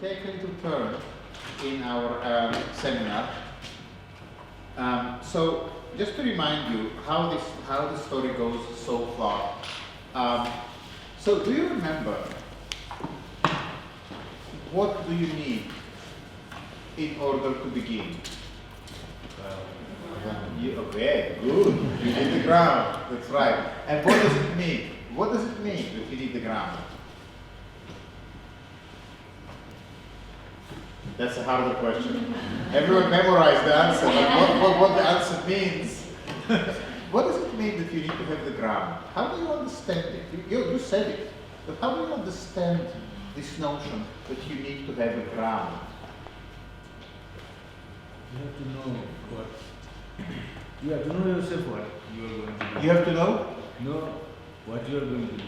take a little turn in our seminar. So just to remind you how the story goes so far. So do you remember what do you need in order to begin? Okay, good. You need the ground. That's right. And what does it mean? What does it mean that you need the ground? That's a harder question. Everyone memorized the answer, but what the answer means. What does it mean that you need to have the ground? How do you understand it? You said it, but how do you understand this notion that you need to have a ground? You have to know what. You have to know yourself what you are going to do. You have to know? Know what you are going to do.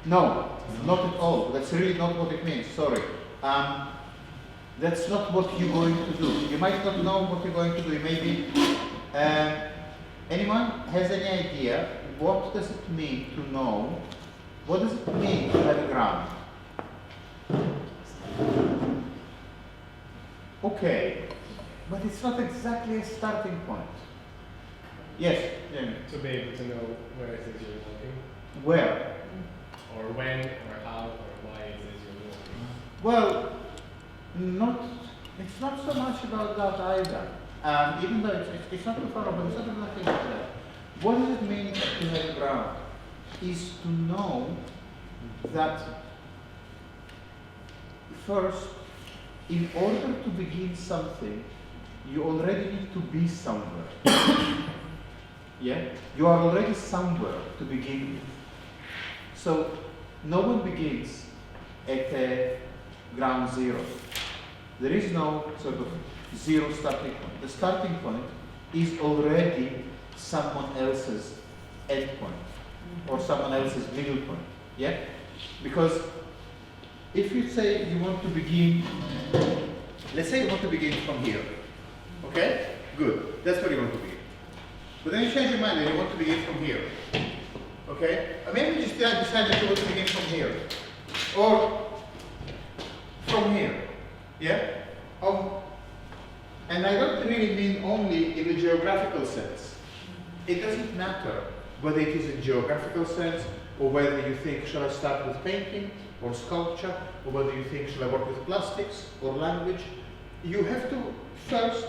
No, not at all. That's really not what it means. Sorry. That's not what you're going to do. You might not know what you're going to do. Maybe anyone has any idea what does it mean to know? What does it mean to have a ground? Okay, but it's not exactly a starting point. Yes, Jamie. To be able to know where it is you're walking. Where? Or when, or how, or why it is you're walking. Well, it's not so much about that either. Even though it's not too far away, it's not nothing like that. What does it mean to have a ground? Is to know that first, in order to begin something, you already need to be somewhere. Yeah? You are already somewhere to begin with. So, no one begins at ground zero. There is no sort of zero starting point. The starting point is already someone else's end point or someone else's middle point. Yeah? Because if you say you want to begin, let's say you want to begin from here. Okay? Good. That's where you want to begin. But then you change your mind and you want to begin from here. Okay? Or maybe you just decide that you want to begin from here. Or from here. Yeah? And I don't really mean only in the geographical sense. It doesn't matter whether it is in geographical sense or whether you think, shall I start with painting or sculpture, or whether you think, shall I work with plastics or language. You have to first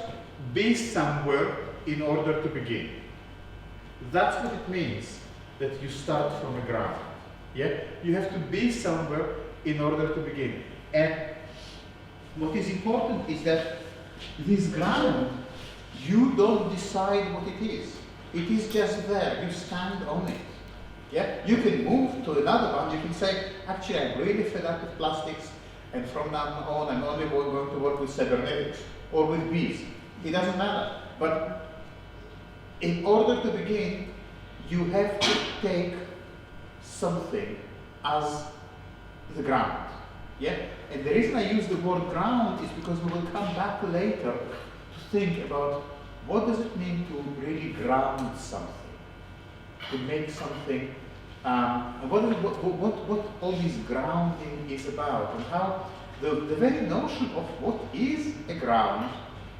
be somewhere in order to begin. That's what it means that you start from a ground. Yeah? You have to be somewhere in order to begin. And what is important is that this ground, you don't decide what it is. It is just there. You stand on it. Yeah? You can move to another one. You can say, actually, I'm really fed up with plastics, and from now on, I'm only going to work with cybernetics or with bees. It doesn't matter. But in order to begin, you have to take something as the ground. Yeah? And the reason I use the word ground is because we will come back later to think about what does it mean to really ground something, to make something, and what all this grounding is about, and how the very notion of what is a ground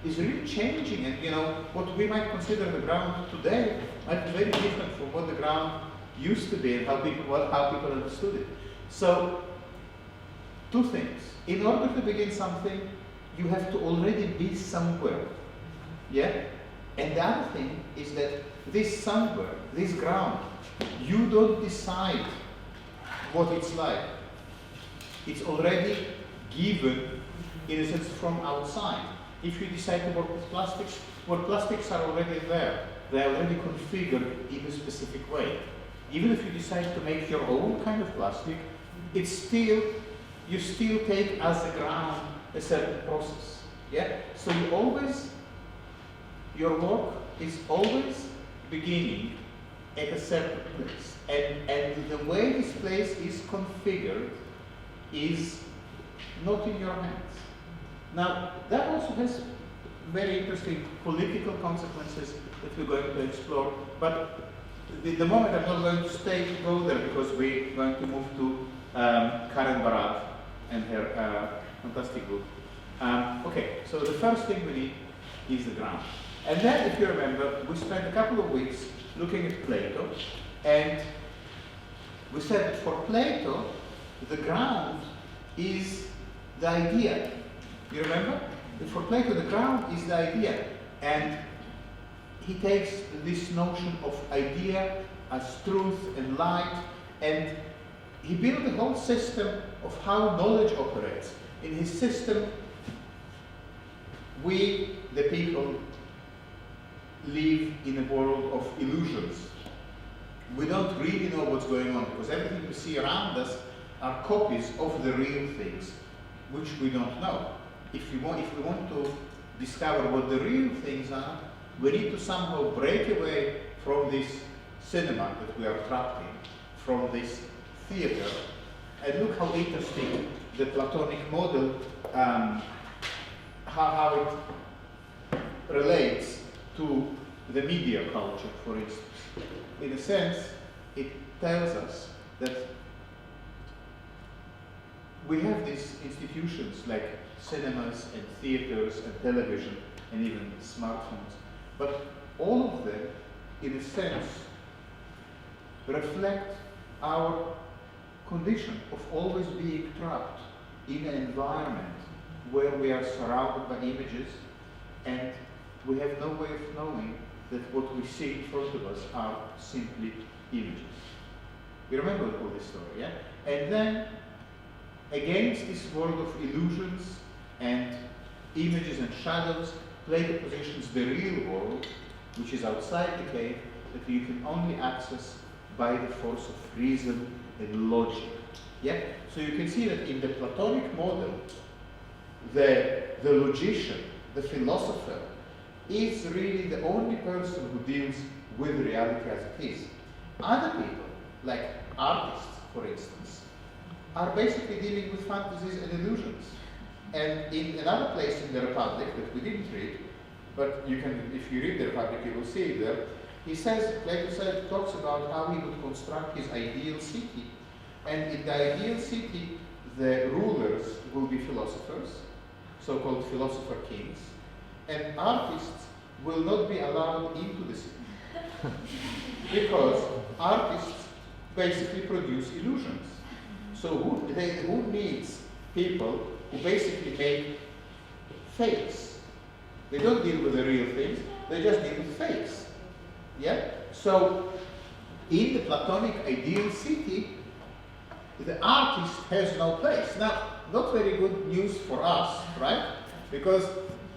is really changing. And you know, what we might consider the ground today might be very different from what the ground used to be and how people understood it. So, two things. In order to begin something, you have to already be somewhere. Yeah? And the other thing is that this somewhere, this ground, you don't decide what it's like. It's already given, in a sense, from outside. If you decide to work with plastics, well, plastics are already there. They are already configured in a specific way. Even if you decide to make your own kind of plastic, it's still, you still take as a ground a certain process. Yeah? So you always, your work is always beginning at a certain place. And the way this place is configured is not in your hands. Now, that also has very interesting political consequences that we're going to explore. But the moment I'm not going to go there because we're going to move to Karen Barad and her fantastic book. Okay, so the first thing we need is the ground. And then, if you remember, we spent a couple of weeks looking at Plato, and we said that for Plato, the ground is the idea. You remember? That for Plato, the ground is the idea. And he takes this notion of idea as truth and light, and he built a whole system of how knowledge operates. In his system, we, the people, live in a world of illusions. We don't really know what's going on, because everything we see around us are copies of the real things, which we don't know. If we want to discover what the real things are, we need to somehow break away from this cinema that we are trapped in, from this theater, and look how interesting the Platonic model, how it relates to the media culture, for instance. In a sense, it tells us that we have these institutions like cinemas and theaters and television and even smartphones, but all of them, in a sense, reflect our condition of always being trapped in an environment where we are surrounded by images and we have no way of knowing that what we see in front of us are simply images. You remember all this story, yeah? And then, against this world of illusions and images and shadows, Plato positions the real world, which is outside the cave, that you can only access by the force of reason and logic. Yeah? So you can see that in the Platonic model, the logician, the philosopher, is really the only person who deals with reality as it is. Other people, like artists, for instance, are basically dealing with fantasies and illusions. And in another place in the Republic that we didn't read, but you can, if you read the Republic, you will see it there. He says, Plato talks about how he would construct his ideal city. And in the ideal city, the rulers will be philosophers, so-called philosopher kings, and artists will not be allowed into the city. Because artists basically produce illusions. So who needs people who basically make fakes? They don't deal with the real things, they just deal with fakes. Yeah? So in the Platonic ideal city, the artist has no place. Now, not very good news for us, right? Because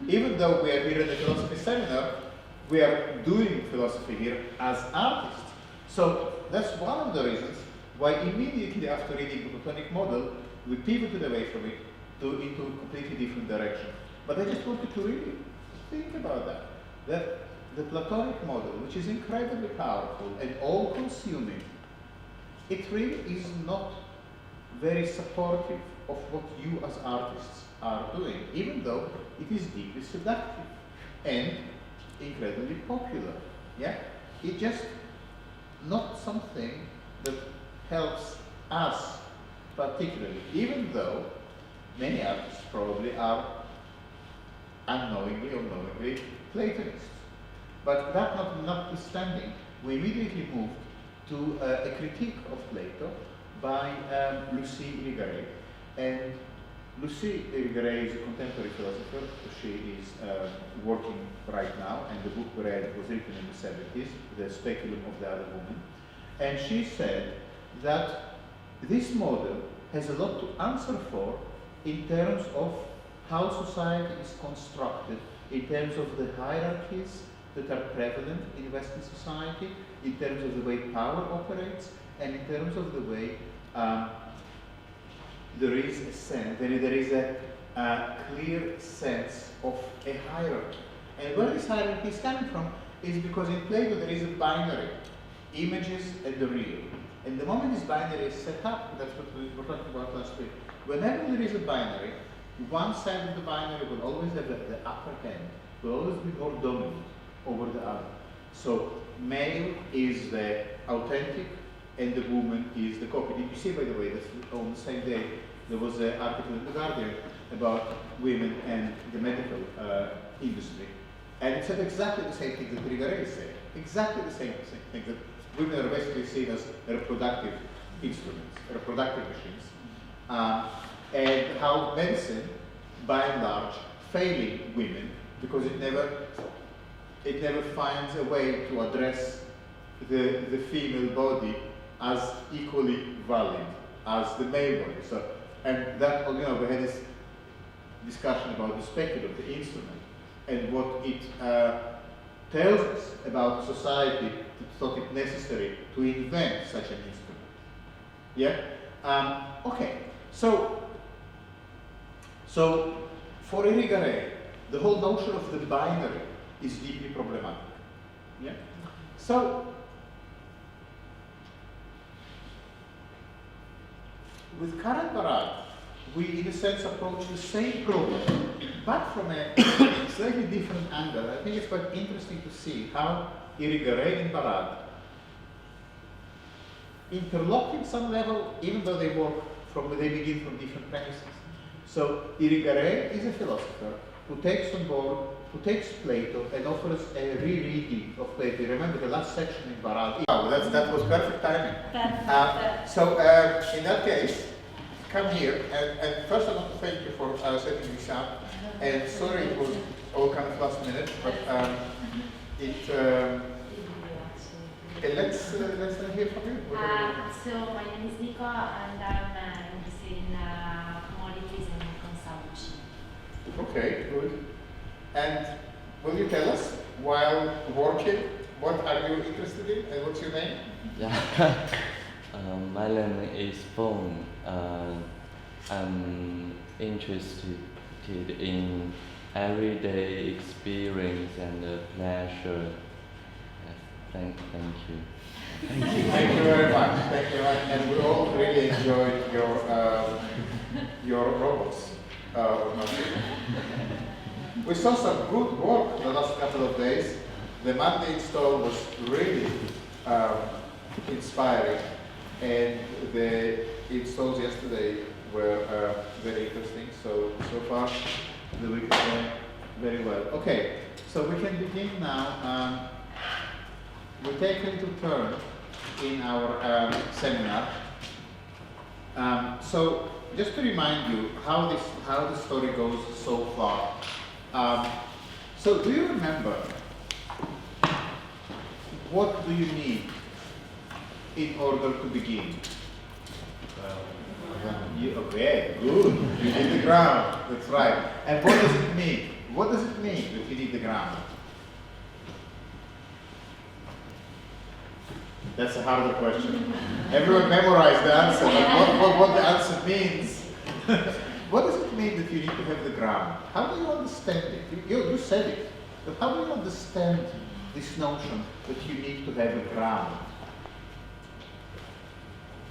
even though we are here in the philosophy seminar, we are doing philosophy here as artists. So that's one of the reasons why immediately after reading the Platonic model, we pivoted away from it into a completely different direction. But I just wanted to really think about that. That the Platonic model, which is incredibly powerful and all-consuming, it really is not very supportive of what you as artists are doing, even though it is deeply seductive and incredibly popular. Yeah? It's just not something that helps us particularly, even though many artists probably are unknowingly or knowingly Platonists. But that notwithstanding, we immediately moved to a critique of Plato by Lucie Irigaray. And Lucie Irigaray is a contemporary philosopher. She is working right now, and the book we read was written in the 70s, The Speculum of the Other Woman. And she said that this model has a lot to answer for in terms of how society is constructed, in terms of the hierarchies that are prevalent in Western society, in terms of the way power operates, and in terms of the way there is a clear sense of a hierarchy. And where this hierarchy is coming from is because in Plato there is a binary, images and the real. And the moment this binary is set up, that's what we were talking about last week, whenever there is a binary, one side of the binary will always have the upper hand, will always be more dominant over the other. So male is the authentic and the woman is the copy. Did you see, by the way, that on the same day there was an article in The Guardian about women and the medical industry. And it said exactly the same thing that Rigaret is saying. Exactly the same thing, that women are basically seen as reproductive instruments, reproductive machines. And how medicine, by and large, failing women because it never finds a way to address the female body as equally valid as the male body. So, and that, we had this discussion about the speculum, the instrument, and what it tells us about society that thought it necessary to invent such an instrument. Yeah? Okay, so for Irigaray, the whole notion of the binary is deeply problematic. Yeah? So, with Karen Barad, we in a sense approach the same problem, but from a slightly different angle. I think it's quite interesting to see how Irigaray and Barad interlock in some level, even though they begin from different premises. So Irigaray is a philosopher who takes on board, who takes Plato and offers a rereading of Plato. Remember the last section in Barad? Oh, that was perfect timing. So in that case, come here, and first I want to thank you for setting this up. And sorry it was all kind of last minute, but let's hear from you. So my name is Nico, and I'm interested in commodities and consumption. Okay, good. And will you tell us, while working, what are you interested in, and what's your name? Yeah, my name is Fong. I'm interested in everyday experience and pleasure. Thank you. Thank you very much. Thank you very much. And we all really enjoyed your robots. We saw some good work the last couple of days. The Monday install was really inspiring, and the installs yesterday were very interesting. So far the week is going very well. Okay, so we can begin now. We take a little turn in our seminar. So just to remind you how the story goes so far. So do you remember, what do you need in order to begin? Okay, good. You need the ground. That's right. And what does it mean? What does it mean that you need the ground? That's a harder question. Everyone memorized the answer, but what the answer means. What does it mean that you need to have the ground? How do you understand it? You said it, but how do you understand this notion that you need to have a ground?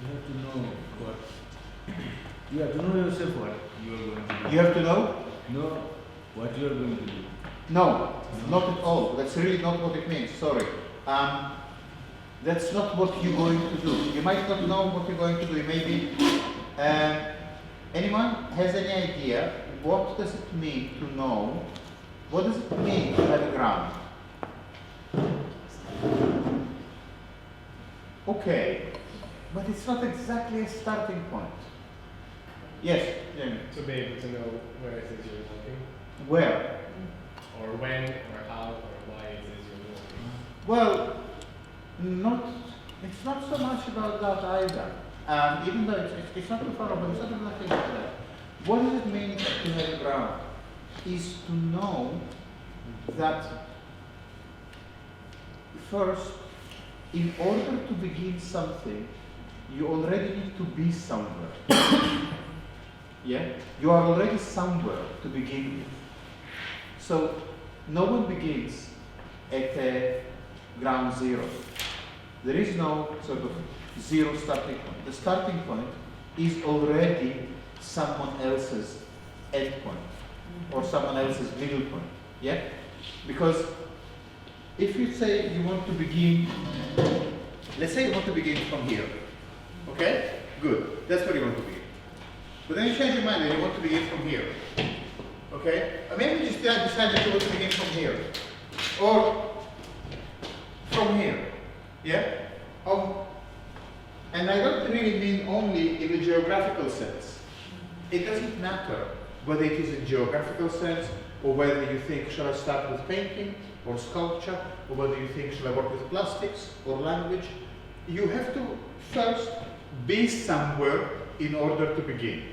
You have to know what. You have to know yourself what you are going to do. You have to know? Know what you are going to do. No, not at all. That's really not what it means. Sorry. That's not what you're going to do. You might not know what you're going to do. Maybe anyone has any idea what does it mean to know? What does it mean to have a ground? Okay, but it's not exactly a starting point. Yes, Jamie. To be able to know where it is you're walking, Where? or when, or how, or why it is you're walking. Well, it's not so much about that either. Even though it's not too far away, it's not nothing like that. What does it mean to have a ground? Is to know that first, in order to begin something, you already need to be somewhere. Yeah? You are already somewhere to begin with. So, no one begins at ground zero. There is no sort of zero starting point. The starting point is already someone else's end point or someone else's middle point. Yeah? Because if you say you want to begin, let's say you want to begin from here. Okay? Good. That's where you want to begin. But then you change your mind and you want to begin from here. Okay? Or maybe you just decide that you want to begin from here. Or from here. Yeah? And I don't really mean only in the geographical sense. It doesn't matter whether it is a geographical sense or whether you think, shall I start with painting or sculpture, or whether you think, shall I work with plastics or language. You have to first be somewhere in order to begin.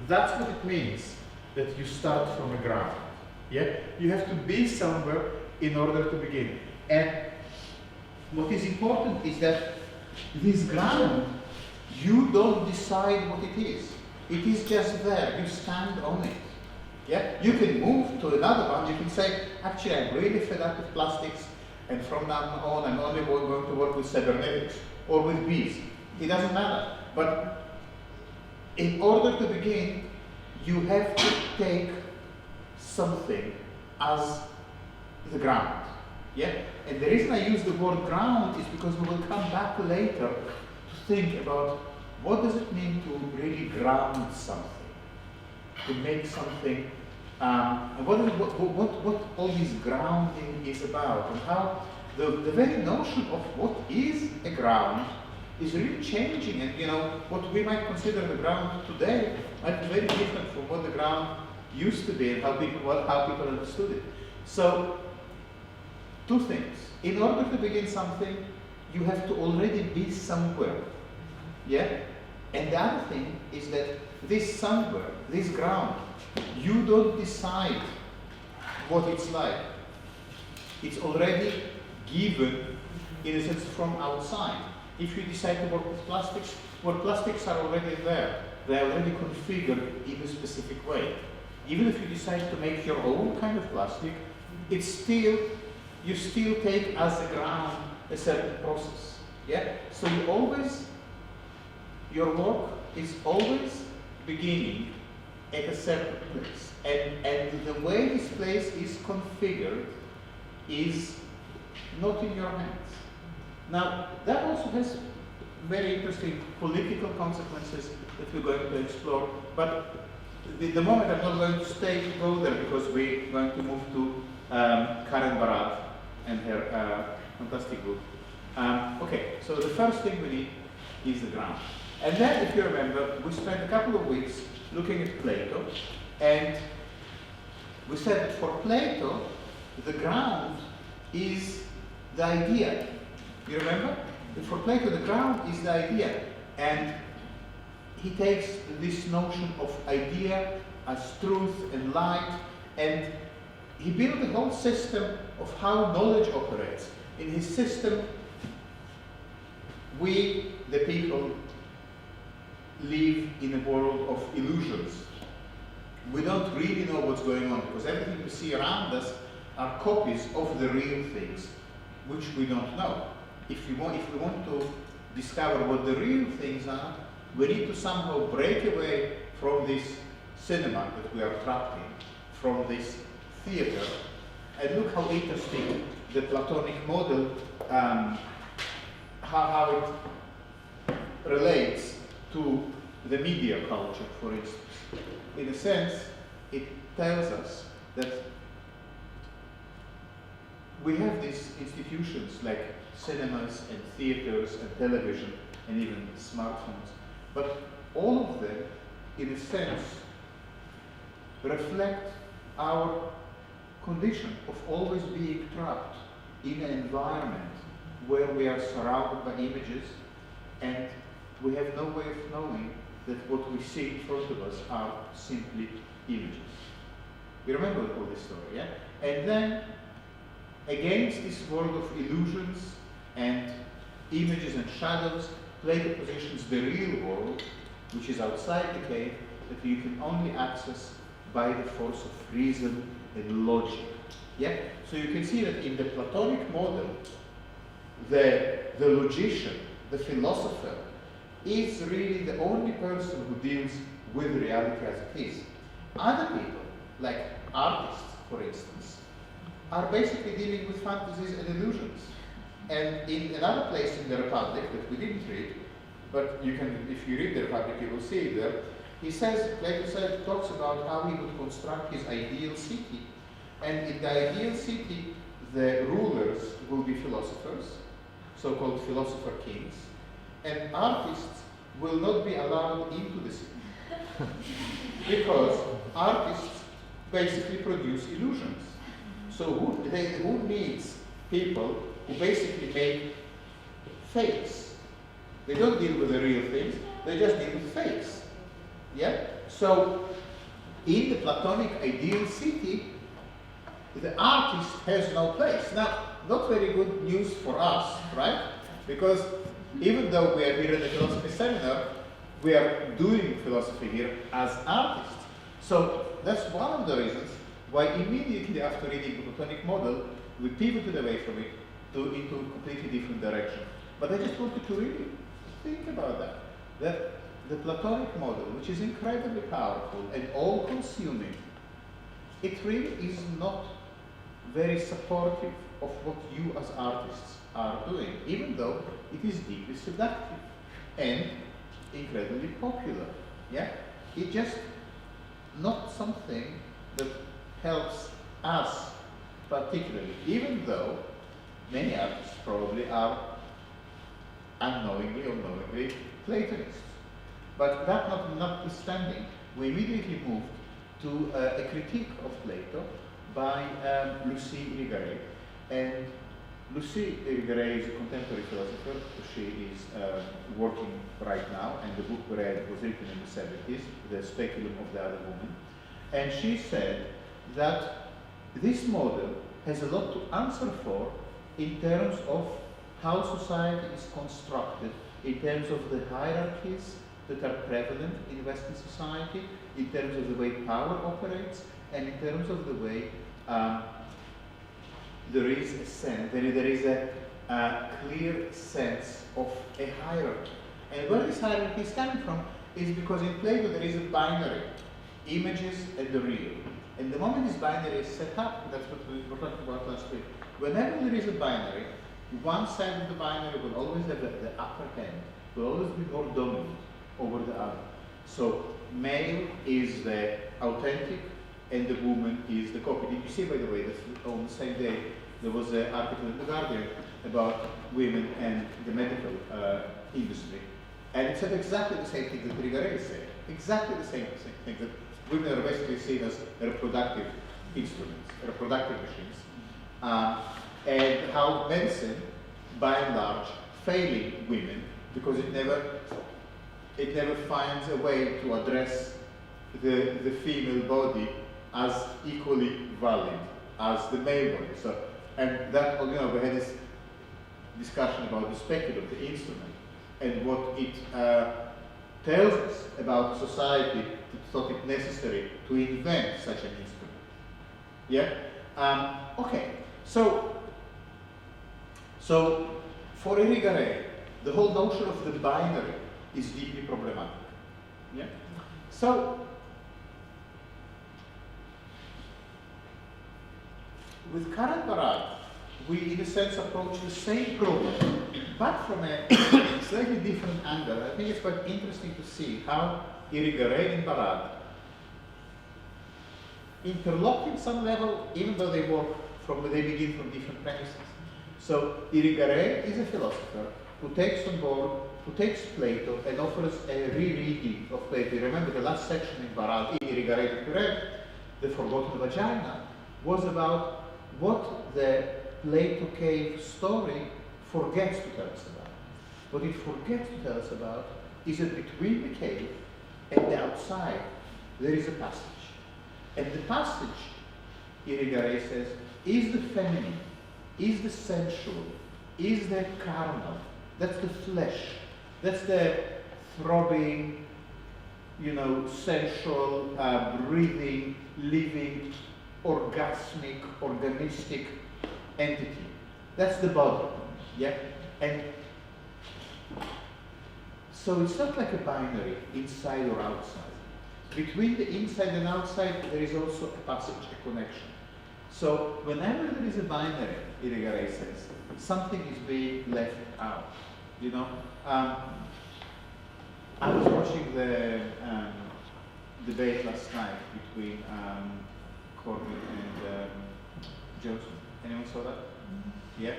That's what it means that you start from the ground. Yeah? You have to be somewhere in order to begin. And what is important is that this ground, you don't decide what it is. It is just there. You stand on it. Yeah? You can move to another one. You can say, actually, I'm really fed up with plastics, and from now on, I'm only going to work with cybernetics or with bees. It doesn't matter. But in order to begin, you have to take something as the ground. Yeah? And the reason I use the word ground is because we will come back later to think about what does it mean to really ground something, to make something, and what all this grounding is about, and how the very notion of what is a ground is really changing. And you know, what we might consider the ground today might be very different from what the ground used to be and how people understood it. So, two things. In order to begin something, you have to already be somewhere. Yeah? And the other thing is that this somewhere, this ground, you don't decide what it's like. It's already given, in a sense, from outside. If you decide to work with plastics, well, plastics are already there. They are already configured in a specific way. Even if you decide to make your own kind of plastic, it's still, you still take as a ground a certain process. Yeah? So you always, your work is always beginning at a certain place. And the way this place is configured is not in your hands. Now, that also has very interesting political consequences that we're going to explore, but the moment I'm not going to go there because we're going to move to Karen Barad and her fantastic book. Okay, so the first thing we need is the ground. And then, if you remember, we spent a couple of weeks looking at Plato, and we said that for Plato, the ground is the idea. You remember? For Plato, the ground is the idea. And he takes this notion of idea as truth and light, and he built a whole system of how knowledge operates. In his system, we, the people, live in a world of illusions. We don't really know what's going on because everything we see around us are copies of the real things, which we don't know. If we want to discover what the real things are, we need to somehow break away from this cinema that we are trapped in, from this theater, and look how interesting the Platonic model, how it relates to the media culture, for instance. In a sense, it tells us that we have these institutions like cinemas and theaters and television and even smartphones, but all of them, in a sense, reflect our condition of always being trapped in an environment where we are surrounded by images and we have no way of knowing that what we see in front of us are simply images. You remember all this story, yeah? And then, against this world of illusions and images and shadows, Plato positions the real world, which is outside the cave, that you can only access by the force of reason and logic. Yeah? So you can see that in the Platonic model, the logician, the philosopher, is really the only person who deals with reality as it is. Other people, like artists, for instance, are basically dealing with fantasies and illusions. And in another place in the Republic that we didn't read, but you can, if you read the Republic, you will see it there, He says, Plato said, talks about how he would construct his ideal city. And in the ideal city, the rulers will be philosophers, so-called philosopher kings, and artists will not be allowed into the city. Because artists basically produce illusions. So who needs people who basically make fakes? They don't deal with the real things, they just deal with fakes. Yeah? So in the Platonic ideal city, the artist has no place. Now, not very good news for us, right? Because even though we are here in the philosophy seminar, we are doing philosophy here as artists. So that's one of the reasons why immediately after reading the Platonic model, we pivoted away from it into a completely different direction. But I just wanted to really think about that. That the Platonic model, which is incredibly powerful and all-consuming, it really is not very supportive of what you as artists are doing, even though it is deeply seductive and incredibly popular. Yeah? It's just not something that helps us particularly, even though many artists probably are unknowingly or knowingly Platonists. But that notwithstanding, we immediately moved to a critique of Plato by Lucie Irigaray. And Lucie Irigaray is a contemporary philosopher. She is working right now, and the book we read was written in the 70s, The Speculum of the Other Woman. And she said that this model has a lot to answer for in terms of how society is constructed, in terms of the hierarchies that are prevalent in Western society, in terms of the way power operates, and in terms of the way there is a sense, there is a clear sense of a hierarchy. And where this hierarchy is coming from is because in Plato there is a binary, images and the real. And the moment this binary is set up, that's what we were talking about last week, whenever there is a binary, one side of the binary will always have the upper hand, will always be more dominant over the other. So male is the authentic and the woman is the copy. Did you see, by the way, that on the same day there was an article in The Guardian about women and the medical industry. And it said exactly the same thing that Irigaray said. Exactly the same thing, that women are basically seen as reproductive instruments, reproductive machines. And how medicine, by and large, failing women because it never finds a way to address the female body as equally valid as the male body. So, and that, we had this discussion about the speculum, the instrument, and what it tells us about society that thought it necessary to invent such an instrument. Yeah? Okay, so for Irigaray, the whole notion of the binary is deeply problematic. Yeah? So, with Karen Barad, we in a sense approach the same problem, but from a slightly different angle. I think it's quite interesting to see how Irigaray and Barad interlock in some level, even though they begin from different premises. So Irigaray is a philosopher who takes on board, who takes Plato and offers a rereading of Plato. Remember the last section in Barad, in Irigaray that we read, The Forgotten Vagina, was about what the Plato cave story forgets to tell us about. What it forgets to tell us about is that between the cave and the outside, there is a passage. And the passage, Irigaray says, is the feminine, is the sensual, is the carnal. That's the flesh. That's the throbbing, sensual, breathing, living, orgasmic, organistic entity. That's the body. Yeah? And so it's not like a binary, inside or outside. Between the inside and outside, there is also a passage, a connection. So whenever there is a binary, Irigaray says, something is being left out. I was watching the debate last night between Corbyn and Johnson. Anyone saw that? Yeah.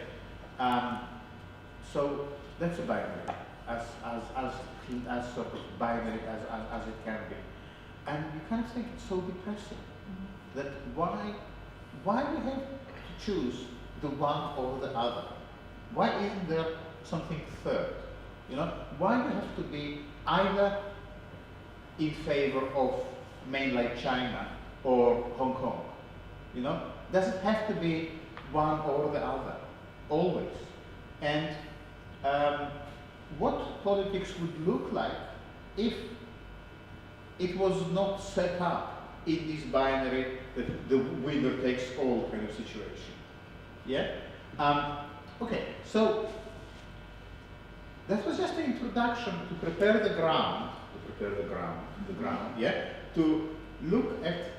So that's a binary, as sort of binary as it can be, and you kind of think it's so depressing that why we have to choose the one or the other? Why isn't there something third? You know, why do you have to be either in favor of mainland China or Hong Kong? You know, does it have to be one or the other? Always. And what politics would look like if it was not set up in this binary that the winner takes all kind of situation. Yeah? Okay, so that was just an introduction to prepare the ground, yeah, to look at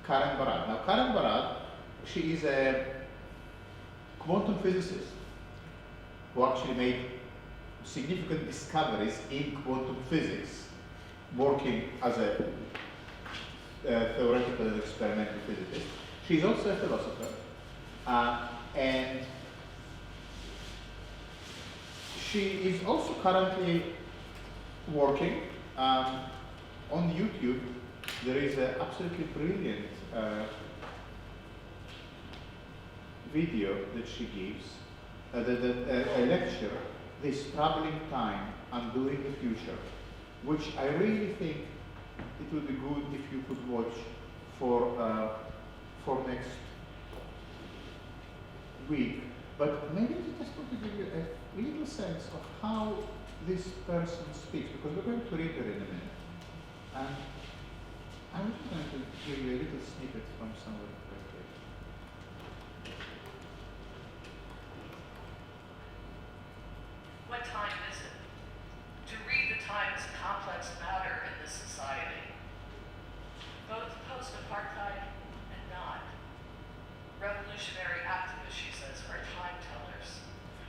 Karen Barad. Now, Karen Barad, she is a quantum physicist who actually made significant discoveries in quantum physics, working as a theoretical and experimental physicist. She's also a philosopher, and she is also currently working on YouTube. There is an absolutely brilliant video that she gives, a lecture, This Traveling Time, Undoing the Future, which I really think it would be good if you could watch for next week. But maybe I just want to give you a little sense of how this person speaks, because we're going to read her in a minute. And I'm just going to give you a little snippet from somewhere. What time is it? To read the time is a complex matter in this society, both post-apartheid and not. Revolutionary activists, she says, are time tellers.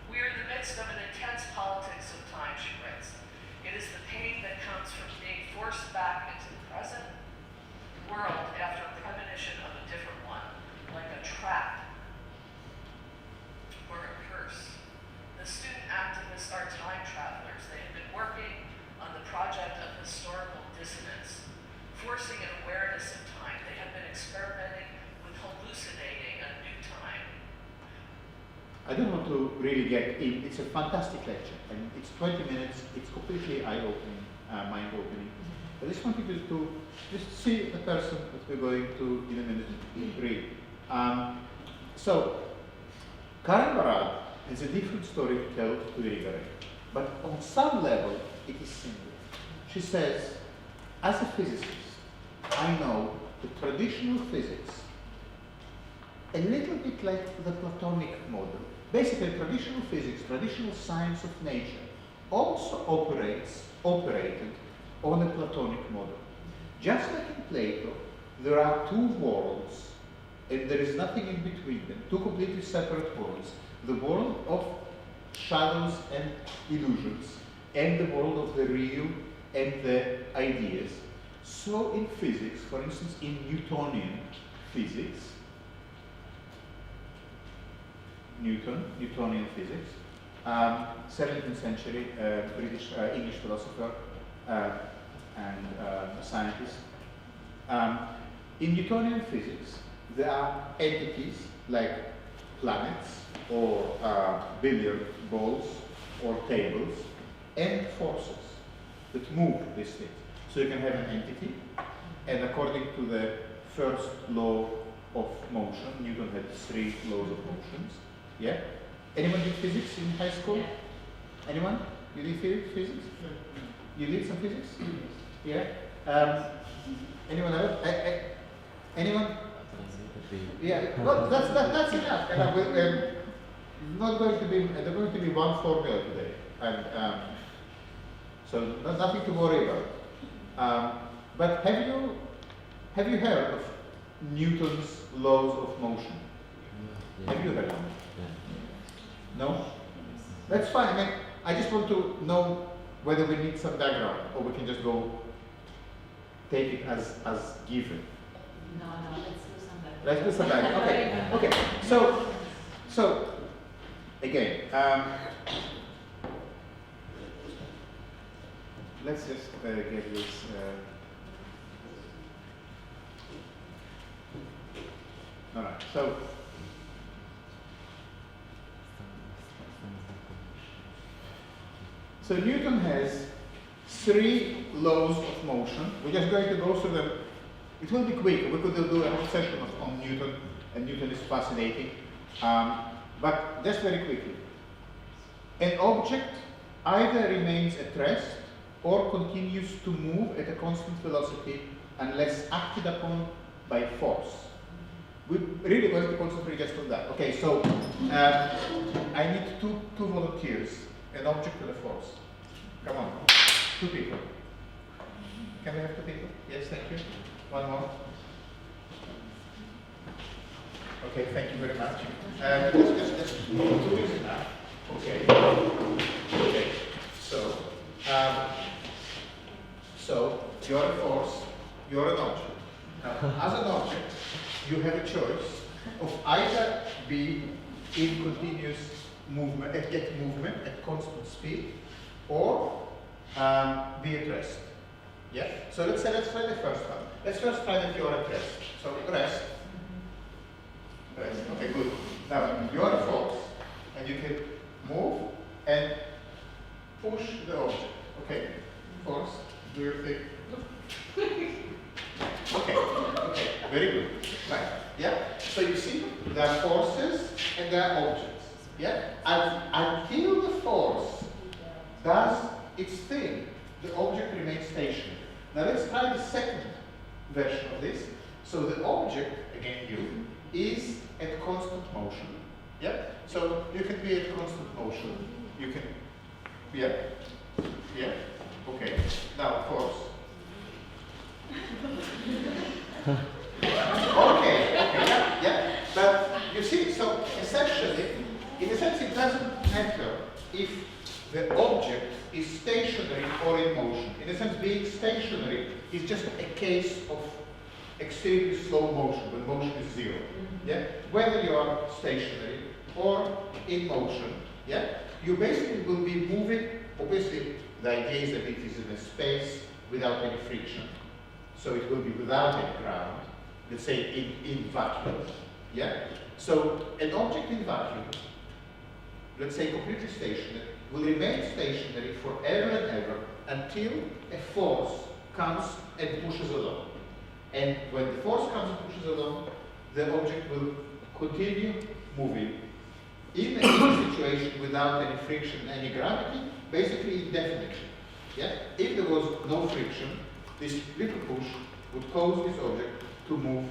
We are in the midst of an intense politics of time, she writes. It is the pain that comes from being forced back into the present world after a premonition of a different one, like a trap or a curse. The student activists are time travelers. They have been working on the project of historical dissonance, forcing an awareness of time. They have been experimenting with hallucinating a new time. I don't want to really get in. It's a fantastic lecture, and it's 20 minutes. It's completely eye-opening, mind-opening. I just want you to just see the person that we're going to, in a minute, read. So, Karen Barad has a different story to tell to Igor, but on some level, it is similar. She says, as a physicist, I know that traditional physics, a little bit like the Platonic model, basically traditional physics, traditional science of nature, also operated on a Platonic model. Just like in Plato, there are two worlds, and there is nothing in between them, two completely separate worlds. The world of shadows and illusions, and the world of the real and the ideas. So in physics, for instance, in Newtonian physics, Newtonian physics, 17th century English philosopher and scientist. In Newtonian physics, there are entities like planets or billiard balls or tables and forces that move these things. So you can have an entity, and according to the first law of motion, Newton had 3 laws of motions. Yeah? Anyone did physics in high school? Yeah. Anyone? You did physics? You did some physics? Yeah? Anyone else? Anyone? Yeah, well, that's enough. And there's going to be one formula today, and so there's nothing to worry about. But have you heard of Newton's laws of motion? Yeah. Have you heard of them? Yeah. No? That's fine. I mean, I just want to know whether we need some background or we can just go take it as given. No, let's do some better. Let's do some better. Okay. Okay. So again, let's just get this. All right. So Newton has 3 laws of motion. We're just going to go through them. It will be quick. We could do a whole session on Newton, and Newton is fascinating. But just very quickly. An object either remains at rest or continues to move at a constant velocity unless acted upon by force. We're really going to concentrate just on that. Okay, so I need two volunteers, an object and a force. Come on, 2 people. Can we have 2 people? Yes, thank you. 1 more. Okay, thank you very much. Just 2 is enough. Okay. Okay. So you're a force, you're an object. Now, as an object, you have a choice of either being in continuous movement, at constant speed, or be at rest. Yeah? So let's try the first one. Let's first try that you're at rest. So rest. Rest. Okay, good. Now you're a force, and you can move and push the object. Okay? Force, do your thing. Okay, okay, very good. Right, yeah? So you see, there are forces and there are objects. Yeah? Until the force does its thing, the object remains stationary. Now let's try the second version of this. So the object, again you, is at constant motion. Yeah? So you can be at constant motion. You can, yeah? Yeah? Okay. Now force. Okay, yeah. But you see, so essentially, in a sense, it doesn't matter if the object is stationary or in motion. In a sense, being stationary is just a case of extremely slow motion, when motion is 0. Yeah? Whether you are stationary or in motion, yeah, you basically will be moving. Obviously, the idea is that it is in a space without any friction. So it will be without any ground, let's say in vacuum. Yeah? So an object in vacuum, let's say completely stationary, will remain stationary forever and ever until a force comes and pushes along. And when the force comes and pushes along, the object will continue moving in a situation without any friction, any gravity, basically indefinitely. Yeah? If there was no friction, this little push would cause this object to move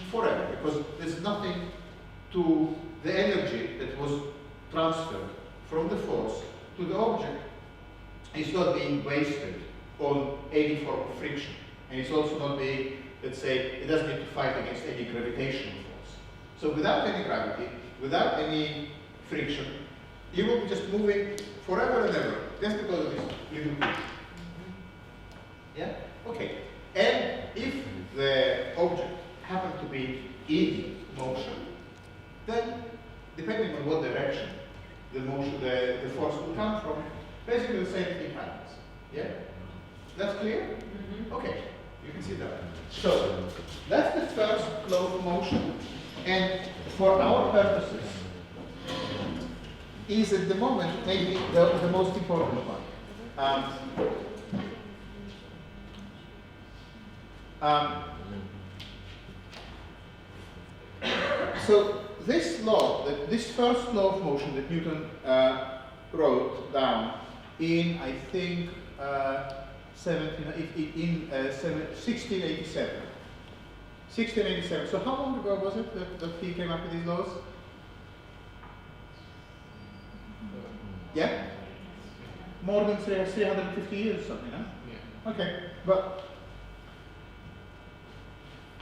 forever, because there's nothing to the energy that was transferred from the force to the object. It's not being wasted on any form of friction. And it's also not being, let's say, it doesn't need to fight against any gravitational force. So without any gravity, without any friction, you will be just moving forever and ever, just because of this little push. Yeah? Okay. And if the object happened to be in motion, then depending on what direction the motion, the force will come from, basically the same thing happens. Yeah? That's clear? Okay. You can see that. So that's the first law of motion, and for our purposes is at the moment maybe the most important one. So this law, this first law of motion that Newton wrote down in, I think, 1687. 1687. So how long ago was it that he came up with these laws? Yeah? More than 350 years or something, huh? Yeah. Okay, but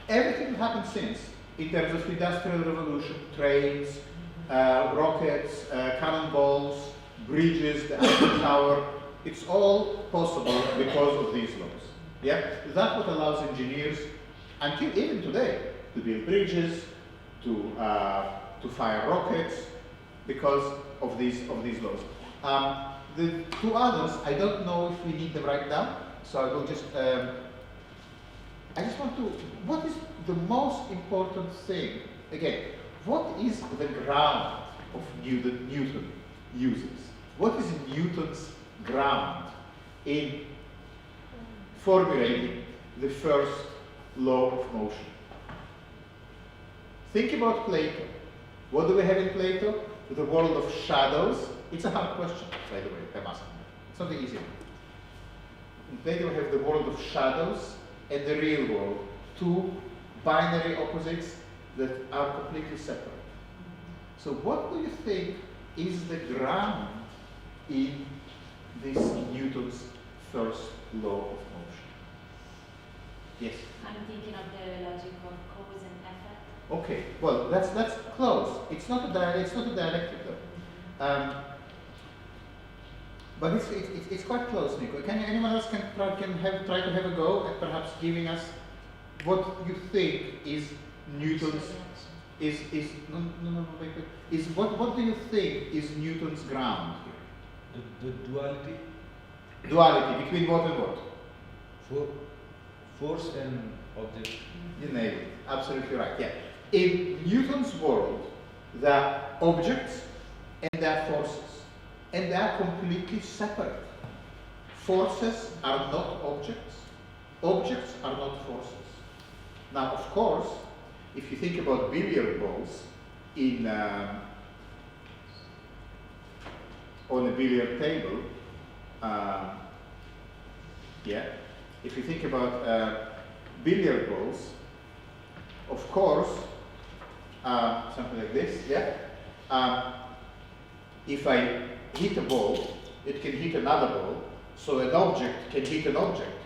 everything that happened since, in terms of industrial revolution, trains, rockets, cannonballs, bridges, the Eiffel Tower, it's all possible because of these laws. Yeah, that's what allows engineers, until even today, to build bridges, to fire rockets, because of these laws. The two others, I don't know if we need them right now, so I will just. I just want to. What is the most important thing? Again, what is the ground of Newton uses? What is Newton's ground in formulating the first law of motion? Think about Plato. What do we have in Plato? The world of shadows. It's a hard question, by the way, I'm asking. It's not the easy one. In Plato we have the world of shadows and the real world, two binary opposites that are completely separate. So what do you think is the ground in this Newton's first law of motion? Yes? I'm thinking of the logic of cause and effect. Okay, well, that's close. It's not a dialectic though. But it's quite close, Nico. Anyone else can try to have a go at perhaps giving us what you think is Newton's wait, what do you think is Newton's ground here? The duality? Duality between what and what? Force and object. You nailed it. Absolutely right. Yeah. In Newton's world, there are objects and there are forces. And they are completely separate. Forces are not objects. Objects are not forces. Now, of course, if you think about billiard balls on a billiard table, if you think about billiard balls, of course, something like this, if I hit a ball, it can hit another ball, so an object can hit an object.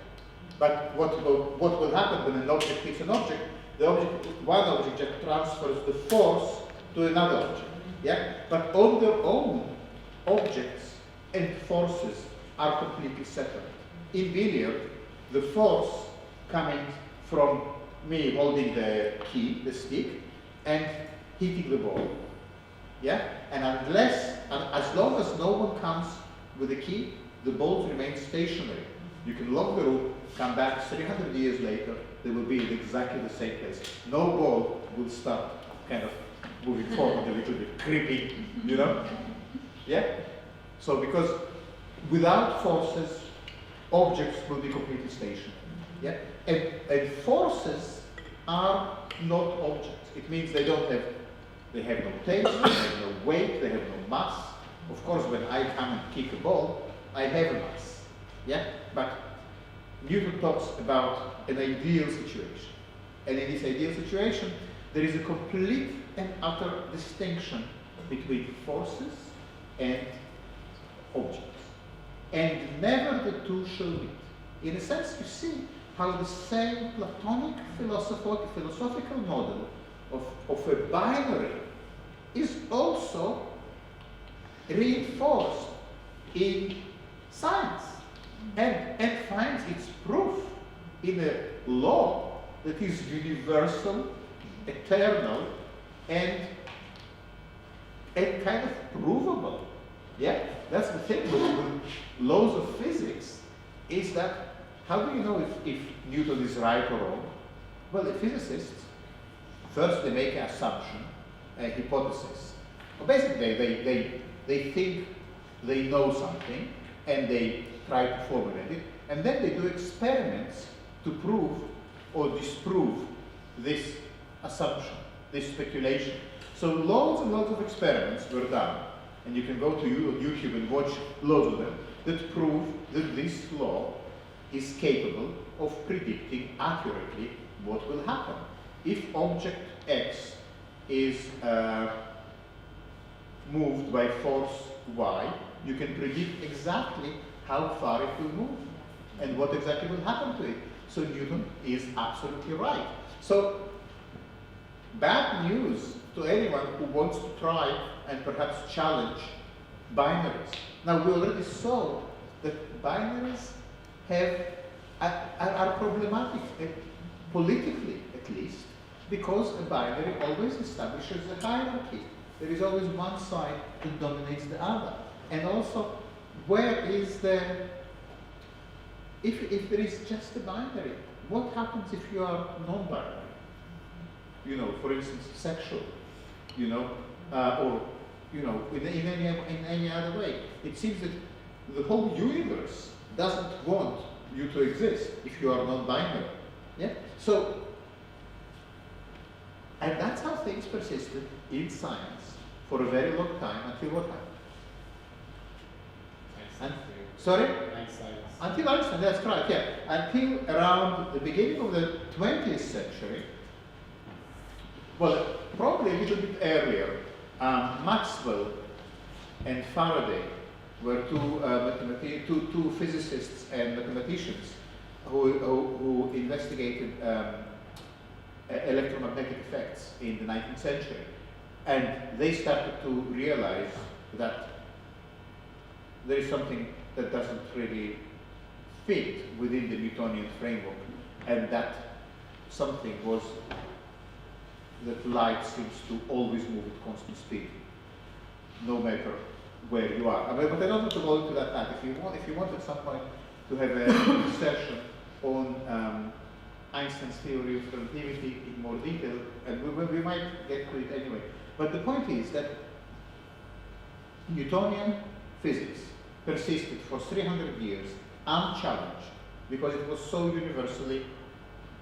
But what will happen when an object hits an object? One object just transfers the force to another object. Yeah? But on their own, objects and forces are completely separate. In billiard, the force coming from me holding the key, the stick, and hitting the ball. Yeah? And as long as no one comes with the key, the balls remain stationary. You can lock the room, come back 300 years later, they will be in exactly the same place. No ball will start kind of moving forward a little bit, creeping, you know? Yeah? So because without forces, objects will be completely stationary. Yeah? And forces are not objects. It means they have no taste, they have no weight, they have no mass. Of course, when I come and kick a ball, I have a mass. Yeah? But Newton talks about an ideal situation. And in this ideal situation, there is a complete and utter distinction between forces and objects. And never the two shall meet. In a sense, you see how the same Platonic philosophical model of a binary is also reinforced in science and finds its proof in a law that is universal, eternal, and kind of provable. Yeah, that's the thing with laws of physics, is that how do you know if Newton is right or wrong? Well, the physicists, first they make an assumption, a hypothesis. Well, basically, they think they know something, and they try to formulate it, and then they do experiments to prove or disprove this assumption, this speculation. So loads and loads of experiments were done, and you can go to YouTube and watch loads of them, that prove that this law is capable of predicting accurately what will happen. If object X is moved by force Y, you can predict exactly how far it will move and what exactly will happen to it. So Newton is absolutely right. So bad news to anyone who wants to try and perhaps challenge binaries. Now we already saw that binaries have are problematic, politically at least, because a binary always establishes a hierarchy. There is always one side that dominates the other. And also, where is the, if there is just a binary, what happens if you are non-binary? You know, for instance, sexual, you know, or, you know, in any other way. It seems that the whole universe doesn't want you to exist if you are non-binary. Yeah? So, and that's how things persisted in science for a very long time until what happened? And, sorry? Einstein. Until Einstein, that's correct, yeah. Until around the beginning of the 20th century, well, probably a little bit earlier, Maxwell and Faraday were two physicists and mathematicians who investigated electromagnetic effects in the 19th century. And they started to realize that there is something that doesn't really fit within the Newtonian framework, and that something was that light seems to always move at constant speed, no matter where you are. But I don't want to go into that path. If you want at some point to have a session on Einstein's theory of relativity in more detail, and we might get to it anyway. But the point is that Newtonian physics persisted for 300 years unchallenged because it was so universally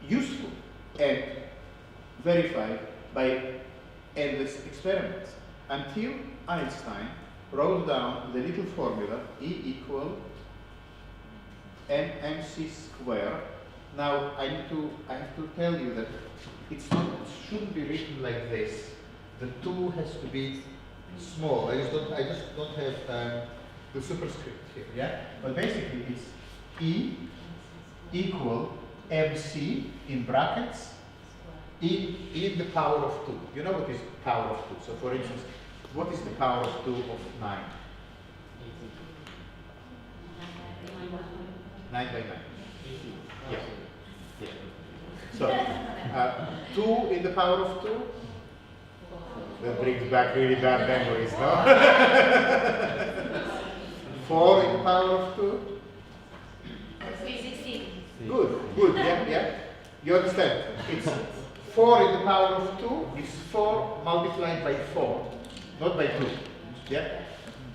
useful and verified by endless experiments, until Einstein wrote down the little formula E equal mc square. Now I have to tell you that it shouldn't be written like this. The 2 has to be small. I just don't have the superscript here. Yeah, but basically it's E equal mc in brackets in the power of 2. You know what is power of 2? So for instance, what is the power of 2 of 9? 9 by 9. Yeah. Yeah. So 2 in the power of 2. That brings back really bad memories, no? 4 in the power of 2. 16. Good, yeah. You understand? It's 4 in the power of 2 is 4 multiplied by 4, not by 2. Yeah?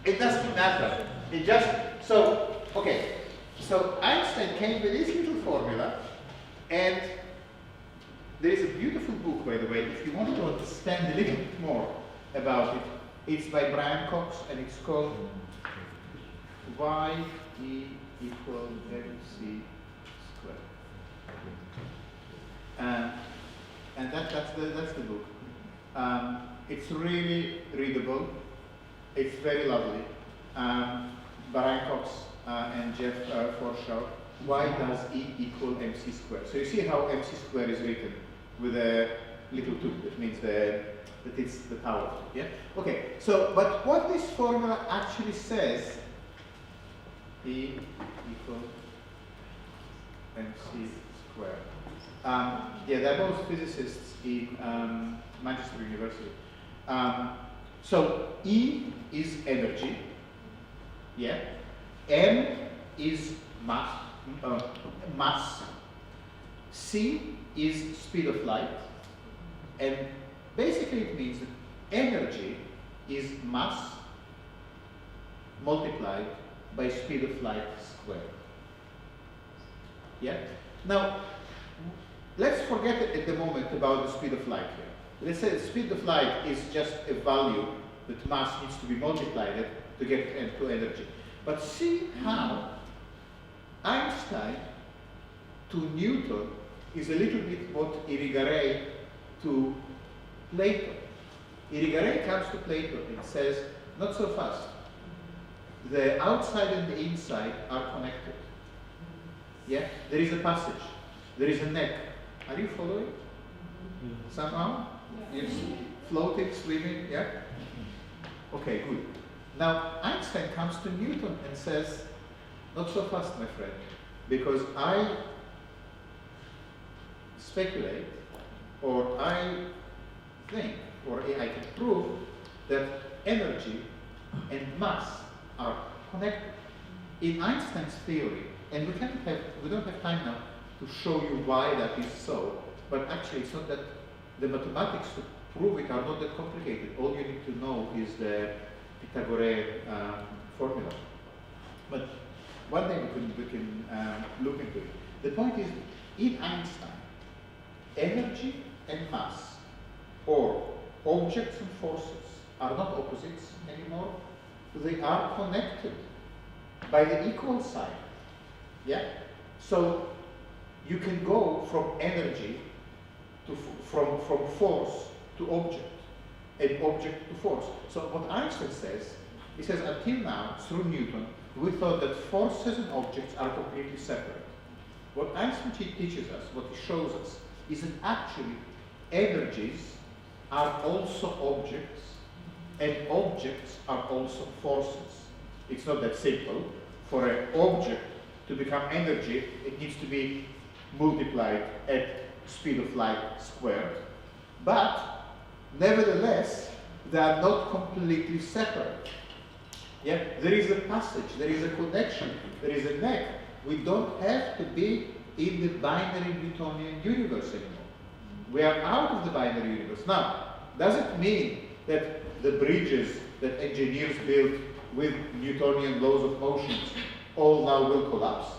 It doesn't matter. It just, so, okay. So Einstein came with this little formula, and there is a beautiful book, by the way, if you want to understand a little bit more about it. It's by Brian Cox, and it's called Y E equal mc squared. And that's the book. It's really readable. It's very lovely. Brian Cox and Jeff Forshaw. Why does E equal mc squared? So you see how mc squared is written with a little 2. That means that it's the power of 2. Yeah. Okay. So, but what this formula actually says, E equal mc squared. Yeah, they're both physicists in Manchester University. So E is energy. Yeah. M is mass. C is speed of light. And basically it means that energy is mass multiplied by speed of light squared. Yeah? Now, let's forget at the moment about the speed of light here. Let's say the speed of light is just a value that mass needs to be multiplied to get to energy. But see how Einstein to Newton is a little bit what Irigaray to Plato. Irigaray comes to Plato and says, not so fast. The outside and the inside are connected. Yeah? There is a passage. There is a neck. Are you following? Somehow? Yes. Floating, swimming, yeah? Okay, good. Now, Einstein comes to Newton and says, not so fast, my friend, because I speculate, or I think, or I can prove that energy and mass are connected. In Einstein's theory, and we don't have time now to show you why that is so, but actually it's not that the mathematics to prove it are not that complicated. All you need to know is the Pythagorean formula. But one day we can look into it. The point is, in Einstein, energy and mass, or objects and forces, are not opposites anymore. They are connected by the equal sign. Yeah? So you can go from energy to from force to object, and object to force. So what Einstein says, he says until now, through Newton, we thought that forces and objects are completely separate. What Einstein teaches us, what he shows us, is that actually energies are also objects, and objects are also forces. It's not that simple. For an object to become energy, it needs to be multiplied at speed of light squared. But nevertheless, they are not completely separate. Yeah? There is a passage, there is a connection, there is a neck. We don't have to be in the binary Newtonian universe anymore. We are out of the binary universe. Now, does it mean that the bridges that engineers built with Newtonian laws of motion all now will collapse?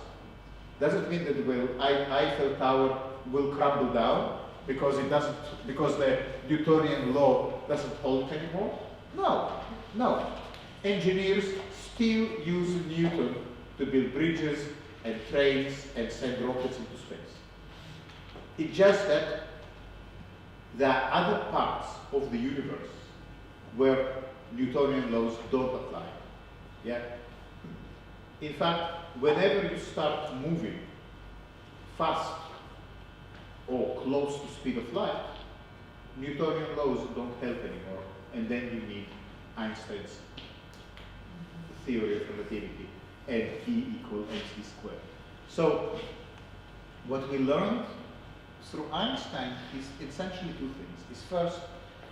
Does it mean that the Eiffel Tower will crumble down because the Newtonian law doesn't hold anymore? No, no. Engineers still use Newton to build bridges and trains and send rockets into space. It's just that there are other parts of the universe where Newtonian laws don't apply. Yeah? In fact, whenever you start moving fast or close to speed of light, Newtonian laws don't help anymore, and then you need Einstein's theory of relativity and E equal mc squared. So, what we learned through Einstein is essentially two things. Is first,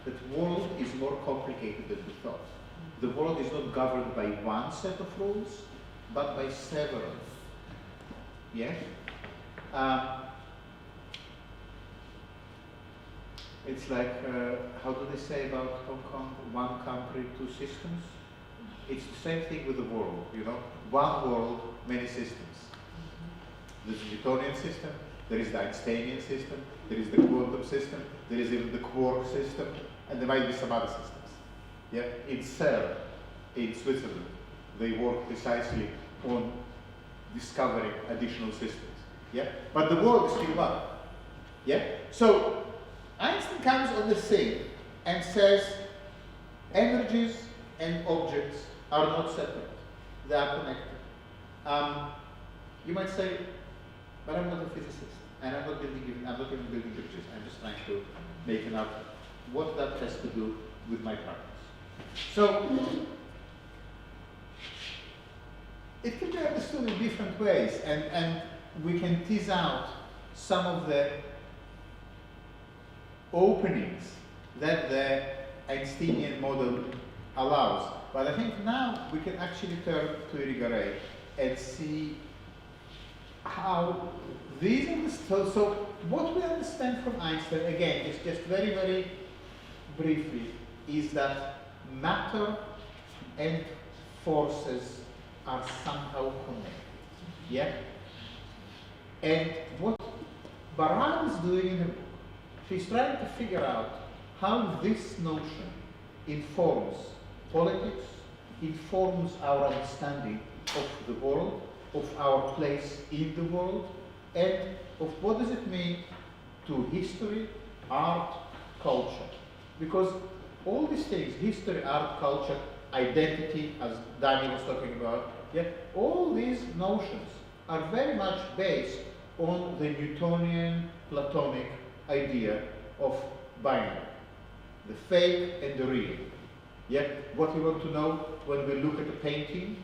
that the world is more complicated than we thought. The world is not governed by one set of rules, but by several. Yeah? It's like, how do they say about Hong Kong? One country, two systems? It's the same thing with the world, you know? One world, many systems. There's the Newtonian system, there is the Einsteinian system, there is the quantum system, there is even the quark system, and there might be some other systems. Yeah? In CERN, in Switzerland, they work precisely on discovering additional systems. Yeah? But the world is still one. Yeah? So Einstein comes on the scene and says energies and objects are not separate. They are connected. You might say, but I'm not a physicist, and I'm not even building bridges. I'm just trying to make an argument. What that has to do with my practice. So it can be understood in different ways, and we can tease out some of the openings that the Einsteinian model allows. But I think now we can actually turn to Irigaray and see how these understood. So what we understand from Einstein, again, is just very, very briefly, is that matter and forces are somehow connected. Yeah? And what Barad is doing in the book, he's trying to figure out how this notion informs politics, informs our understanding of the world, of our place in the world, and of what does it mean to history, art, culture. Because all these things, history, art, culture, identity, as Daniel was talking about, yeah, all these notions are very much based on the Newtonian Platonic idea of binary, the fake and the real. Yeah? What we want to know when we look at a painting,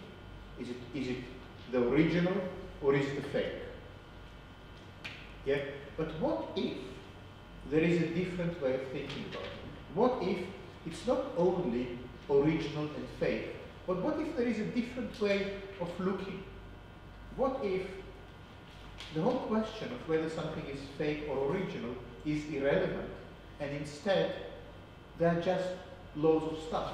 is it the original or is it the fake? Yeah? But what if there is a different way of thinking about it? What if it's not only original and fake, but what if there is a different way of looking? What if the whole question of whether something is fake or original is irrelevant, and instead they are just loads of stuff?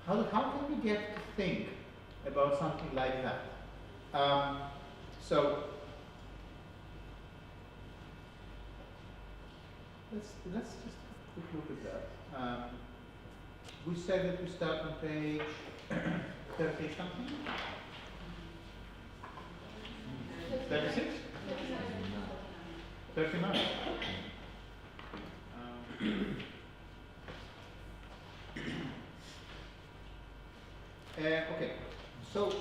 How can we get to think about something like that? So let's just have a quick look at that. We said that we start on page 30 something? 36? 39. Okay, so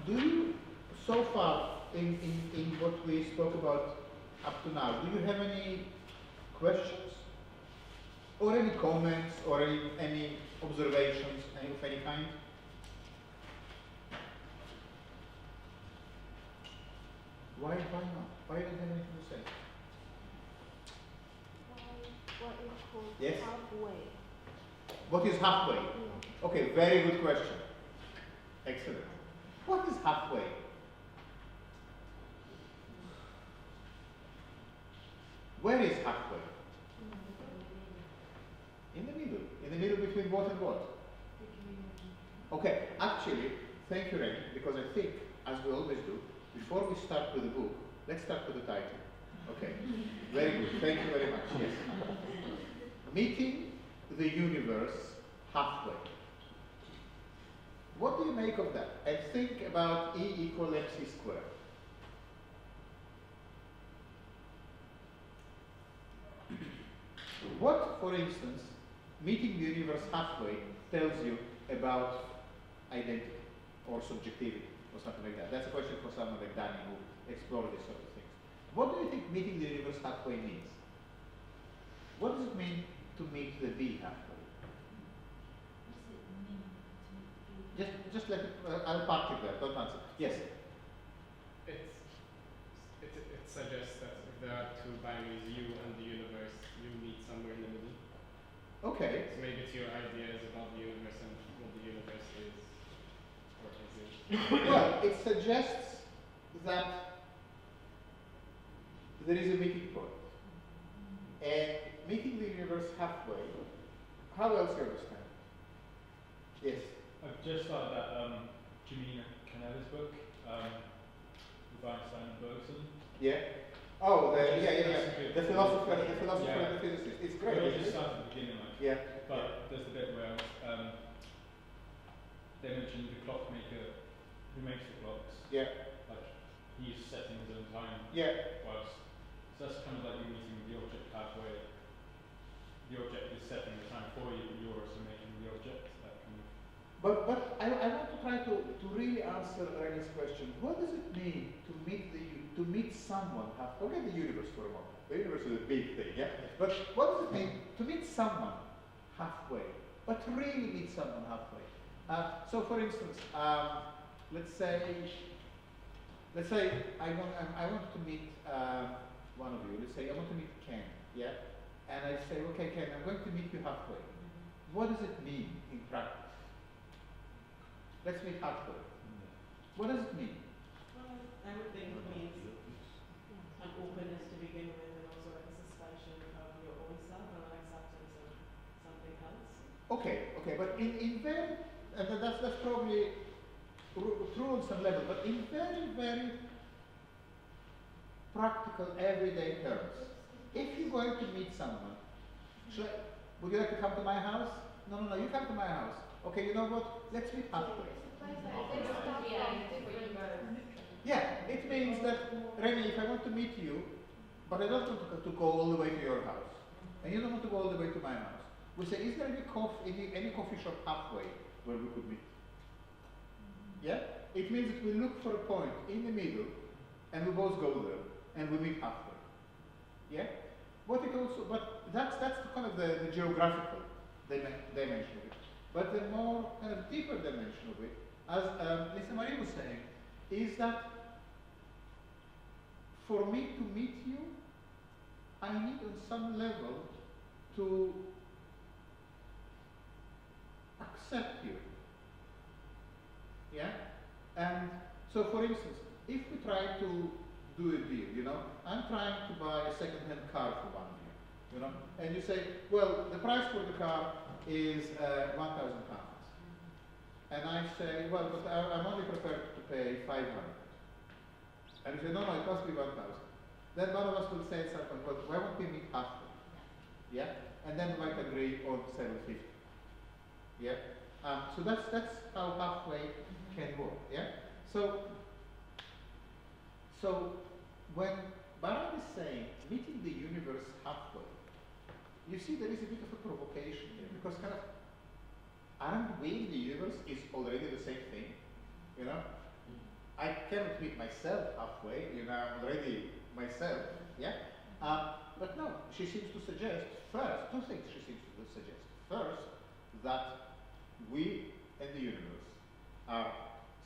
do you, so far in what we spoke about up to now, do you have any questions or any comments or any observations of any kind? Why not? Why don't you have anything to say? What is called Yes? halfway? What is halfway? Yeah. Okay, very good question. Excellent. What is halfway? Where is halfway? In the middle. In the middle between what and what? Okay, actually, thank you, Remy, because I think, as we always do, before we start with the book, let's start with the title. Okay, very good. Thank you very much. Yes. Meeting the universe halfway. What do you make of that? And think about E equal mc squared. What, for instance, meeting the universe halfway tells you about identity or subjectivity or something like that? That's a question for someone like Danny who explored these sort of things. What do you think meeting the universe halfway means? What does it mean to meet the V halfway? Just let it, I'll park it there, don't answer. Yes? It suggests that if there are two binaries, you and the universe, you meet somewhere in the middle. Okay. So maybe it's your ideas about the universe and what the universe is, or isn't. Well, it suggests that there is a meeting point. And meeting the universe halfway, how else you understand? Yes? I've just started that Jimena Canella's book, with Einstein and Bergson. Yeah? Oh, Which is yeah. The philosopher and the physicist. It's great. Well, I isn't just it? started at the beginning, like, Yeah. but there's the bit where they mentioned the clockmaker who makes the clocks. Yeah. Like, he's setting his own time. Yeah. Whilst, so that's kind of like you're meeting the object halfway. The object is setting the time for you, but you're also making the object. That kind of. But I want to try to really answer Rene's question. What does it mean to meet someone halfway? Forget the universe for a moment. The universe is a big thing, yeah? But what does it mean to meet someone halfway? But to really meet someone halfway. So for instance, let's say I want to meet one of you. Let's say I want to meet Ken, yeah? And I say, okay, Ken, I'm going to meet you halfway. What does it mean in practice? Let's meet halfway. What does it mean? Well, I would think it means an openness to begin with, and also like a suspension of your own self and an acceptance of something else. Okay, but in very, and that's probably true on some level, but in very, very practical, everyday terms, if you're going to meet someone, would you like to come to my house? No, you come to my house. Okay, you know what? Let's meet halfway. Yeah, it means that, Remy, if I want to meet you, but I don't want to go all the way to your house, and you don't want to go all the way to my house, we say, is there any coffee shop halfway where we could meet? Yeah? It means that we look for a point in the middle, and we both go there, and we meet halfway. Yeah? But that's kind of the geographical dimension of it. But the more kind of deeper dimension of it as Lisa Marie was saying, is that for me to meet you, I need on some level to accept you. Yeah? And so for instance, if we try to do a deal, you know, I'm trying to buy a second-hand car for 1 year, you know, and you say, well, the price for the car is £1,000. And I say, well, but I'm only prepared to pay 500. And you say, no, it must be 1,000. Then one of us will say something, well, why won't we meet halfway? Yeah? And then we might agree on 750. Yeah? So that's how halfway can work. Yeah? So when Barad is saying meeting the universe halfway, you see there is a bit of a provocation here, because kind of, aren't we in the universe is already the same thing? You know? I cannot meet myself halfway, you know, I'm already myself, yeah? But no, she seems to suggest, first, two things she seems to suggest. First, that we and the universe are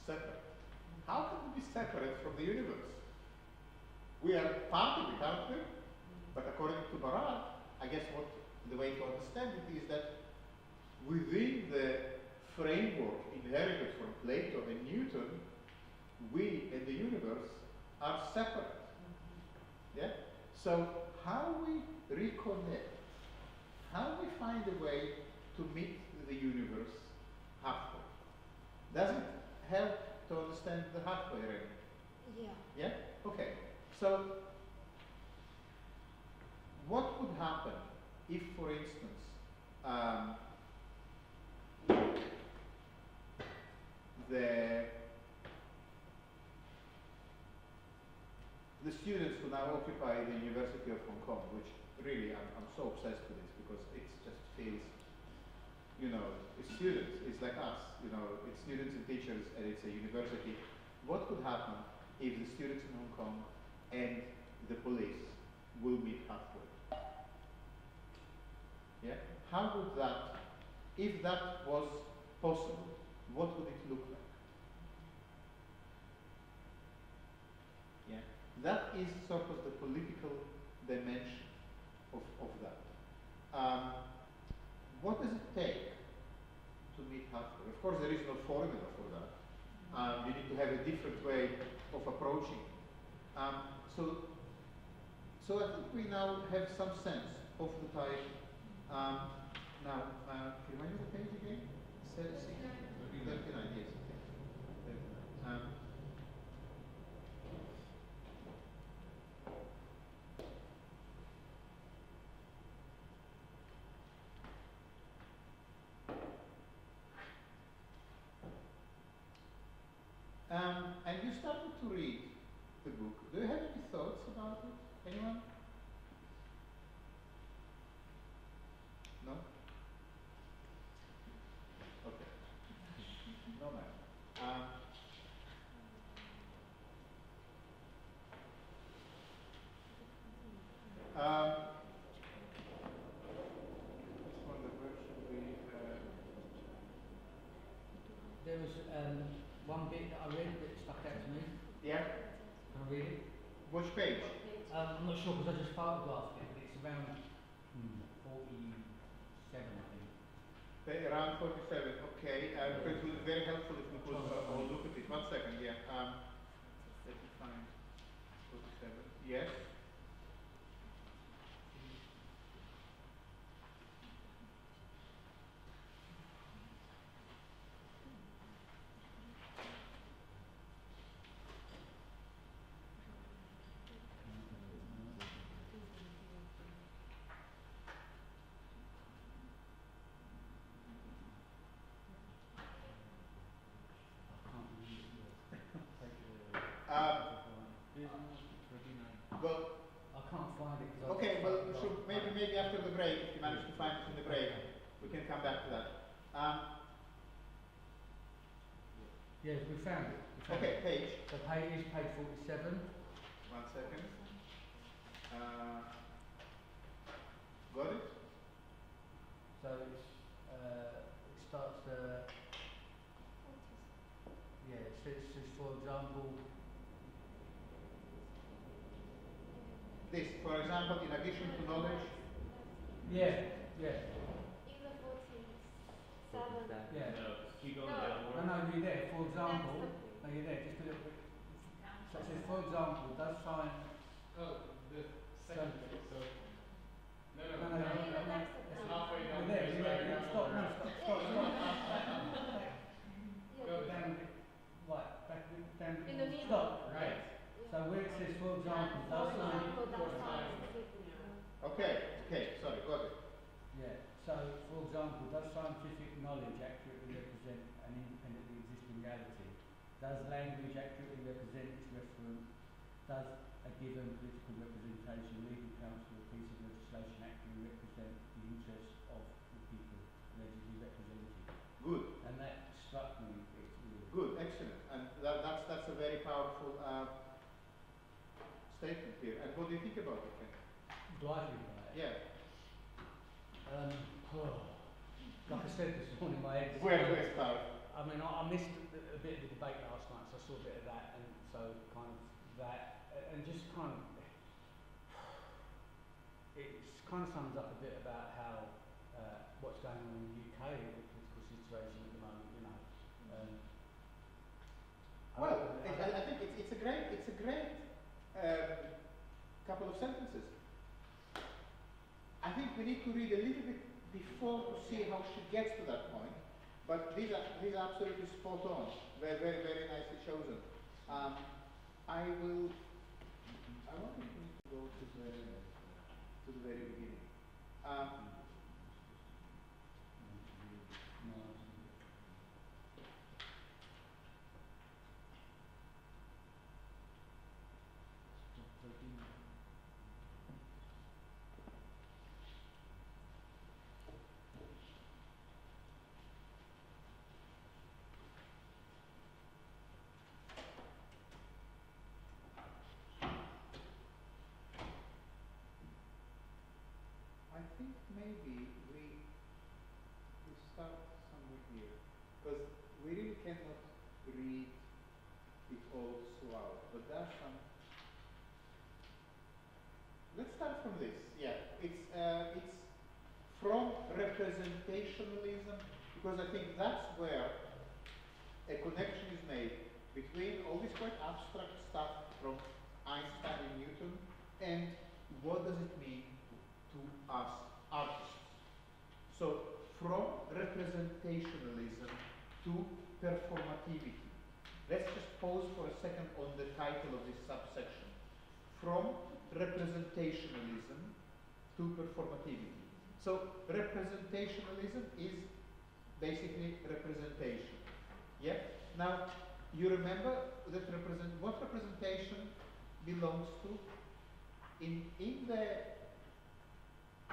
separate. How can we be separate from the universe? We are part of it, aren't we? But according to Barad, I guess what the way to understand it is that within the framework inherited from Plato and Newton, we and the universe are separate. Yeah? So how we reconnect, how we find a way to meet the universe halfway? Does it help to understand the halfway range? Yeah. Yeah? Okay. So what would happen if, for instance, the students who now occupy the University of Hong Kong, which really I'm so obsessed with this because it just feels, you know, it's students, it's like us, you know, it's students and teachers and it's a university. What could happen if the students in Hong Kong and the police will meet halfway? Yeah? How would that, if that was possible, what would it look like? Yeah? That is sort of the political dimension of that. What does it take to meet halfway? Of course, there is no formula for that. You need to have a different way of approaching. So I think we now have some sense of the type. Now, can you remind me the page again? 39, yes. Okay. And you started to read the book. Do you have any thoughts about it? Anyone? No? Okay. No, ma'am. This one, the version we There was one bit that I read that stuck out to me. yeah. Can I read it? Which page? I'm not sure because I just photographed it, but it's around 47, I think. Around 47. Okay. It would be very helpful if we could all look at it. 1 second. Yeah. Let me find 47. Yes. Well, I can't find it because okay, well, so maybe after the break, if you manage to find it in the break, we can come back to that. Yes, we found it. Okay, page. So page is page 47. 1 second. Got it? So it's, it starts Yeah, it says, for example, This, for example, in addition to knowledge. yeah, yeah, In the 47. yeah. No, keep going No. down. No, you're there. For example, Next up. no, you're there. Just a little bit. So it says, for example, does sign. Oh, the second bit, so. No, no, No, no, no. no, In the no, next It's up. halfway You're down. there. It's You're right there. down. Stop. No, stop. Go Down a down. bit. Right, back down. In the middle. Stop. Right. So where it says, for example, For does sign. example, that Right. sounds Okay, sorry, got it. Yeah. So, for example, does scientific knowledge accurately represent an independently existing reality? Does language accurately represent its referent? Does a given political representation, legal counsel, or piece of legislation accurately represent the interests of the people allegedly represented? Good, And that struck me. It's really good, excellent. And that's a very powerful statement here. And what do you think about it, Ken? driving by it. Yeah. Like I said this morning, my head. Where do I start? I mean, I missed a bit of the debate last night, so I saw a bit of that, and so kind of that, and just kind of, it kind of sums up a bit about how what's going on in the UK, the political situation at the moment, you know. Well, I think it's a great couple of sentences. I think we need to read a little bit before to see how she gets to that point, but these are absolutely spot on. Very, very nicely chosen. I want to go to the very beginning. I think maybe we start somewhere here, because we really cannot read it all throughout, but there's some. Let's start from this. Yeah, it's from representationalism, because I think that's where a connection is made between all this quite abstract stuff from Einstein and Newton and what does it mean to us artists. So from representationalism to performativity. Let's just pause for a second on the title of this subsection. From representationalism to performativity. So representationalism is basically representation. Yeah? Now, you remember that what representation belongs to? In the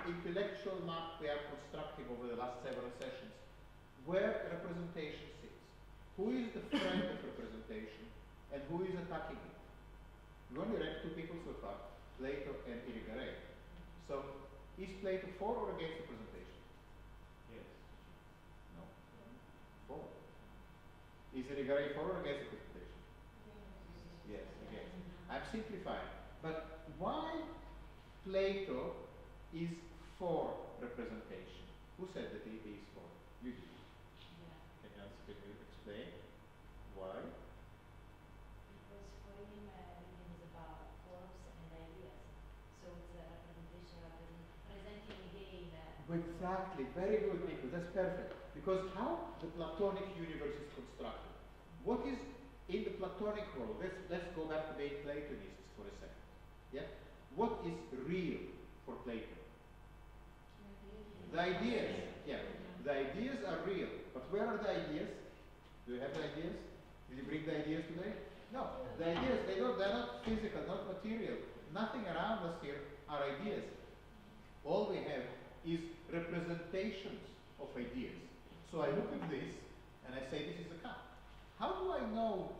intellectual map we are constructing over the last several sessions, where representation sits. Who is the friend of representation and who is attacking it? We only read two people so far, Plato and Irigaray. So, is Plato for or against representation? Yes. No. For. Is Irigaray for or against representation? Yes, against. I'm simplifying. But why Plato is for representation? Who said that he is for? You did. Can you explain why? Because for him, reading is about forms and ideas. So it's a representation, presenting again. Exactly, very good, Nico, that's perfect. Because how the Platonic universe is constructed. What is in the Platonic world? Let's go back to the Platonists for a second. Yeah? What is real for Plato? The ideas. Yeah. The ideas are real. But where are the ideas? Do you have the ideas? Did you bring the ideas today? No. The ideas, they're not physical, not material. Nothing around us here are ideas. All we have is representations of ideas. So I look at this and I say this is a cup. How do I know,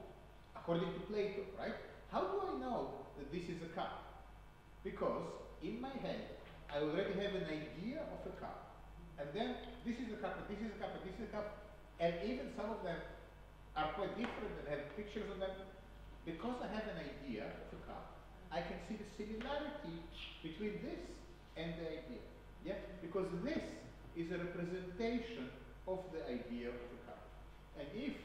according to Plato, right? How do I know that this is a cup? Because in my head, I already have an idea of a cup. And then this is a cup, and this is a cup, and this is a cup. And even some of them are quite different and have pictures of them. Because I have an idea of a cup, I can see the similarity between this and the idea. Yeah? Because this is a representation of the idea of a cup. And if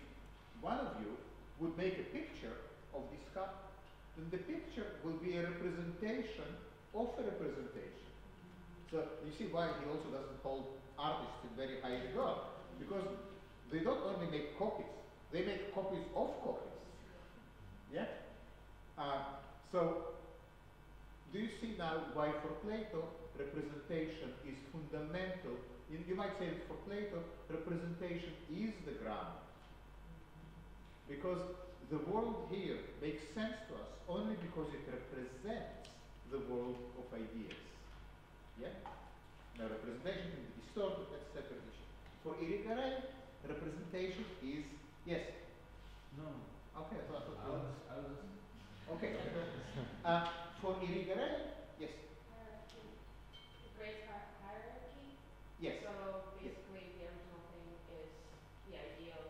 one of you would make a picture of this cup, then the picture will be a representation of a representation. So you see why he also doesn't hold artists in very high regard. Because they don't only make copies, they make copies of copies. Yeah? So, do you see now why for Plato representation is fundamental? You might say that for Plato, representation is the ground. Because the world here makes sense to us only because it represents the world of ideas. Yeah? Now representation can be distorted, that's a separate issue. For Irigaray, representation is, yes? No. Okay, so I thought I was okay. For Irigaray, yes? Hierarchy. The great hierarchy. Yes. So basically, the original thing is the ideal,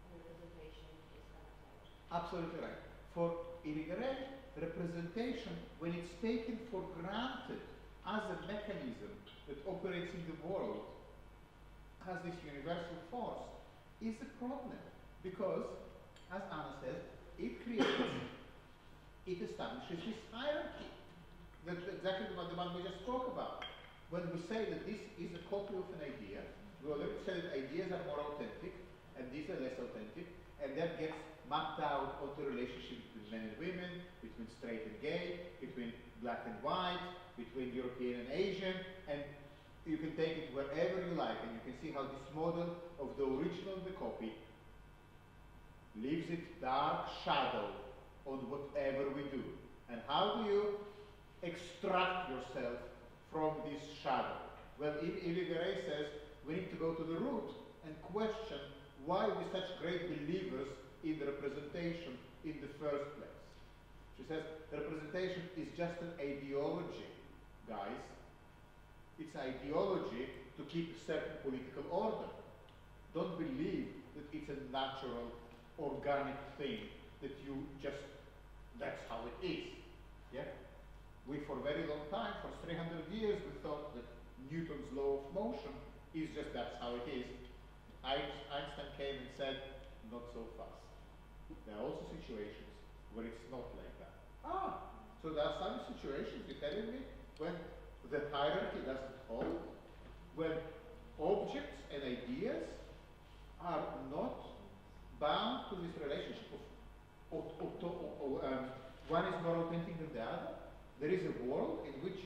and the representation is concept. Absolutely right. For Irigaray, representation, when it's taken for granted as a mechanism that operates in the world, has this universal force, is a problem. Because, as Anna says, it creates, it establishes this hierarchy. That's exactly the one we just spoke about. When we say that this is a copy of an idea, we already said that ideas are more authentic, and these are less authentic, and that gets mapped out onto the relationship between men and women, between straight and gay, between black and white, between European and Asian, and you can take it wherever you like, and you can see how this model of the original and the copy leaves it dark shadow on whatever we do. And how do you extract yourself from this shadow? Well, Irigaray says we need to go to the root and question why we're such great believers in the representation in the first place. She says the representation is just an ideology, guys. It's ideology to keep a certain political order. Don't believe that it's a natural, organic thing that you just, that's how it is. Yeah? We, for a very long time, for 300 years, we thought that Newton's law of motion is just that's how it is. Einstein came and said, not so fast. There are also situations where it's not like that. So there are some situations, you're telling me, when the hierarchy doesn't hold, when objects and ideas are not bound to this relationship of one is more authentic than the other. There is a world in which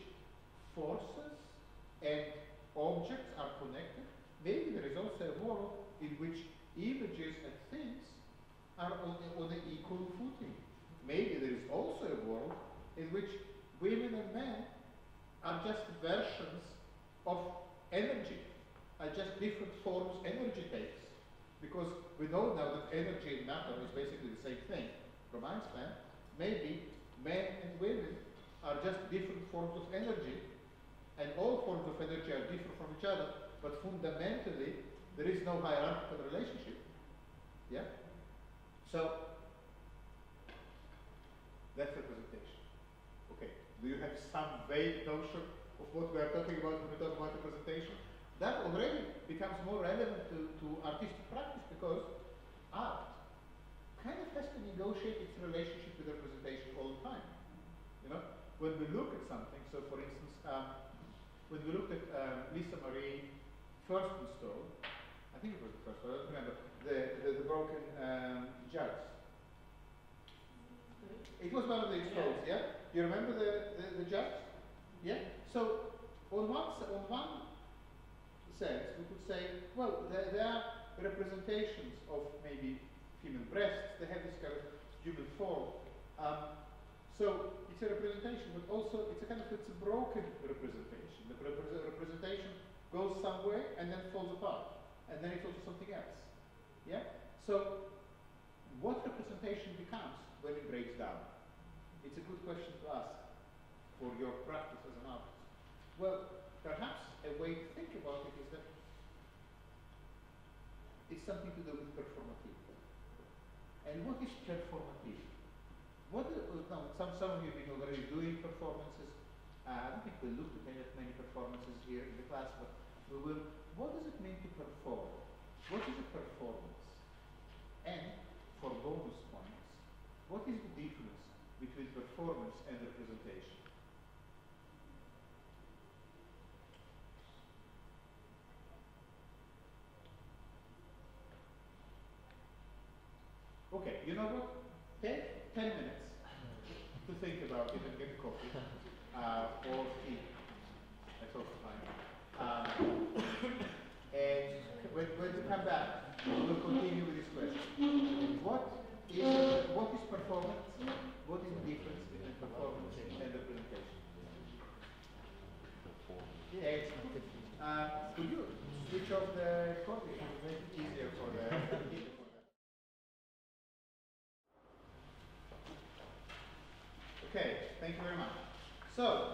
forces and objects are connected. Maybe there is also a world in which images and things are on an equal footing. Maybe there is also a world in which women and men are just versions of energy, are just different forms energy takes. Because we know now that energy and matter is basically the same thing. From Einstein, maybe men and women are just different forms of energy, and all forms of energy are different from each other, but fundamentally there is no hierarchical relationship. Yeah? So, that's representation. Okay, do you have some vague notion of what we are talking about when we talk about representation? That already becomes more relevant to artistic practice because art kind of has to negotiate its relationship with representation all the time. You know, when we look at something, so for instance, when we looked at Lisa Marie first installed, I think it was the first one, I don't remember, the broken jugs. It was one of the installs, yeah? You remember the jugs? Yeah? So, on one sense, we could say, well, there are representations of maybe female breasts, they have this kind of human form. So it's a representation, but also it's a broken representation. The representation goes somewhere and then falls apart, and then it's also something else. Yeah. So what representation becomes when it breaks down? It's a good question to ask for your practice as an artist. Well, perhaps a way to think about it is that it's something to do with performativity. And what is performativity? What now, some of you have been already doing performances. I don't think we looked at many performances here in the class, but we will. What does it mean to perform? What is a performance? And for bonus points, what is the difference between performance and representation? Okay, you know what? Take 10 minutes to think about it and get coffee or tea. That's also fine. And when we come back, we'll continue with this question. What is performance? What is the difference between performance and representation? And could you switch off the coffee to make it easier for the Okay, thank you very much. So,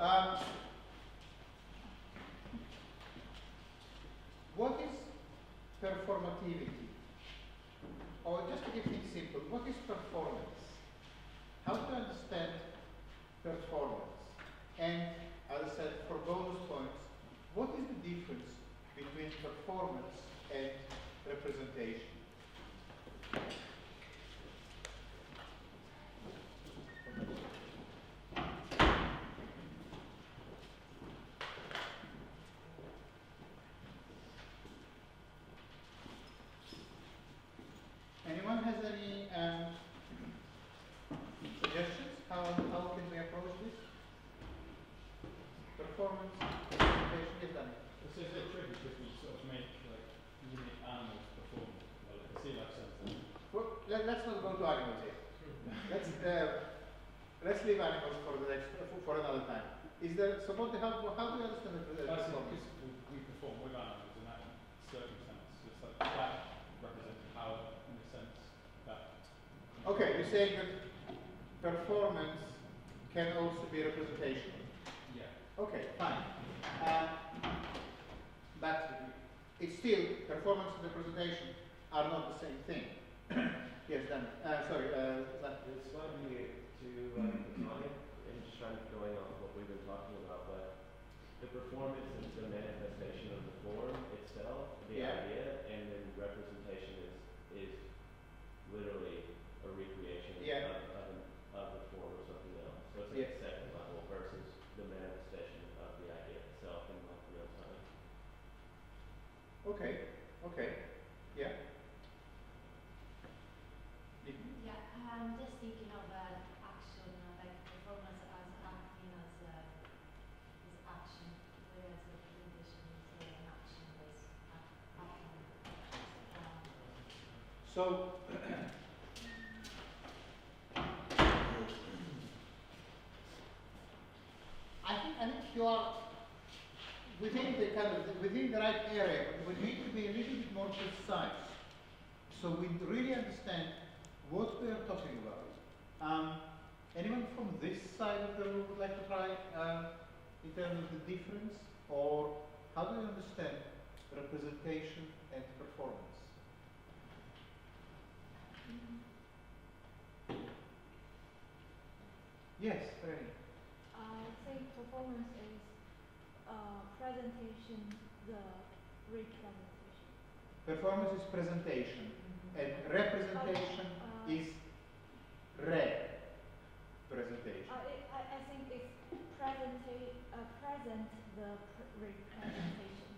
what is performativity? Or just to keep things simple, what is performance? How to understand performance? And as I said, for bonus points, what is the difference between performance and representation? Anyone has any suggestions? How can we approach this? Performance, presentation, is done. So it's a bit tricky because we sort of make like unique animals perform, well, like a sea life sense. Well, let's not go to animals yet. Let's leave animals for another time. Is there so how do you understand the performance? We perform with animals in that circumstance. It's like that represents power in the sense that. Okay, you're saying that performance can also be representation. Yeah. Okay, fine. But it's still performance and representation are not the same thing. Yes, Dan. Sorry, It's slightly too platonic and just trying to going off what we've been talking about, but the performance is the manifestation of the form itself, the idea, and then representation is literally a recreation of the form or something else. So it's like a second level versus the manifestation of the idea itself in like real time. Okay. Yeah. Yeah, I'm just thinking of action, like performance as acting as action, whereas representation is an action-based action. So I think you are within the right area, but we need to be a little bit more precise, so we really understand what we are talking about. Anyone from this side of the room would like to try in terms of the difference, or how do you understand representation and performance? Yes, Rennie. I think performance is presentation, the representation. Performance is presentation, and representation is representation. I think it's present the representation.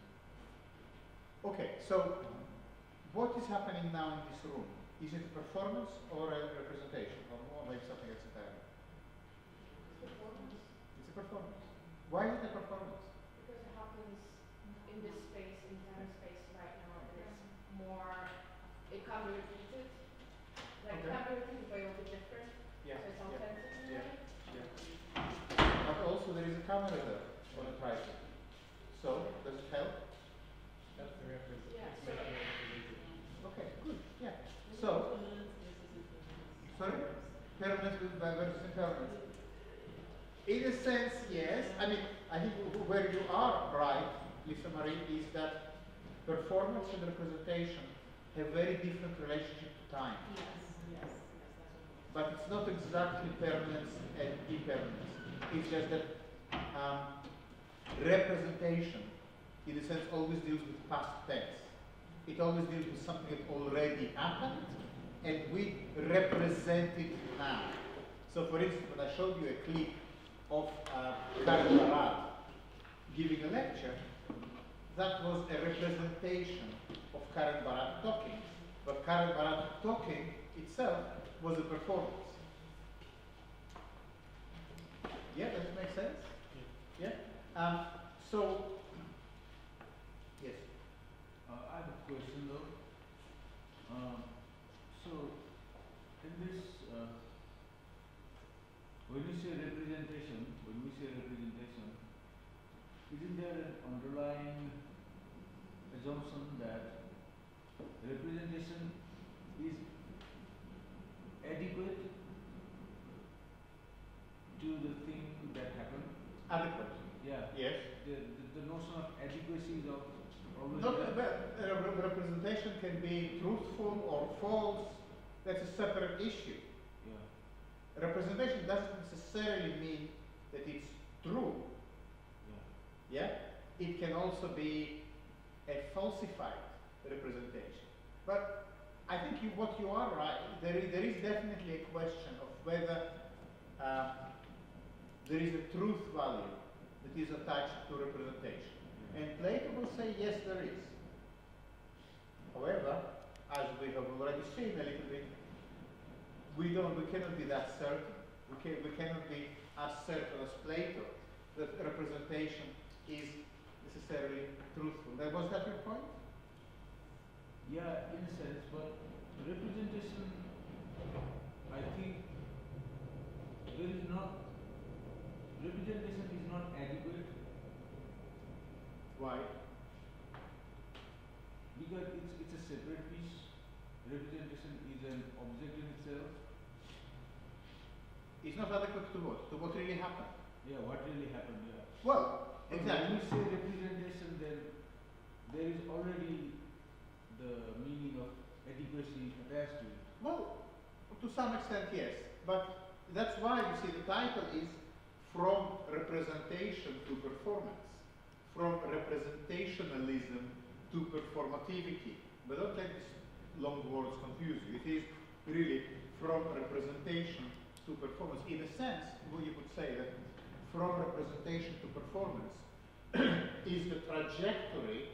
Okay, so what is happening now in this room? Is it a performance or a representation, or maybe something else entirely? Performance. It's a performance. Why is it a performance? Because it happens in this space, in time space right now, and it's more, it can't be repeated. Like, it can't be repeated, but it will be different. Yeah. So it's authentic in a way. Yeah. But also there is a camera there on a tripod. So, does it help? That's the reference. Yeah, It's so making it easy. Okay, good. Yeah. So, sorry? Permanence versus impermanence. In a sense, yes. I mean, I think where you are right, Lisa Marie, is that performance and representation have very different relationship to time. Yes. but it's not exactly permanence and impermanence. It's just that representation, in a sense, always deals with past tense. It always deals with something that already happened, and we represent it now. So, for instance, when I showed you a clip of Karen Barad giving a lecture, that was a representation of Karen Barad talking. But Karen Barad talking itself was a performance. Yeah, does it make sense? Yeah? So, yes? I have a question though. So, in this, when we say representation, isn't there an underlying assumption that representation is adequate to the thing that happened? Adequate. Yeah. Yes. The notion of adequacy is always Not, there. representation can be truthful or false. That's a separate issue. Yeah. Representation doesn't necessarily mean that it's true. Yeah. Yeah? It can also be a falsified representation. But I think what you are right, there is definitely a question of whether there is a truth value that is attached to representation. And Plato will say, yes, there is. However, as we have already seen a little bit, we cannot be that certain. We cannot be as certain as Plato that representation is necessarily truthful. Was that your point? Yeah, in a sense, but representation, I think, representation is not adequate. Why? Because it's a separate piece. Representation is an object in itself. It's not adequate to what? To what really happened? Yeah, what really happened, yeah. Well, exactly. When we say representation, then there is already the meaning of adequacy attached to it. Well, to some extent, yes. But that's why you see the title is From Representation to Performance. From representationalism to performativity. But don't let these long words confuse you. It is really from representation to performance. In a sense, you could say that from representation to performance is the trajectory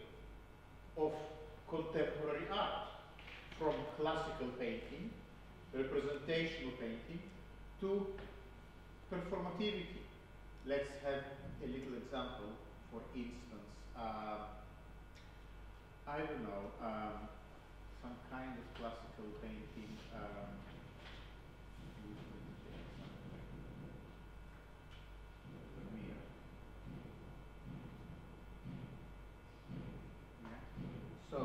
of contemporary art. From classical painting, representational painting, to performativity. Let's have a little example. For instance, I don't know, some kind of classical painting. Vermeer. Yeah. So,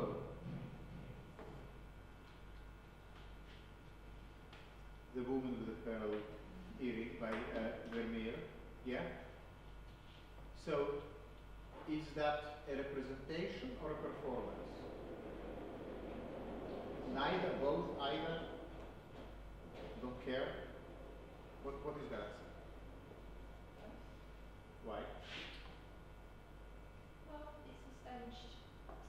The Woman with the Pearl Earring by Vermeer. Yeah. So, is that a representation or a performance? Neither, both, either. Don't care. What is that? Why? Well, it's a staged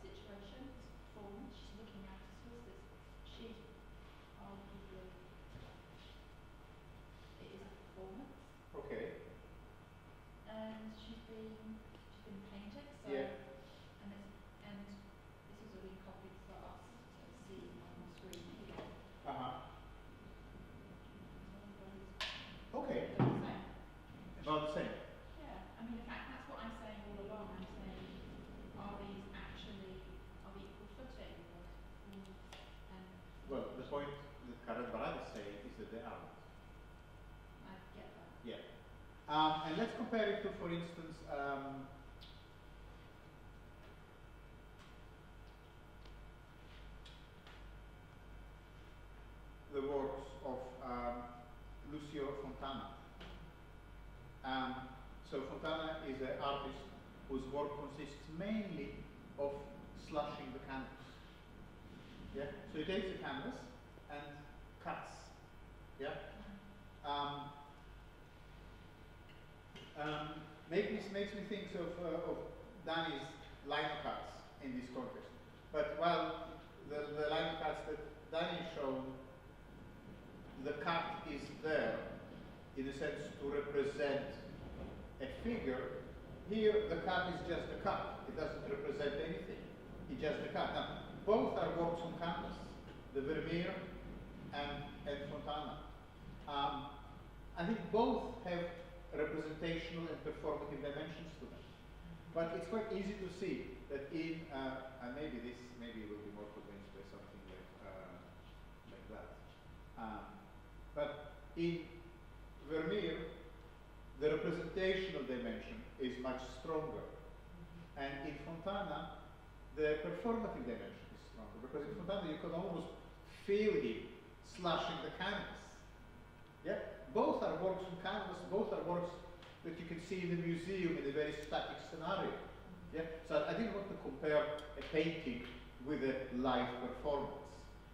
situation, it's a performance, she's looking at us with this. She arguably, it is a performance. Okay. And she's been painted, so Yeah. and this has been copied for us to see on the screen here. Okay. They're the same. About the same. Yeah, I mean, in fact, that's what I'm saying all along. I'm saying, are these actually of equal footing? And Well, the point that Karen Barad is saying is that they aren't. I get that. Yeah. And let's compare it to, for instance, the works of Lucio Fontana. So Fontana is an artist whose work consists mainly of slashing the canvas. Yeah. So he takes the canvas and cuts. Yeah. makes me think of Danny's line cuts in this context. But while the line cuts that Danny showed, the cut is there in a sense to represent a figure. Here the cut is just a cut. It doesn't represent anything. It's just a cut. Now, both are works on canvas, the Vermeer and Fontana. I think both have representational and performative dimensions to them. But it's quite easy to see that in, and maybe you will be more convinced by something like that. But in Vermeer, the representational dimension is much stronger. And in Fontana, the performative dimension is stronger. Because in Fontana, you can almost feel him slashing the canvas. Yeah? Both are works on canvas, both are works that you can see in the museum in a very static scenario. Yeah? So I didn't want to compare a painting with a live performance.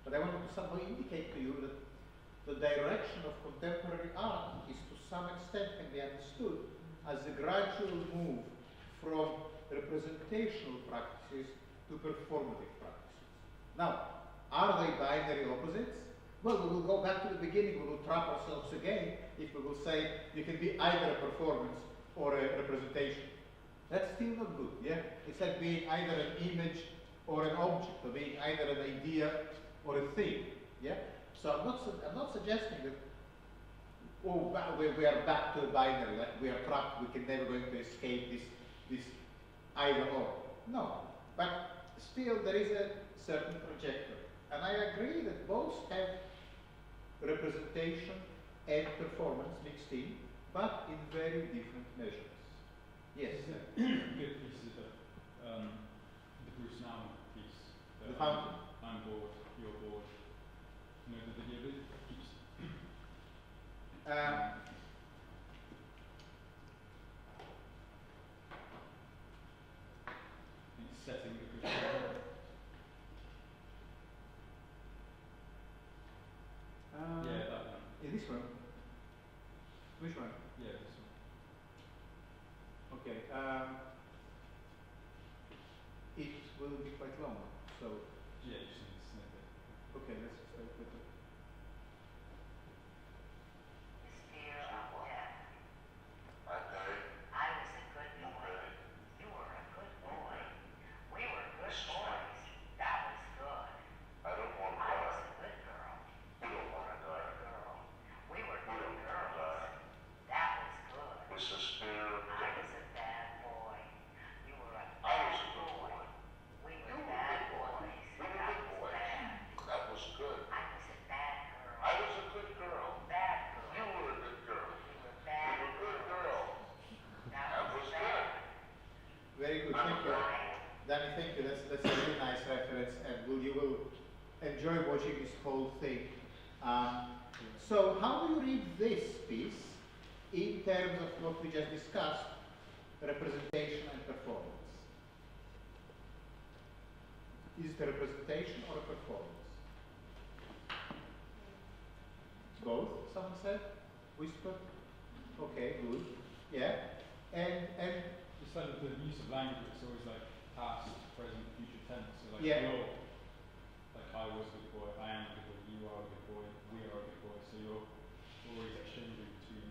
But I wanted to somehow indicate to you that the direction of contemporary art is to some extent can be understood as a gradual move from representational practices to performative practices. Now, are they binary opposites? Well, we will go back to the beginning, we will trap ourselves again if we will say you can be either a performance or a representation. That's still not good, yeah? It's like being either an image or an object, or being either an idea or a thing, yeah? So I'm not suggesting that, oh, we are back to a binary, like we are trapped, we can never going to escape this either or. No, but still there is a certain trajectory. And I agree that both have representation and performance mixed in, but in very different measures. Yes? Good piece is the Bruce Nauman piece. The fountain. I'm bored, you're bored. You know the video bit? Keeps it's setting the Bruce Nauman. Yeah, that one. In this one? Which one? Yeah, this one. Okay. It will be quite long, so. Yeah, you just need to snip it. Okay, let's start with it. Fear of death. I pay. I was a good boy. You were a good boy. We were good boys. That was good. I don't want to I was die. a good girl. You don't want to die. Girl. We were You good don't want to girls. die. That was good. Mrs. Spear, I was a bad boy. You were a I bad was a good boy. boy. We You were were a bad good boy. boys. We were That good was boys. bad. That was good. I was a bad girl. I was a good girl. Bad girl. You were a good girl. We were You bad were a good girls. girl. That That was was bad. good. Very good, I'm thank you. Right. Danny, thank you. That's a really nice reference, and you will enjoy watching this whole thing. So how do you read this piece in terms of what we just discussed, representation and performance? Is it a representation or a performance? Both, someone said? Whisper? Okay, good. Yeah. And It's like the use of language, it's always like past, present, future tense. So like Yeah. you're, like I was a good boy, I am a good boy, you are a good boy, we are a good boy. So you're always exchanging between.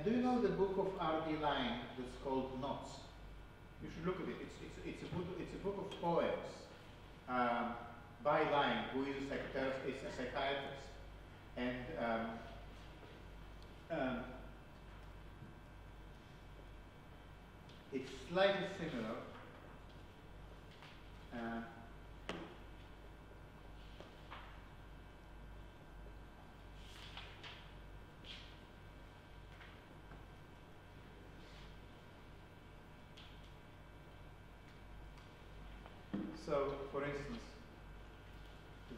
do you know the book of R.D. Laing that's called Knots? You should look at it. It's a book of poems by Laing, who is a psychiatrist, and it's slightly similar. So, for instance,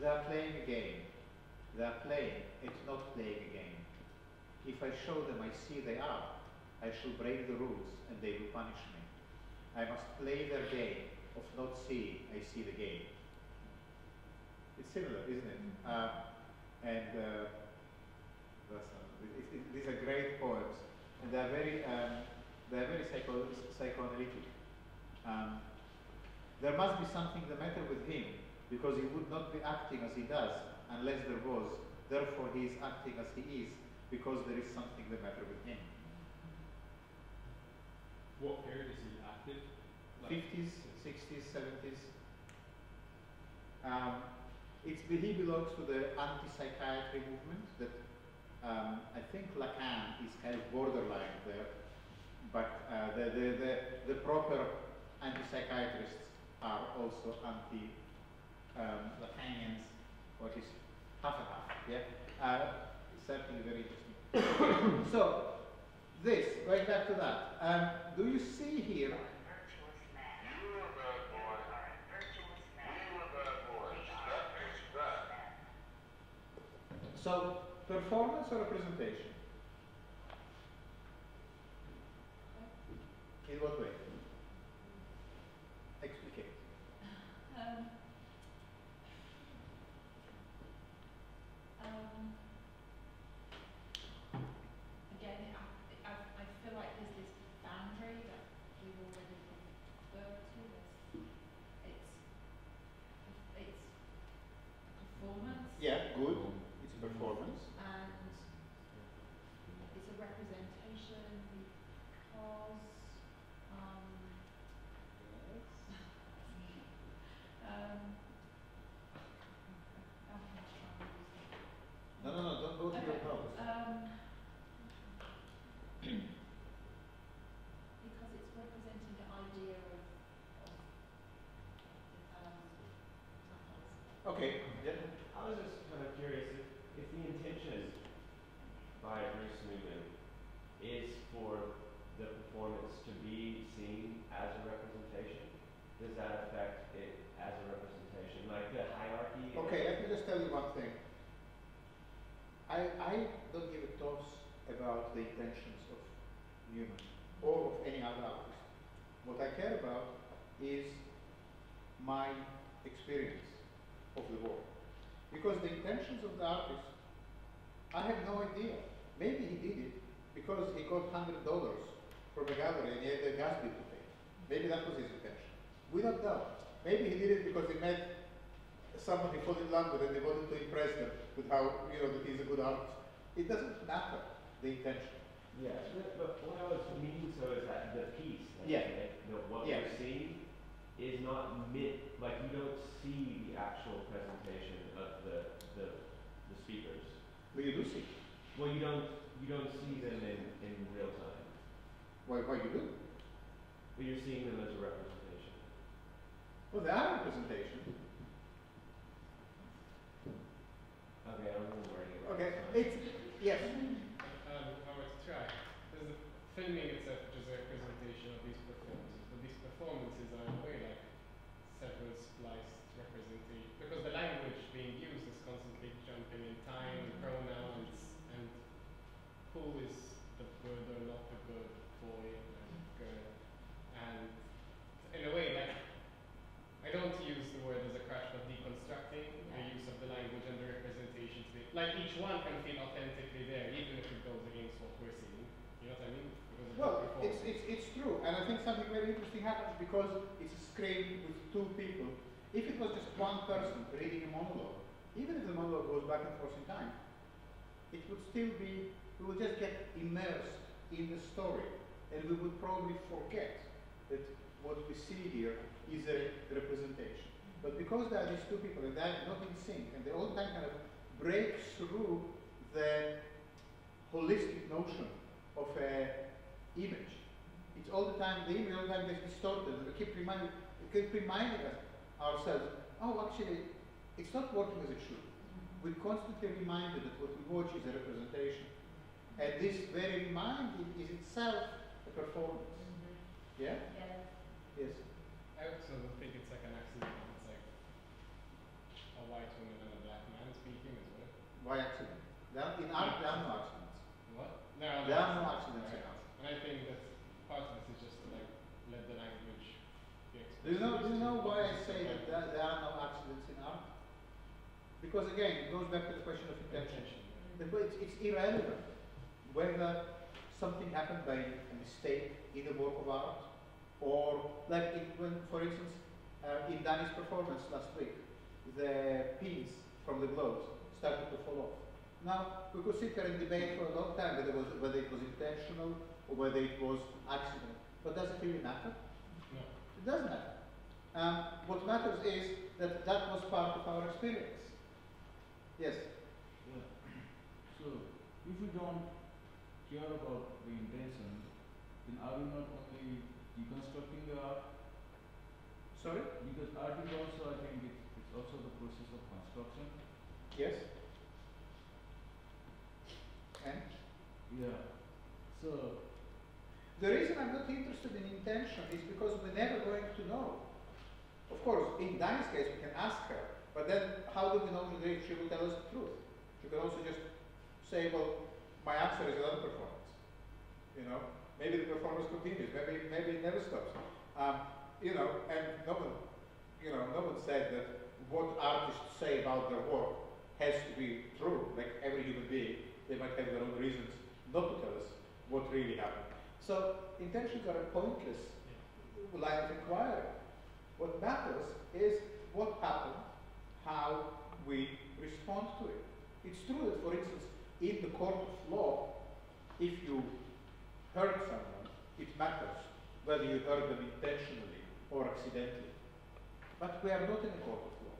they are playing a game. They are playing, it's not playing a game. If I show them I see they are, I shall break the rules and they will punish me. I must play their game of not seeing I see the game. It's similar, isn't it? That's These are great poems, and they are very psychoanalytic. There must be something the matter with him, because he would not be acting as he does unless there was. Therefore, he is acting as he is, because there is something the matter with him. What period is he active? 50s, 60s, 70s. He belongs to the anti-psychiatry movement that I think Lacan is kind of borderline there, but the proper anti-psychiatrists are also anti-Lacanians, what is half and half, yeah? Certainly very interesting. So, this, going back to that, do you see here? You were a bad boy. We were bad boys. That makes you bad. So, performance or representation? In what way? Explicate. Again, I feel like there's this boundary that we've already referred to. It's performance. Yeah, good. It's a performance. And it's a representation because No, don't go to your notes. Because it's representing the idea of Okay. Yeah. I was just kind of curious if the intention by Bruce Newman is for the performance to be seen as a representation, does that affect it as a representation? Like the hierarchy? Okay, let me just tell you one thing. I don't give a toss about the intentions of Newman or of any other artist. What I care about is my experience of the work. Because the intentions of the artist, I have no idea. Maybe he did it because he got $100 from a gallery and he had a gas bill to pay. Maybe that was his intention. We don't know. Maybe he did it because he met someone he fell in love with and they wanted to impress them with how, that he's a good artist. It doesn't matter, the intention. Yeah, but what I was meaning so is that the piece, what Yeah. you're seeing is not like you don't see the actual presentation of the speakers. But you do see. Well, you don't see them in real time. Why you do? But you're seeing them as a representation. Well, they are representation. Okay, I'm worrying about Okay, this. yes. I was to try. There's the filming itself, which is a representation of these performances, but these performances are in a way like several spliced representation, because the language being used is constantly jumping in time, pronouns, and who is the good or not the good boy and girl, and in a way, like, I don't use the word as a crash, but deconstructing the use of the language and the representation. Like each one can feel authentically there, even if it goes against what we're seeing. You know what I mean? Well, it's true, and I think something very interesting happens because it's a screen with two people. If it was just one person reading a monologue, even if the monologue goes back and forth in time, it would still be, we would just get immersed in the story, and we would probably forget that what we see here is a representation. But because there are these two people and they're not in sync, and they all the time kind of break through the holistic notion of an image. It's all the time, the image all the time gets distorted, and we keep reminding us ourselves, oh, actually, it's not working as it should. We're constantly reminded that what we watch is a representation. And this very reminding is itself a performance. Yeah? Yes. I also don't think it's like an accident. It's like a white woman and a black man speaking as well. Why accident? In art, there are no accidents. What? There are no accidents in Right. art. And I think that part of this is just to like let the language be expressed. Do you know why I say that there are no accidents in art? Because again, it goes back to the question of intention. It's irrelevant whether something happened by a mistake in a work of art, or like for instance, in Danny's performance last week, the pins from the gloves started to fall off. Now, we could sit here and debate for a long time whether it was intentional or whether it was accident. But does it really matter? No. It doesn't matter. What matters is that that was part of our experience. Yes? Yeah. So, if we don't care about the intention, then are we not only deconstructing the art? Sorry? Because art is also, I think, it's also the process of construction. Yes? And? Yeah. So, the reason I'm not interested in intention is because we're never going to know. Of course, in Danny's case, we can ask her, but then how do we know that she will tell us the truth? She can also just say, well, my answer is another performance. You know, maybe the performance continues, maybe it never stops. You know, and no one said that what artists say about their work has to be true. Like every human being, they might have their own reasons not to tell us what really happened. So intentions are a pointless line of inquiry. What matters is what happened, how we respond to it. It's true that, for instance, in the court of law, if you hurt someone, it matters whether you hurt them intentionally or accidentally. But we are not in a court of law.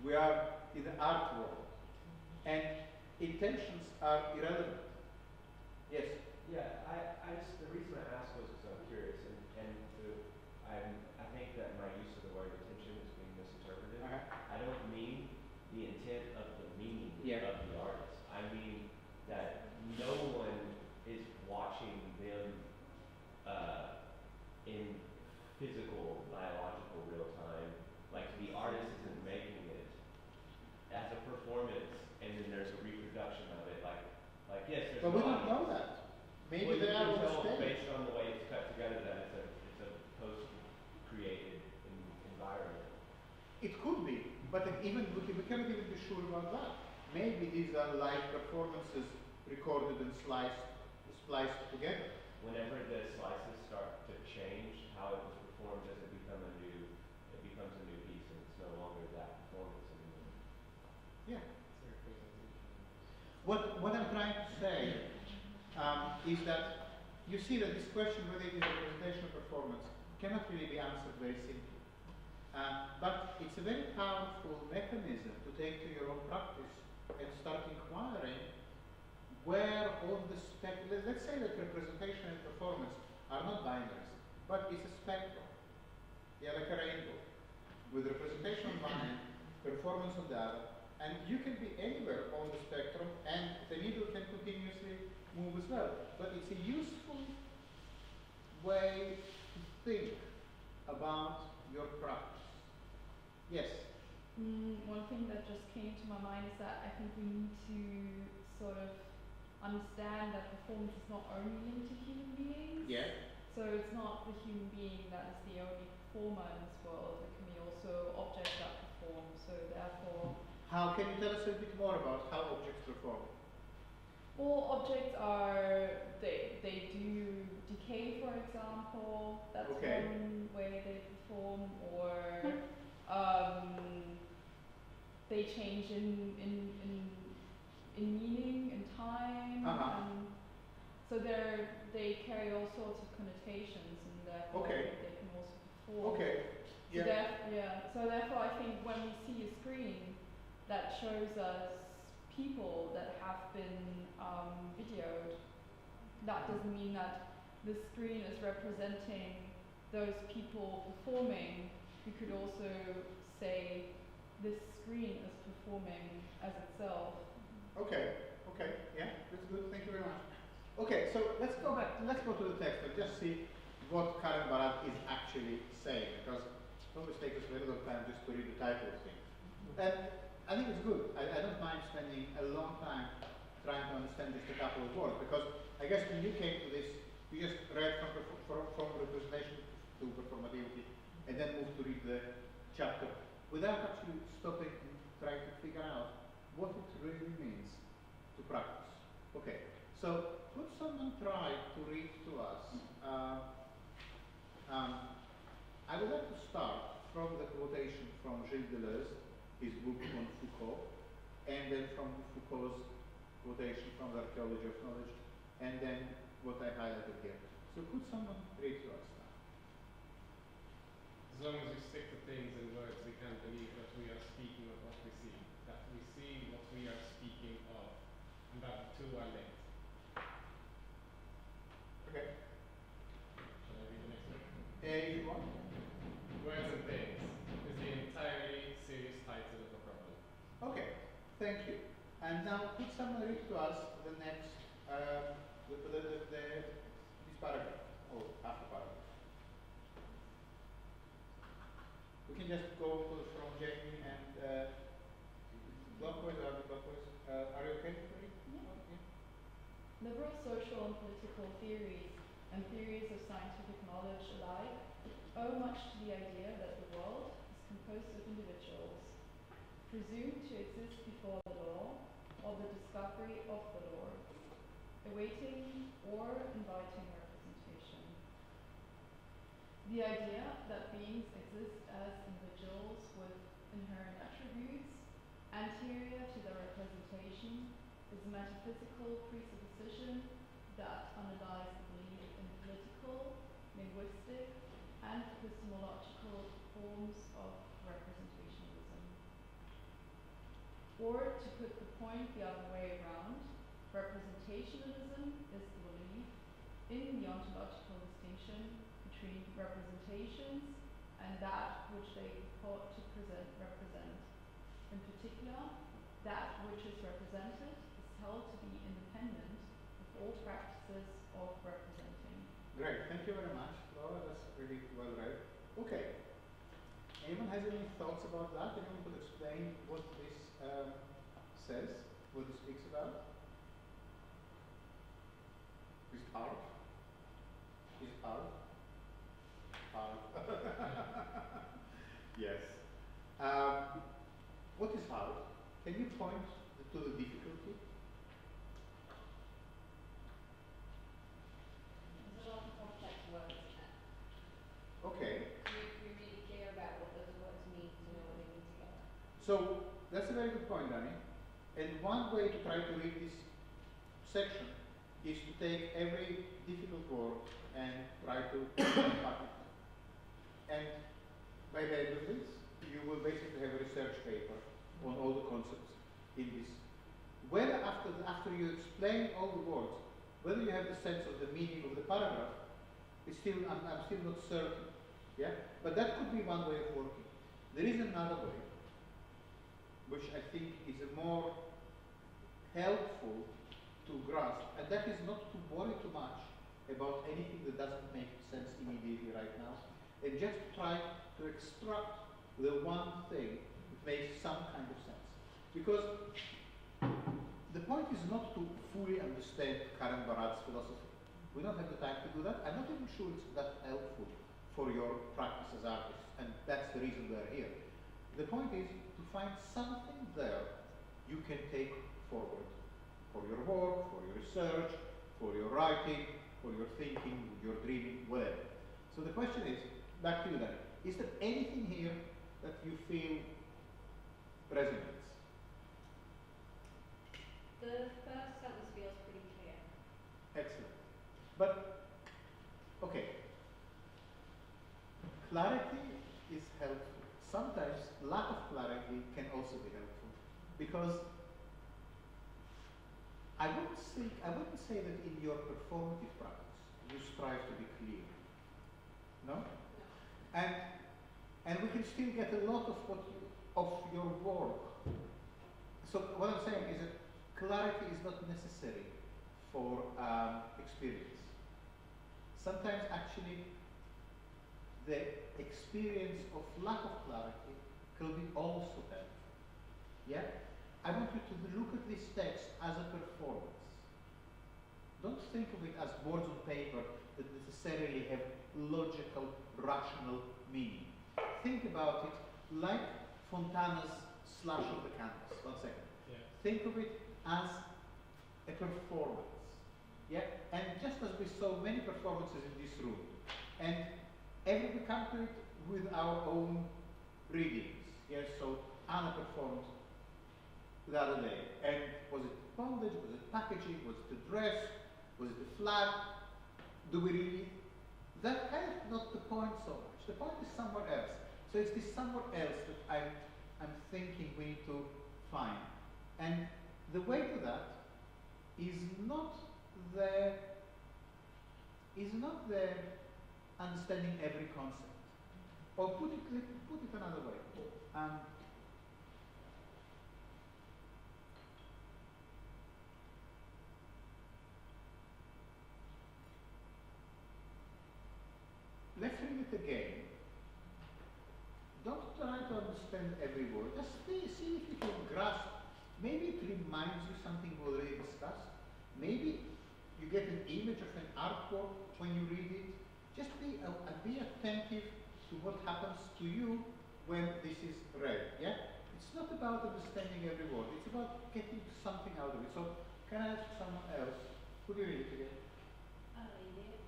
We are in the art world. And intentions are irrelevant. Yes? Yeah, the reason I asked was because I'm curious, I think that my use of the word intention is being misinterpreted. I don't mean the intent of the meaning of the artist. I mean that no one is watching them in physical, biological real time. Like the artist isn't making it as a performance, and then there's a reproduction of it. Like yes, there's. But we don't know that. Maybe they are on the stage. Based on the way it's cut together, that it's a post-created environment. It could be, but we cannot even be sure about that. Maybe these are live performances recorded and spliced together. Whenever the slices start to change how it was performed, does it becomes a new piece, and it's no longer that performance anymore. Yeah. What I'm trying to say is that you see that this question whether it is a representation or performance cannot really be answered very simply. But it's a very powerful mechanism to take to your own practice and start inquiring where on the spectrum, let's say that representation and performance are not binaries, but it's a spectrum. Yeah, like a rainbow, with representation on one end, performance on the other, and you can be anywhere on the spectrum, and the needle can continuously move as well. But it's a useful way to think about your practice. Yes? One thing that just came to my mind is that I think we need to sort of understand that performance is not only linked to human beings. Yeah. So it's not the human being that is the only performer in this world. It can be also objects that perform. So therefore. How can you tell us a bit more about how objects perform? Well, objects are they do decay, for example. That's one way they perform, or they change in meaning and time. So they carry all sorts of connotations, and therefore they can also perform. So therefore, I think when we see a screen that shows us people that have been videoed, that doesn't mean that the screen is representing those people performing. You could also say this screen is performing as itself. Okay, yeah, that's good, thank you very much. Okay, so let's go back, let's go to the text and just see what Karen Barad is actually saying, because it always takes us a very long time just to read the title of things. And I think it's good. I don't mind spending a long time trying to understand just a couple of words, because I guess when you came to this, you just read from representation to performativity, and then moved to read the chapter without actually stopping and trying to figure out what it really means to practice. Okay, so could someone try to read to us? I would like to start from the quotation from Gilles Deleuze, his book on Foucault, and then from Foucault's quotation from the Archaeology of Knowledge, and then what I highlighted here. So could someone read to us now? As long as we stick to things and words, we can't believe that we are speaking of what we see. That we see what we are speaking of. And that the two are linked. Okay. Shall I read the next one? If you want. Words and Things is the entirely serious title of the problem. Okay, thank you. And now could someone read to us the next, this paragraph, or half a paragraph? We can just go from Jamie and clockwise or anti-clockwise. Are you okay to read? Yeah. Okay. Liberal social and political theories and theories of scientific knowledge alike owe much to the idea that the world is composed of individuals, presumed to exist before the law or the discovery of the law, awaiting or inviting representation. The idea that beings exist as individuals with inherent attributes anterior to their representation is a metaphysical presupposition that underlies the belief in political, linguistic, and epistemological forms of representationalism. Or, to put the point the other way around, representationalism is the belief in the ontological distinction between representations and that which they purport to represent. In particular, that which is represented is held to be independent of all practices of representing. Great, thank you very much, Laura. That's really well read. Okay. Anyone has any thoughts about that? Anyone could explain what this says, what it speaks about? Is it hard? Is it hard? Hard. Yes. What is hard? Can you point to the difficulty? There's a lot of complex words in it. Okay. We really care about what those words mean to know what they mean together. So that's a very good point, Danny. And one way to try to read this section is to take every difficult word and try to unpack it. And by the end of this, you will basically have a research paper on all the concepts in this. Whether after you explain all the words, whether you have the sense of the meaning of the paragraph, I'm still not certain. Yeah? But that could be one way of working. There is another way, which I think is a more helpful to grasp, and that is not to worry too much about anything that doesn't make sense immediately right now, and just try to extract the one thing that makes some kind of sense. Because the point is not to fully understand Karen Barad's philosophy. We don't have the time to do that. I'm not even sure it's that helpful for your practice as artists, and that's the reason we're here. The point is to find something there you can take forward for your work, for your research, for your writing, for your thinking, your dreaming, whatever. So the question is, back to you then, is there anything here that you feel resonates? The first sentence feels pretty clear. Excellent. But, okay, clarity is helpful. Sometimes lack of clarity can also be helpful, because I wouldn't say that in your performative practice you strive to be clear. No? No. And we can still get a lot of your work. So what I'm saying is that clarity is not necessary for experience. Sometimes actually the experience of lack of clarity can be also helpful. Yeah? I want you to look at this text as a performance. Don't think of it as words on paper that necessarily have logical, rational meaning. Think about it like Fontana's slash of the canvas. 1 second. Yeah. Think of it as a performance. Yeah, and just as we saw many performances in this room, and we come to it with our own readings. Yes, so Anna performed the other day, and was it bondage? Was it packaging? Was it a dress? Was it a flag? Do we really? That kind of not the point so much. The point is somewhere else. So it's this somewhere else that I'm thinking we need to find, and the way to that is not the understanding every concept, or put it another way. Let's read it again. Don't try to understand every word. Just see if you can grasp. Maybe it reminds you something we already discussed. Maybe you get an image of an artwork when you read it. Just be attentive to what happens to you when this is read. Yeah? It's not about understanding every word. It's about getting something out of it. So, can I ask someone else? Could you read it again? I'll read it.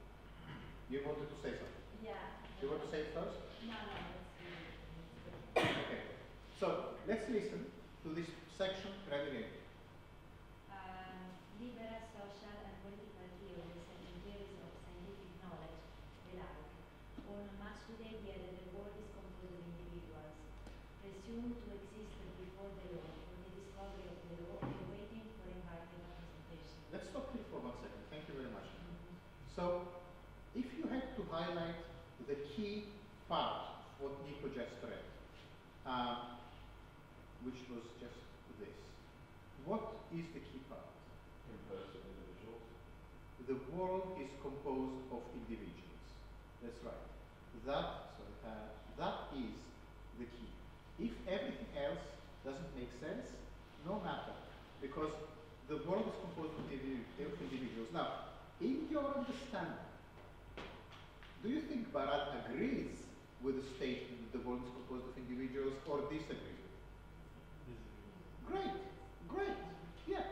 You wanted to say something? Yeah. You want to say it first? No, let's read it. Okay. So, let's listen to this section read again. Liberal social and political theories and theories of scientific knowledge rely on much the idea that the world is composed of individuals, presumed to exist before the law, or the discovery of the law, and waiting for invited representation. Let's stop here for 1 second. Thank you very much. So, if you had to highlight the key part of what Nico just read, which was just this, what is the key part? Composed of individuals. The world is composed of individuals. That's right. That is the key. If everything else doesn't make sense, no matter, because the world is composed of individuals. Now, in your understanding, do you think Barad agrees with the statement that the world is composed of individuals, or disagrees with it? Great, great. Yeah,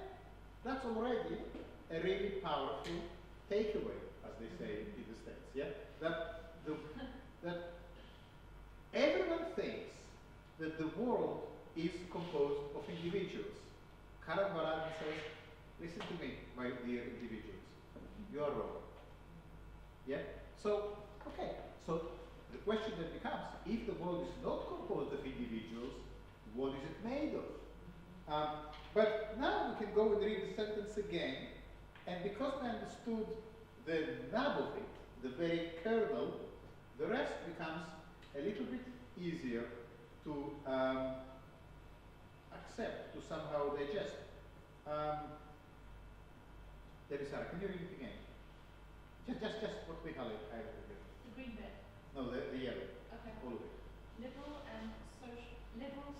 that's already a really powerful takeaway, as they say in the States. Yeah, that everyone thinks that the world is composed of individuals. Karan Barad says, "Listen to me, my dear individuals. You are wrong." Yeah. So, okay. So the question then becomes: if the world is not composed of individuals, what is it made of? But now we can go and read the sentence again, and because we understood the nub of it, the very kernel, the rest becomes a little bit easier to accept, to somehow digest. Sarah, can you read it again? Just what we highlighted again. The green bit. No, the yellow. Okay. All of it. Liberal,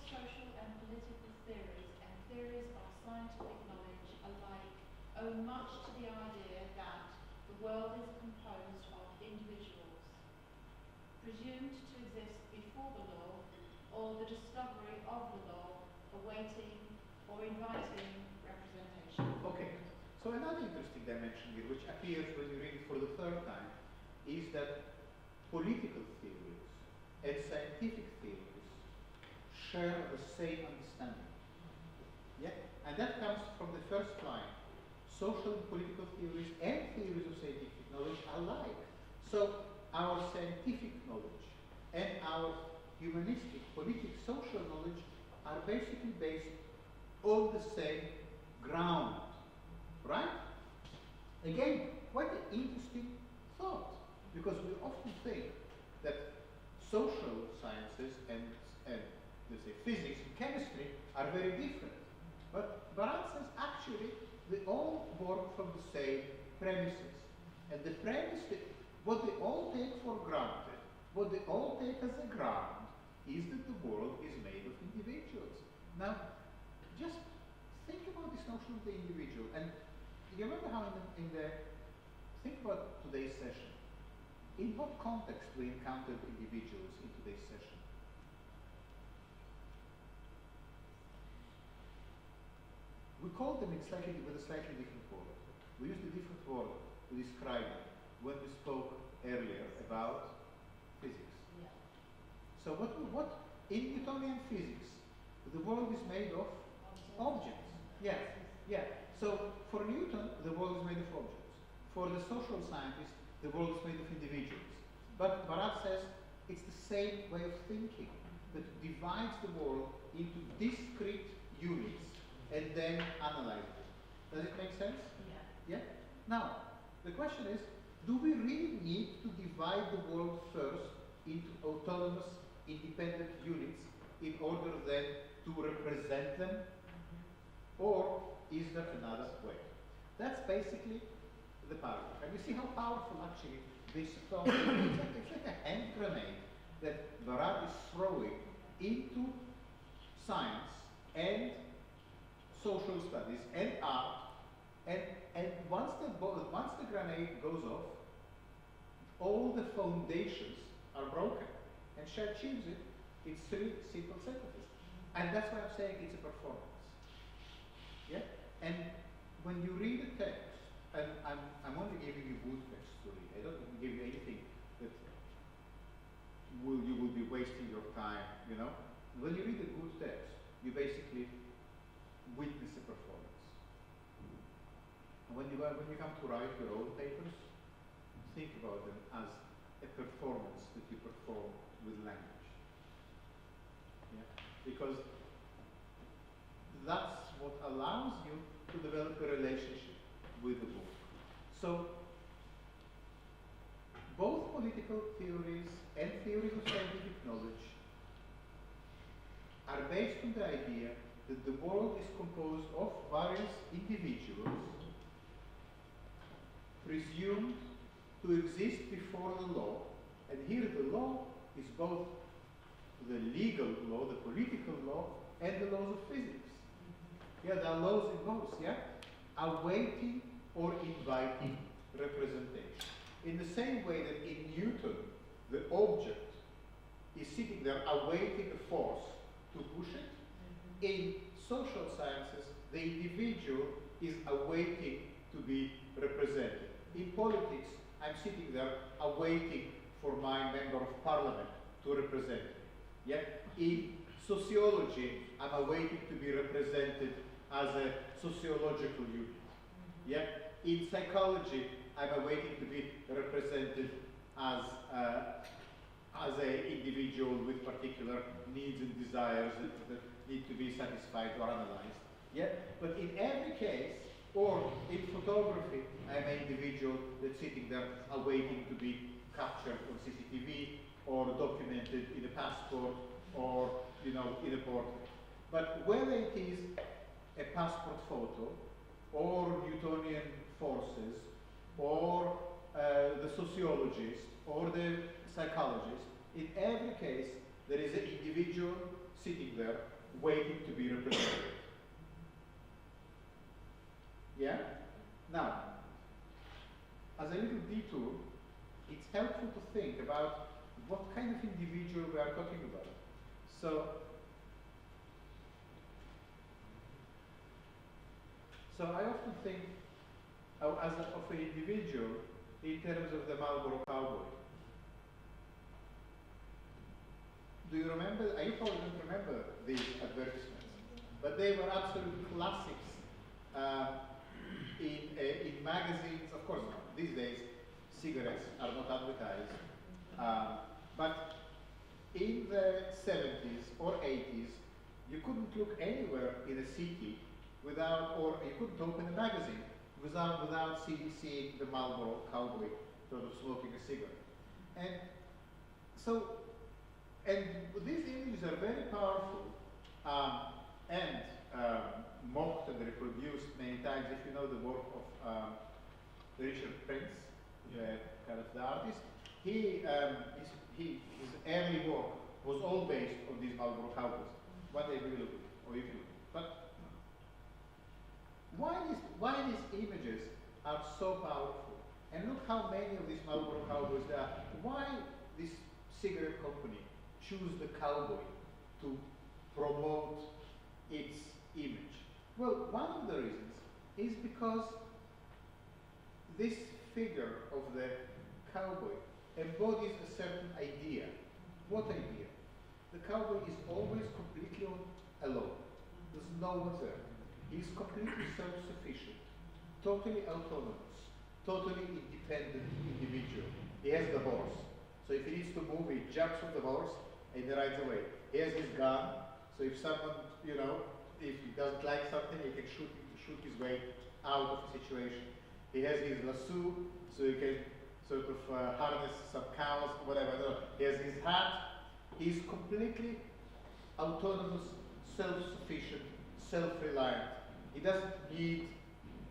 social and political theories and theories of scientific knowledge alike owe much to the idea that the world is composed of individuals, presumed to exist before the law, or the discovery of the law, awaiting or inviting representation. Okay. So another interesting dimension here, which appears when you read it for the third time, is that political theories and scientific theories share the same understanding. Yeah? And that comes from the first line. Social and political theories and theories of scientific knowledge alike. So our scientific knowledge and our humanistic, politic, social knowledge are basically based on the same ground. Right? Again, quite an interesting thought, because we often think that social sciences and let's say physics and chemistry are very different. But Barad says actually they all work from the same premises. And the premise, what they all take for granted, what they all take as a ground, is that the world is made of individuals. Now, just think about this notion of the individual. And you remember how think about today's session. In what context we encountered individuals in today's session? We called them with a slightly different word. We used a different word to describe it when we spoke earlier about physics. Yeah. So what in Newtonian physics, the world is made of objects. Yeah, yeah. So for Newton, the world is made of objects. For the social scientist, the world is made of individuals. But Barad says it's the same way of thinking that divides the world into discrete units and then analyzes it. Does it make sense? Yeah. Yeah? Now, the question is, do we really need to divide the world first into autonomous, independent units in order then to represent them? Or is there another way? That's basically the paradox. And you see how powerful actually this thought is. It's like a hand grenade that Barad is throwing into science and social studies and art, and once the grenade goes off, all the foundations are broken. And she achieves it in three simple sentences. And that's why I'm saying it's a performance. Yeah? And when you read a text, and I'm only giving you good text to read. I don't give you anything that you will be wasting your time, you know? When you read a good text, you basically witness a performance. And when you come to write your own papers, think about them as a performance that you perform with language. Yeah? Because that's what allows you to develop a relationship with the book. So, both political theories and theories of scientific knowledge are based on the idea that the world is composed of various individuals presumed to exist before the law, and here the law is both the legal law, the political law, and the laws of physics. Yeah, there are laws in both, yeah? Awaiting or inviting representation. In the same way that in Newton, the object is sitting there awaiting a force to push it, in social sciences, the individual is awaiting to be represented. In politics, I'm sitting there awaiting for my member of parliament to represent me. Yeah? In sociology, I'm awaiting to be represented as a sociological unit. Yeah? In psychology, I'm awaiting to be represented as an individual with particular needs and desires that need to be satisfied or analyzed. Yeah? But in every case, or in photography, I'm an individual that's sitting there awaiting to be captured on CCTV or documented in a passport or, you know, in a portrait. But whether it is a passport photo or Newtonian forces or the sociologist or the psychologist, in every case there is an individual sitting there waiting to be represented. Yeah? Now, as a little detour, it's helpful to think about what kind of individual we are talking about. So I often think of an individual in terms of the Marlboro cowboy. Do you remember? You probably don't remember these advertisements, but they were absolute classics in magazines. Of course, these days cigarettes are not advertised, but in the 70s or 80s, you couldn't look anywhere in a city without, or you couldn't open a magazine without seeing the Marlboro cowboy sort of smoking a cigarette. And so, and these images are very powerful and mocked and reproduced many times. If you know the work of Richard Prince, kind of the artist, his early work was all based on these Marlboro cowboys. One day we will look at it, or you can look at it. But why these images are so powerful? And look how many of these Marlboro cowboys there are. Why this cigarette company choose the cowboy to promote its image? Well, one of the reasons is because this figure of the cowboy embodies a certain idea. What idea? The cowboy is always completely alone. There's no one there. He's completely self-sufficient, totally autonomous, totally independent individual. He has the horse. So if he needs to move, he jumps on the horse and he rides away. He has his gun. So if someone, you know, if he doesn't like something, he can shoot his way out of the situation. He has his lasso, so he can sort of harness some cows, whatever. No. He has his hat. He's completely autonomous, self-sufficient, self-reliant. He doesn't need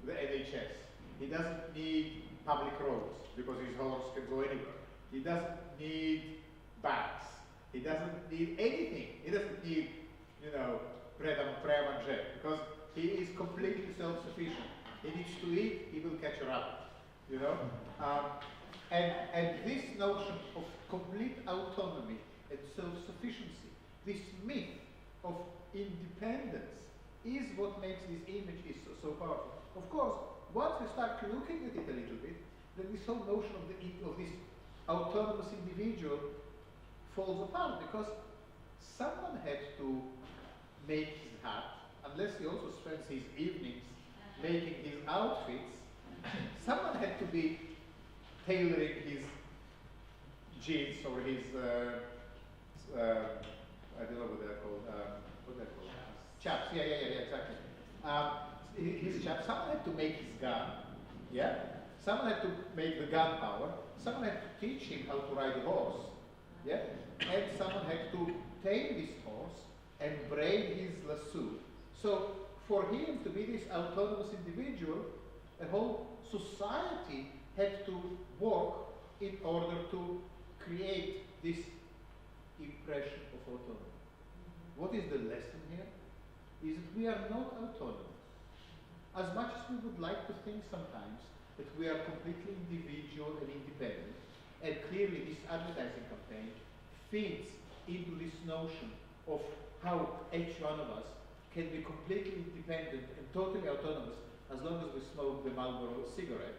the NHS. He doesn't need public roads because his horse can go anywhere. He doesn't need banks. He doesn't need anything. He doesn't need, you know, bread and manger because he is completely self-sufficient. He needs to eat, he will catch a rabbit, you know. And this notion of complete autonomy and self-sufficiency, this myth of independence, is what makes this image so powerful. Of course, once we start looking at it a little bit, then this whole notion of this autonomous individual falls apart because someone had to make his hat, unless he also spends his evenings making his outfits. Someone had to be tailoring his jeans or his, I don't know what they're called, chaps. Yeah, exactly. His chaps. Someone had to make his gun, yeah? Someone had to make the gunpowder. Someone had to teach him how to ride a horse, yeah? And someone had to tame this horse and braid his lasso. So for him to be this autonomous individual, a whole society had to work in order to create this impression of autonomy. What is the lesson here? Is that we are not autonomous. As much as we would like to think sometimes that we are completely individual and independent, and clearly this advertising campaign feeds into this notion of how each one of us can be completely independent and totally autonomous as long as we smoke the Marlboro cigarette,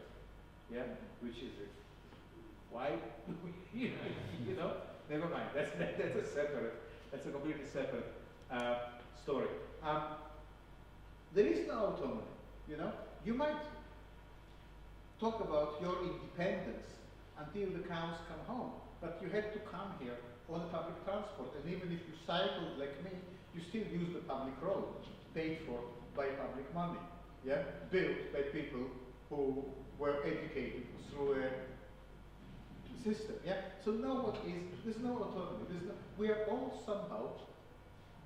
yeah, which is it. Why? You know, never mind. That's a completely separate story. There is no autonomy. You know, you might talk about your independence until the cows come home, but you had to come here on the public transport, and even if you cycled like me, you still use the public road, paid for by public money, yeah, built by people who were educated through a system, yeah. So now there's no autonomy. We are all somehow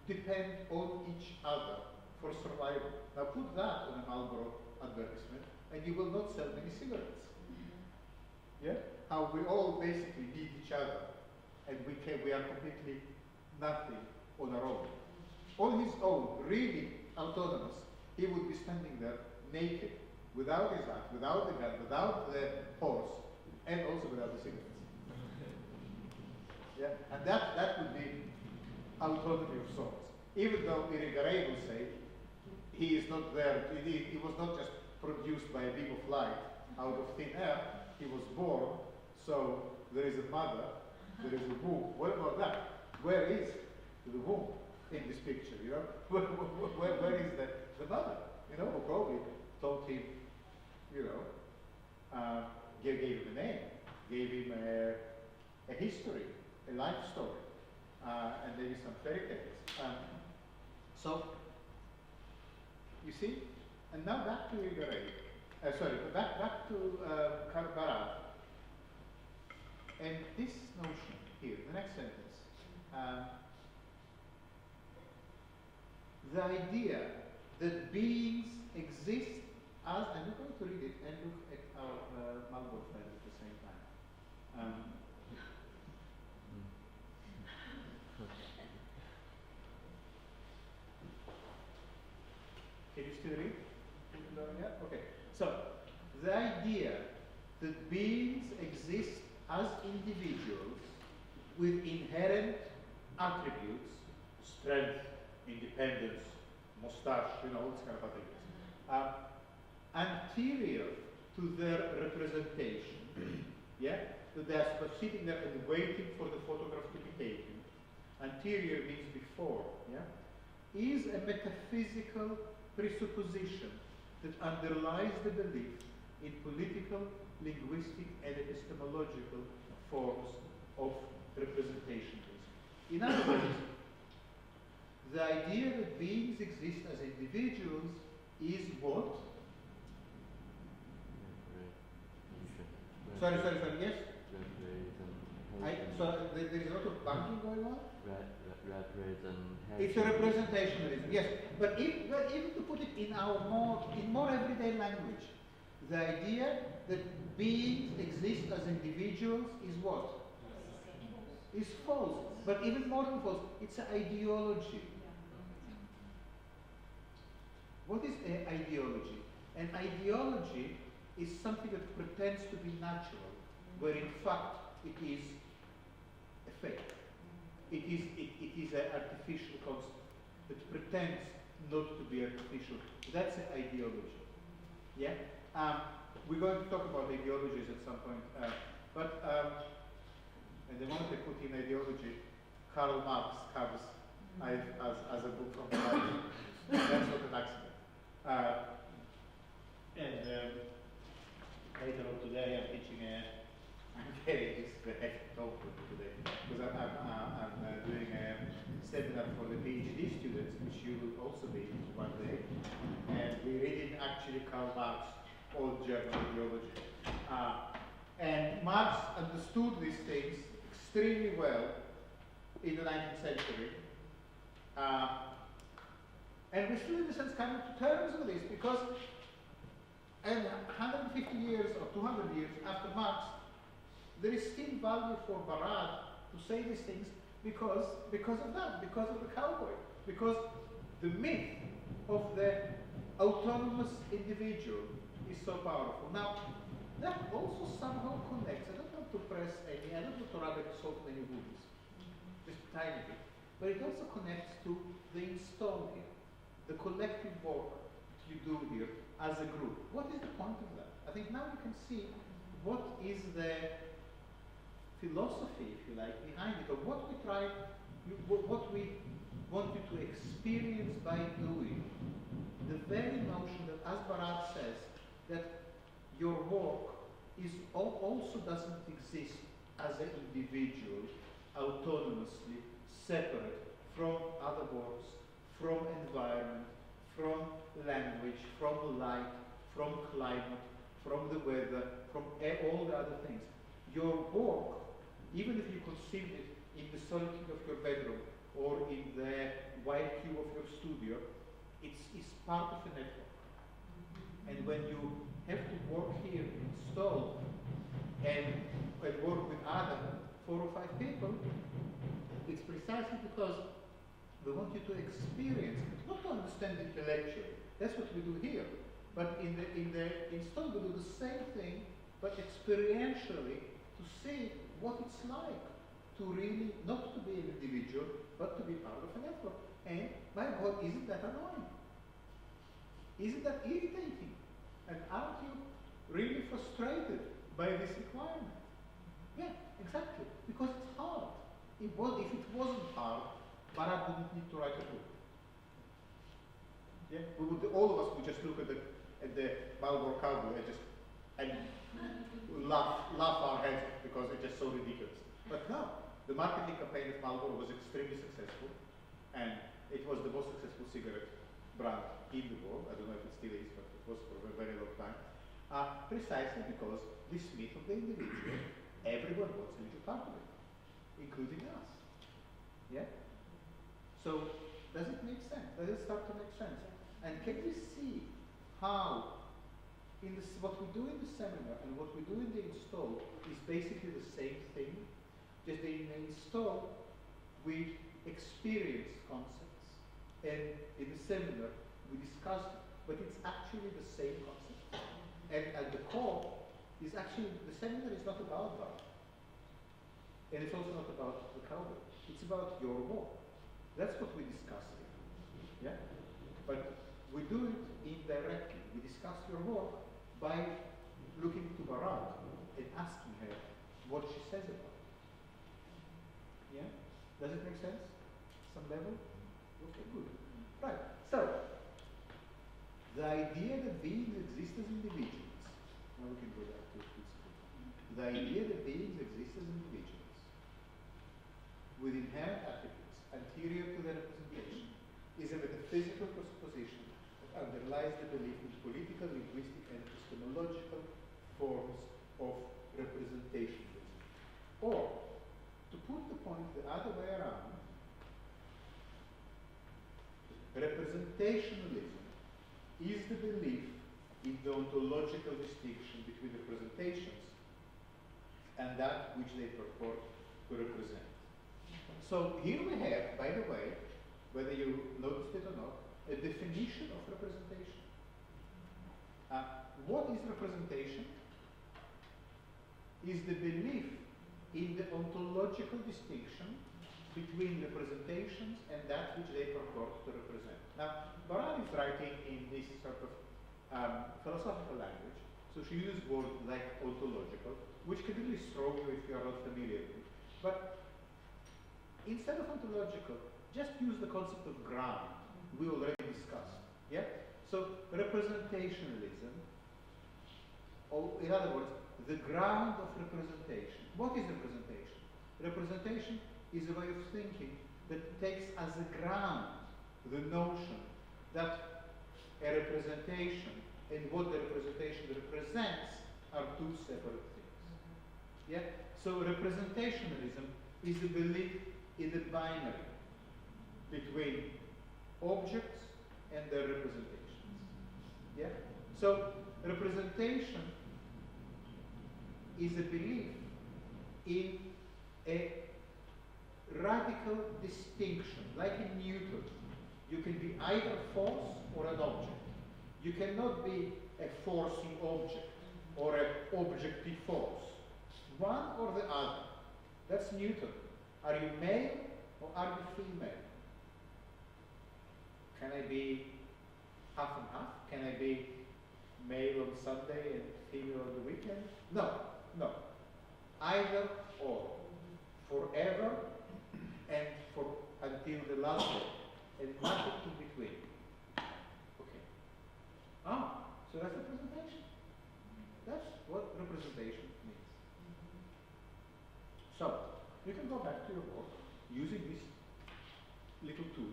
depend on each other for survival. Now put that on a Marlboro advertisement, and you will not sell many cigarettes. Yeah, how we all basically need each other, and we are completely nothing on our own. On his own, really autonomous, he would be standing there naked, without his hat, without the gun, without the horse, and also without the cigarettes. Yeah, and that would be autonomy of sorts. Even though Irigaray will say he is not there, he was not just produced by a beam of light out of thin air, he was born, so there is a mother, there is a womb. What about that? Where is the womb in this picture, you know? Where is the mother, you know, who probably taught him, you know, gave him a name, gave him a history, a life story, and maybe some fairy tales. So, you see, and now back to Irigaray. Back to Barad. And this notion here, the next sentence, the idea that beings exist as, and we're going to read it and look at our Marlboro friend at the same time. Can you still read? Yeah? Okay. So, the idea that beings exist as individuals with inherent attributes, strength, independence, mustache, you know, all this kind of things, anterior to their representation. Yeah? So they are sitting there and waiting for the photograph to be taken. Anterior means before. Yeah? Is a metaphysical presupposition that underlies the belief in political, linguistic, and epistemological forms of representationalism. In other words, the idea that beings exist as individuals is what? Sorry, yes? So there is a lot of banking going on? It's a representationalism, yes. But even to put it in more everyday language, the idea that beings exist as individuals is what? Is false. But even more than false, it's an ideology. What is an ideology? An ideology is something that pretends to be natural, where in fact it is a fake. It is an artificial concept that pretends not to be artificial. That's an ideology. Yeah? We're going to talk about ideologies at some point. And the moment I put in ideology, Karl Marx comes as a book from the Bible. That's not an accident. Later on today, I'm teaching I'm very hectic talk today because I'm doing a seminar for the PhD students, which you will also be one day, and we're reading actually Karl Marx, old German ideology. And Marx understood these things extremely well in the 19th century. And we're still in a sense coming to terms with this because 150 years or 200 years after Marx, there is still value for Barad to say these things because of that, because of the cowboy, because the myth of the autonomous individual is so powerful. Now, that also somehow connects. I don't want to press any, I don't want to rub salt many wounds, just a tiny bit, but it also connects to the install here, the collective work you do here as a group. What is the point of that? I think now you can see what is the philosophy, if you like, behind it, or what we want you to experience by doing. The very notion that, as Barad says, that your work also doesn't exist as an individual, autonomously, separate from other works, from environment, from language, from light, from climate, from the weather, from all the other things. Your work, even if you conceived it in the solitude of your bedroom or in the white cube of your studio, it's part of a network. And when you have to work here, install, and work with other 4 or 5 people, it's precisely because we want you to experience, not to understand intellectually. That's what we do here. But in the install, we do the same thing, but experientially to see what it's like to really not to be an individual, but to be part of a network. And my God, isn't that annoying? Isn't that irritating? And aren't you really frustrated by this requirement? Yeah, exactly. Because it's hard. If it wasn't hard, Barad wouldn't need to write a book. Yeah, all of us would just look at the Marlboro cowboy and laugh our heads because it's just so ridiculous. But no, the marketing campaign of Marlboro was extremely successful, and it was the most successful cigarette brand in the world. I don't know if it still is, but it was for a very long time. Precisely because this myth of the individual, everyone wants a little part of it, including us. Yeah? So, does it make sense? Does it start to make sense? And can we see how what we do in the seminar and what we do in the install is basically the same thing? Just in the install, we experience concepts, and in the seminar, we discuss them, but it's actually the same concept. And at the core is actually, the seminar is not about that. And it's also not about the cowboy. It's about your work. That's what we discuss here. Yeah? But we do it indirectly. We discuss your work by looking to Barad and asking her what she says about it. Yeah? Does it make sense? Some level? Okay, good. Right. So, the idea that beings exist as individuals, now we can go back to this. The idea that beings exist as individuals with inherent attributes anterior to their representation is a metaphysical presupposition that underlies the belief in political, linguistic, and epistemological forms of representationalism. Or, to put the point the other way around, representationalism is the belief in the ontological distinction between representations and that which they purport to represent. So here we have, by the way, whether you noticed it or not, a definition of representation. What is representation? Is the belief in the ontological distinction between representations and that which they purport to represent. Now, Barad is writing in this sort of philosophical language, so she uses words like ontological, which can really throw you if you are not familiar with it. But instead of ontological, just use the concept of ground we already discussed. Yeah? So representationalism, or in other words, the ground of representation. What is representation? Representation is a way of thinking that takes as a ground the notion that a representation and what the representation represents are two separate things. Yeah? So representationalism is a belief in the binary between objects and their representations. Yeah? So representation is a belief in a radical distinction, like in Newton. You can be either force or an object. You cannot be a forcing object or an objective force. One or the other. That's Newton. Are you male or are you female? Can I be half and half? Can I be male on Sunday and female on the weekend? No, no. Either or. Forever and for until the last day. And nothing in between. Okay. So that's representation. That's what representation means. So, you can go back to your work using this little tool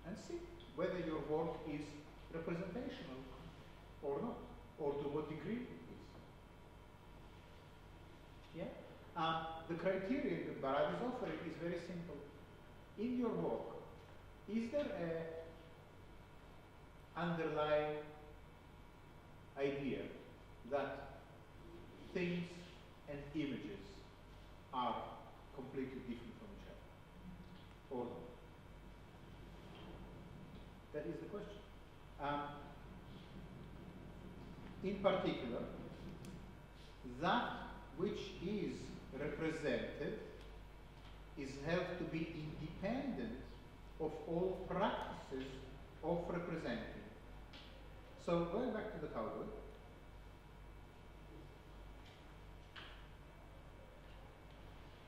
and see whether your work is representational or not, or to what degree it is. Yeah? The criterion that Barad is offering is very simple. In your work, is there an underlying idea that things and images are completely different from each other? Or not? That is the question. In particular, that which is represented is held to be independent of all practices of representing. So going back to the cowboy,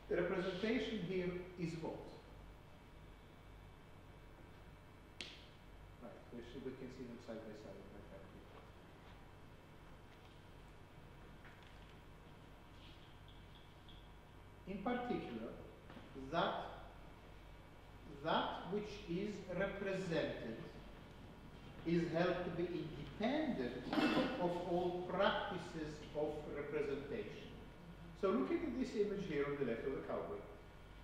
the representation here is what? Right, we can see them side by side like that. In particular, that which is represented is held to be independent of all practices of representation. So looking at this image here on the left of the cowboy,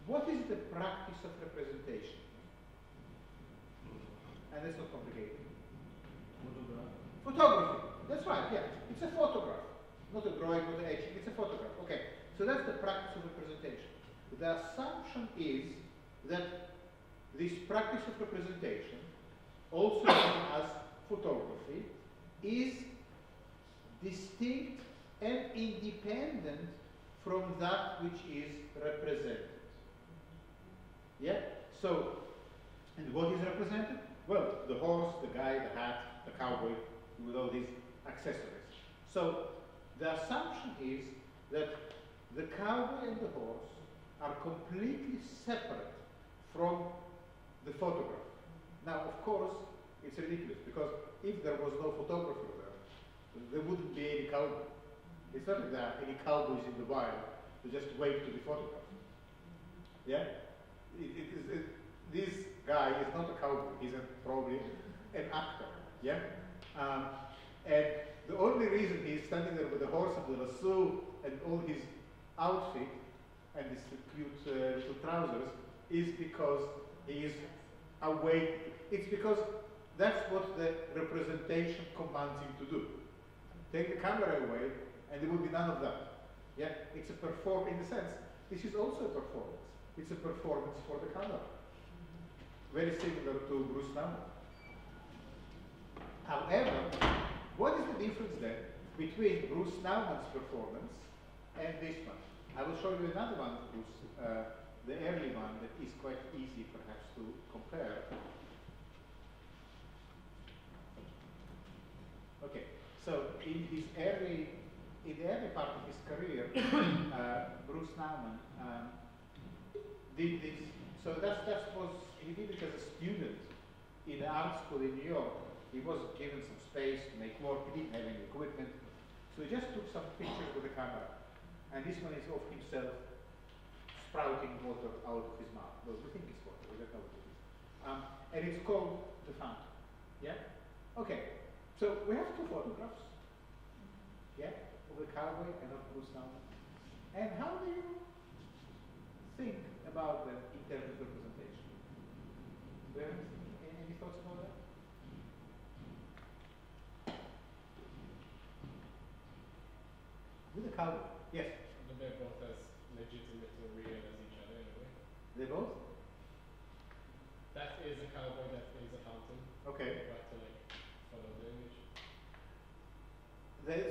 what is the practice of representation? And that's not complicated. Photography. That's right, yeah. It's a photograph. Not a drawing, not an etching, it's a photograph. Okay. So that's the practice of representation. The assumption is that this practice of representation, also known as photography, is distinct and independent from that which is represented. Yeah? So, and what is represented? Well, the horse, the guy, the hat, the cowboy, with all these accessories. So, The assumption is that the cowboy and the horse are completely separate from the photograph. Now, of course, it's ridiculous, because if there was no photographer there wouldn't be any cowboy. It's not like there are any cowboys in the wild who just wait to be photographed. Yeah? This guy is not a cowboy, he's probably an actor. Yeah? And the only reason he's standing there with the horse and the lasso and all his outfit and his cute little trousers is because he is awake. It's because that's what the representation commands him to do. Take the camera away and there will be none of that. Yeah? It's a in the sense, this is also a performance. It's a performance for the camera. Very similar to Bruce Nauman. However, what is the difference then between Bruce Nauman's performance and this one? I will show you another one, Bruce, the early one that is quite easy perhaps to compare. Okay, so in the early part of his career, Bruce Nauman did this. So he did it as a student in the art school in New York. He was given some space to make work. He didn't have any equipment, so he just took some pictures with the camera. And this one is of himself sprouting water out of his mouth. Well, we think it's water. We don't know what it is. And it's called The Fountain. Yeah. Okay. So we have two photographs. Yeah, of the cowboy and of Bruce Nauman. And how do you think about them in terms of representation? Do you have any thoughts about that? With the cowboy, yes. But they're both as legitimate or real as each other in a way. They both? That is a cowboy, that is a fountain. Okay. You have to like follow the image.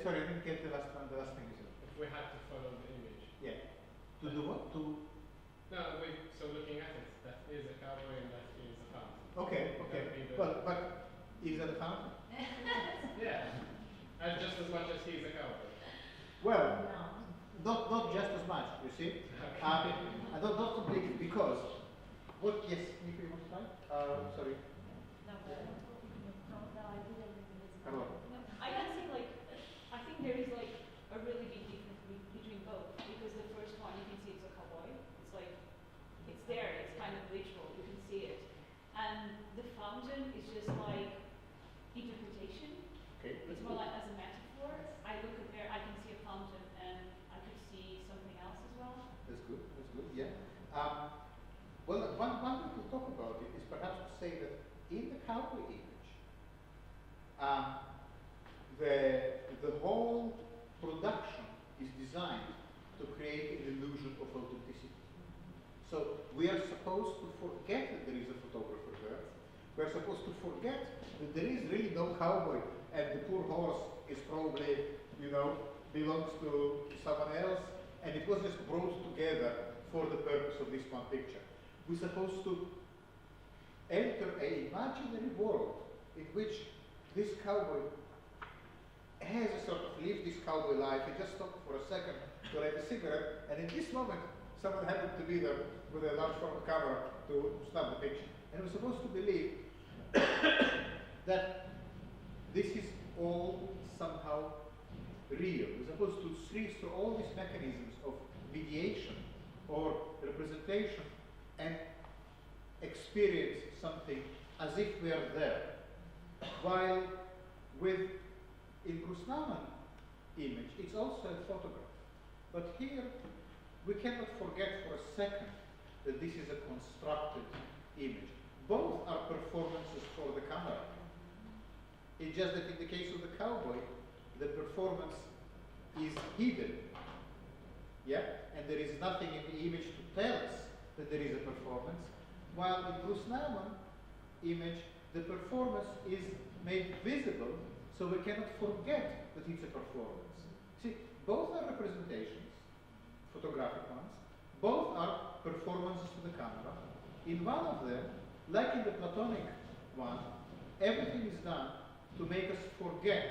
Sorry, I didn't get the last one. The last thing you said. If we had to follow the image. Yeah. To do what? To. No, so looking at it, that is a cowboy and that is a fountain. Okay. Okay. Well, but is that a fountain? Yeah. And just as much as he's a cowboy. Well, not just as much. You see. Okay. Not completely, because what? Yes, Nico, you want to try? Sorry. No, I didn't. Hello. I can say I think there is a really big difference between both, because the first one you can see it's a cowboy. It's it's there, it's kind of literal, you can see it. And the fountain is just interpretation. Okay. It's more like as a metaphor. I look at there, I can see a fountain and I could see something else as well. That's good, yeah. Well, one way to talk about it is perhaps to say that in the cowboy image, the whole production is designed to create an illusion of authenticity. So we are supposed to forget that there is a photographer there. We are supposed to forget that there is really no cowboy and the poor horse is probably, belongs to someone else, and it was just brought together for the purpose of this one picture. We're supposed to enter an imaginary world in which this cowboy has a sort of lived this cowboy life. He just stopped for a second to light a cigarette, and in this moment, someone happened to be there with a large format camera to snap the picture. And we're supposed to believe that this is all somehow real. We're supposed to see through all these mechanisms of mediation or representation and experience something as if we are there. While in Bruce Nauman image, it's also a photograph. But here, we cannot forget for a second that this is a constructed image. Both are performances for the camera. It's just that in the case of the cowboy, the performance is hidden. Yeah? And there is nothing in the image to tell us that there is a performance. While in Bruce Nauman image, the performance is made visible, so we cannot forget that it's a performance. See, both are representations, photographic ones. Both are performances to the camera. In one of them, like in the Platonic one, everything is done to make us forget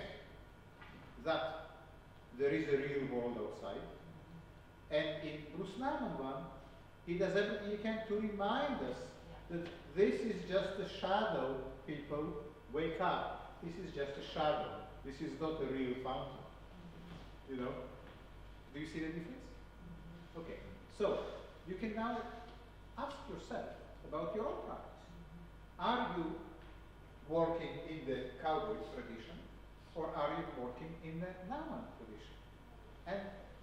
that there is a real world outside. And in Bruce Nauman one, he does everything he can to remind us that this is just a shadow, people, wake up. This is just a shadow. This is not a real fountain. You know? Do you see the difference? Okay, so you can now ask yourself about your own practice. Are you working in the cowboy tradition, or are you working in the Nauman tradition? And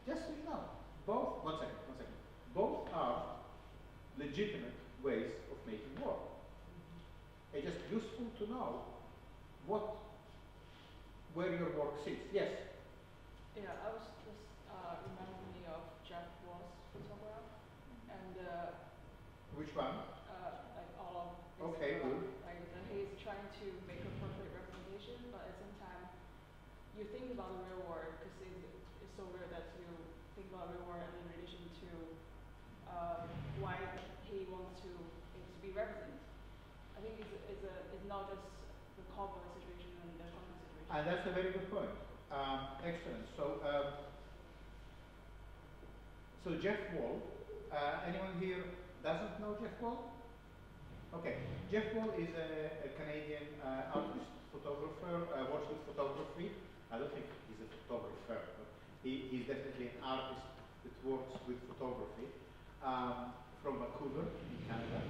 just so you know, both, one second, both are legitimate ways of making work. It's just useful to know where your work sits. Yes? Yeah, I was just reminding me of Jeff Wall's photograph, and which one? like all of okay, good. Like he's trying to make a perfect representation, but at the same time, you think about the real world because it's so weird that you think about real world in relation to why he wants it to be represented. I think it's not just the cowboy situation and the content situation. And that's a very good point. Excellent. So Jeff Wall. Anyone here doesn't know Jeff Wall? Okay. Jeff Wall is a Canadian artist, photographer, works with photography. I don't think he's a photographer, but he's definitely an artist that works with photography from Vancouver in Canada.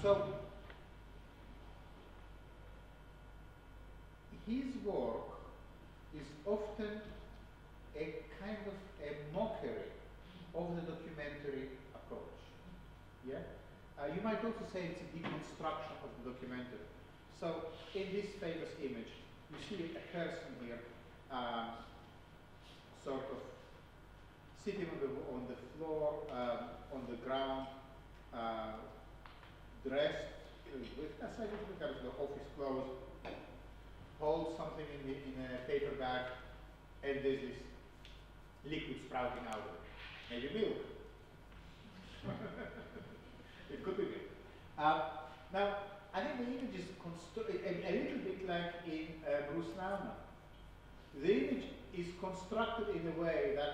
So his work is often a kind of a mockery of the documentary approach. Yeah? You might also say it's a deconstruction of the documentary. So in this famous image, you see a person here sort of sitting on the floor, on the ground, dressed with a little kind of office clothes, holds something in a paper bag, and there's this liquid sprouting out of it. Maybe milk. It could be milk. Now, I think the image is a little bit like in Bruce Nauman. The image is constructed in a way that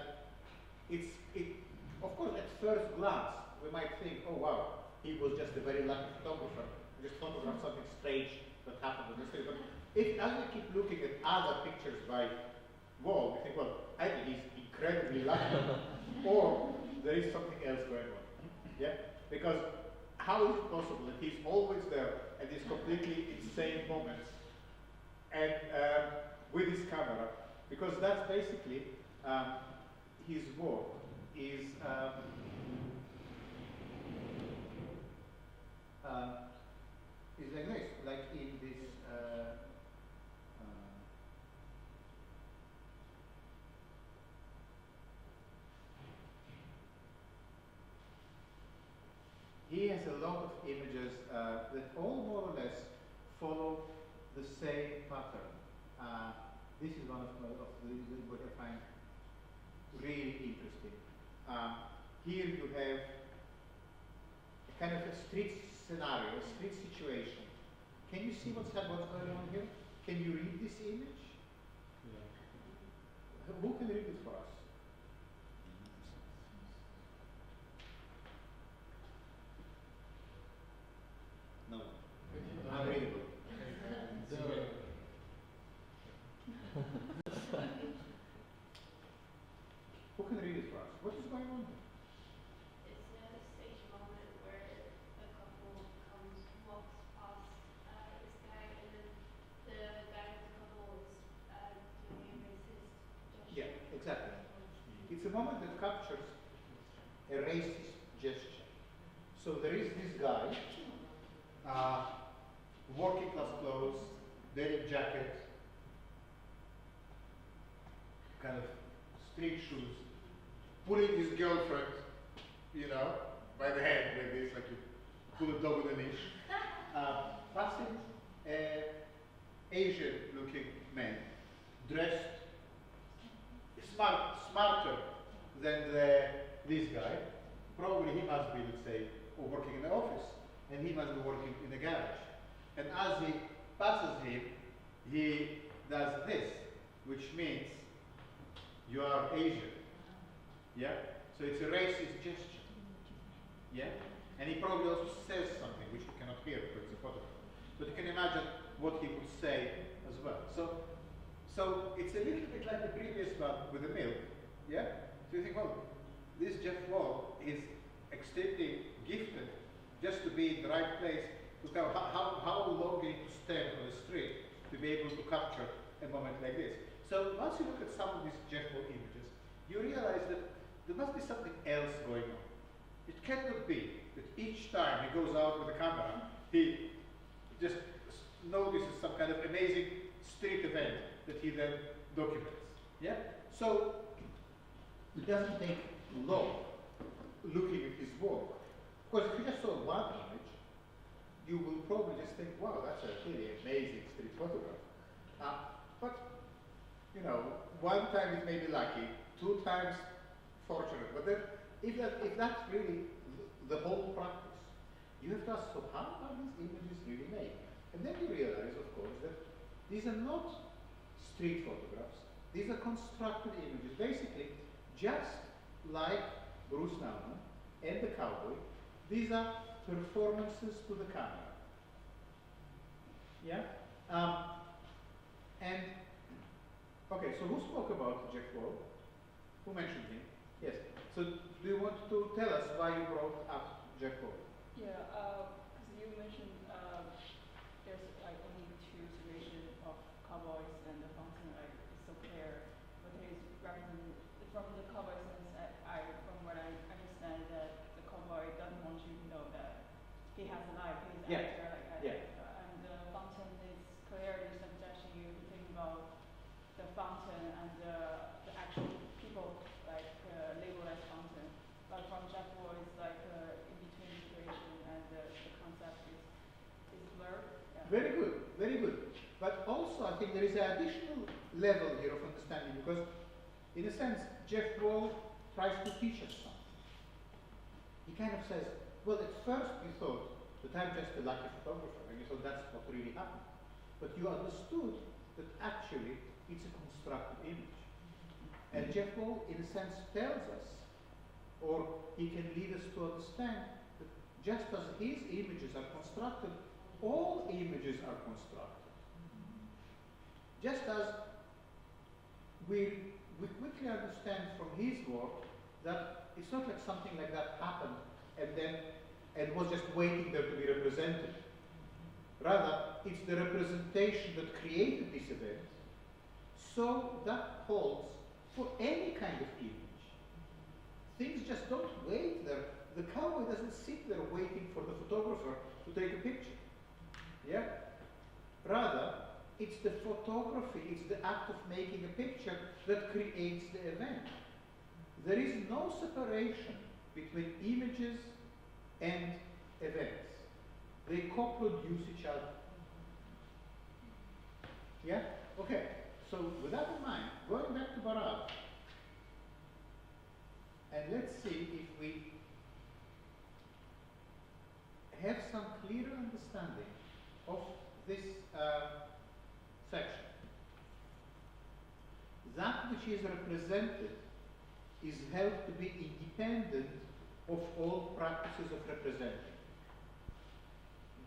of course, at first glance, we might think, oh wow, he was just a very lucky photographer, just photographed something strange that happened on the street. But as we keep looking at other pictures by Wall, we think, well, either he's incredibly lucky, or there is something else going on. Yeah? Because how is it possible that he's always there at these completely insane moments and with his camera? Because that's basically his work is like this, like in this he has a lot of images that all more or less follow the same pattern. This is one of what I find really interesting. Here you have a kind of a street scenario, a street situation. Can you see what's going on here? Can you read this image? Yeah. Who can read it for us? No. Unreadable. Who can read it for us? What is going on here? It's a stage moment where a couple walks past this guy, and then the guy with the couple is doing a racist gesture. Yeah, exactly. It's a moment that captures a racist gesture. So there is this guy, working class clothes, denim jacket, kind of street shoes, pulling his girlfriend, by the hand like this, like you pull a dog with a leash, passing an Asian-looking man, dressed smarter than this guy. Probably he must be, let's say, working in the office, and he must be working in the garage. And as he passes him, he does this, which means you are Asian. Yeah? So it's a racist gesture. Yeah? And he probably also says something which you cannot hear because it's a photograph. But you can imagine what he would say as well. So it's a little bit like the previous one with the milk. Yeah? So you think, well, this Jeff Wall is extremely gifted just to be in the right place to tell how long you need to stand on the street to be able to capture a moment like this. So once you look at some of these Jeff Wall images, you realize that there must be something else going on. It cannot be that each time he goes out with a camera, he just notices some kind of amazing street event that he then documents. Yeah? So it doesn't take long looking at his work. Because if you just saw one image, you will probably just think, wow, that's a really amazing street photograph. But, you know, one time it may be lucky, 2 times fortunate. But then, if that's really the whole practice, you have to ask, so how are these images really made? And then you realize, of course, that these are not street photographs. These are constructed images. Basically, just like Bruce Nauman and the cowboy, these are performances to the camera. Yeah? And, okay, so who spoke about Jeff Wall? Who mentioned him? Yes. So do you want to tell us why you brought up Jeff Wall? Yeah, because you mentioned there's like only 2 situations of cowboys and the fountain, like it's so clear. But his represent from the cowboy sense, from what I understand, that the cowboy doesn't want you to know that he has a life, he's an actor, like that. Yeah. And the fountain is clearly suggesting you to think about the fountain and the actual people, like labeled as fountain. But from Jeff Wall, it's like in between situation, and the concept is blurred. Yeah. Very good, very good. But also, I think there is an additional level here of understanding, because in a sense, Jeff Wall tries to teach us something. He kind of says, well, at first you thought that I'm just a lucky photographer, and you thought that's what really happened. But you understood that actually it's a constructed image. And Jeff Wall, in a sense, tells us, or he can lead us to understand that just as his images are constructed, all images are constructed. Just as we quickly understand from his work that it's not like something like that happened and was just waiting there to be represented. Rather, it's the representation that created this event, so that holds for any kind of image. Things just don't wait there. The cowboy doesn't sit there waiting for the photographer to take a picture. Yeah? Rather, it's the photography, it's the act of making a picture that creates the event. There is no separation between images and events. They co-produce each other. Yeah? Okay. So with that in mind, going back to Barad, and let's see if we have some clearer understanding of this section. That which is represented is held to be independent of all practices of representing.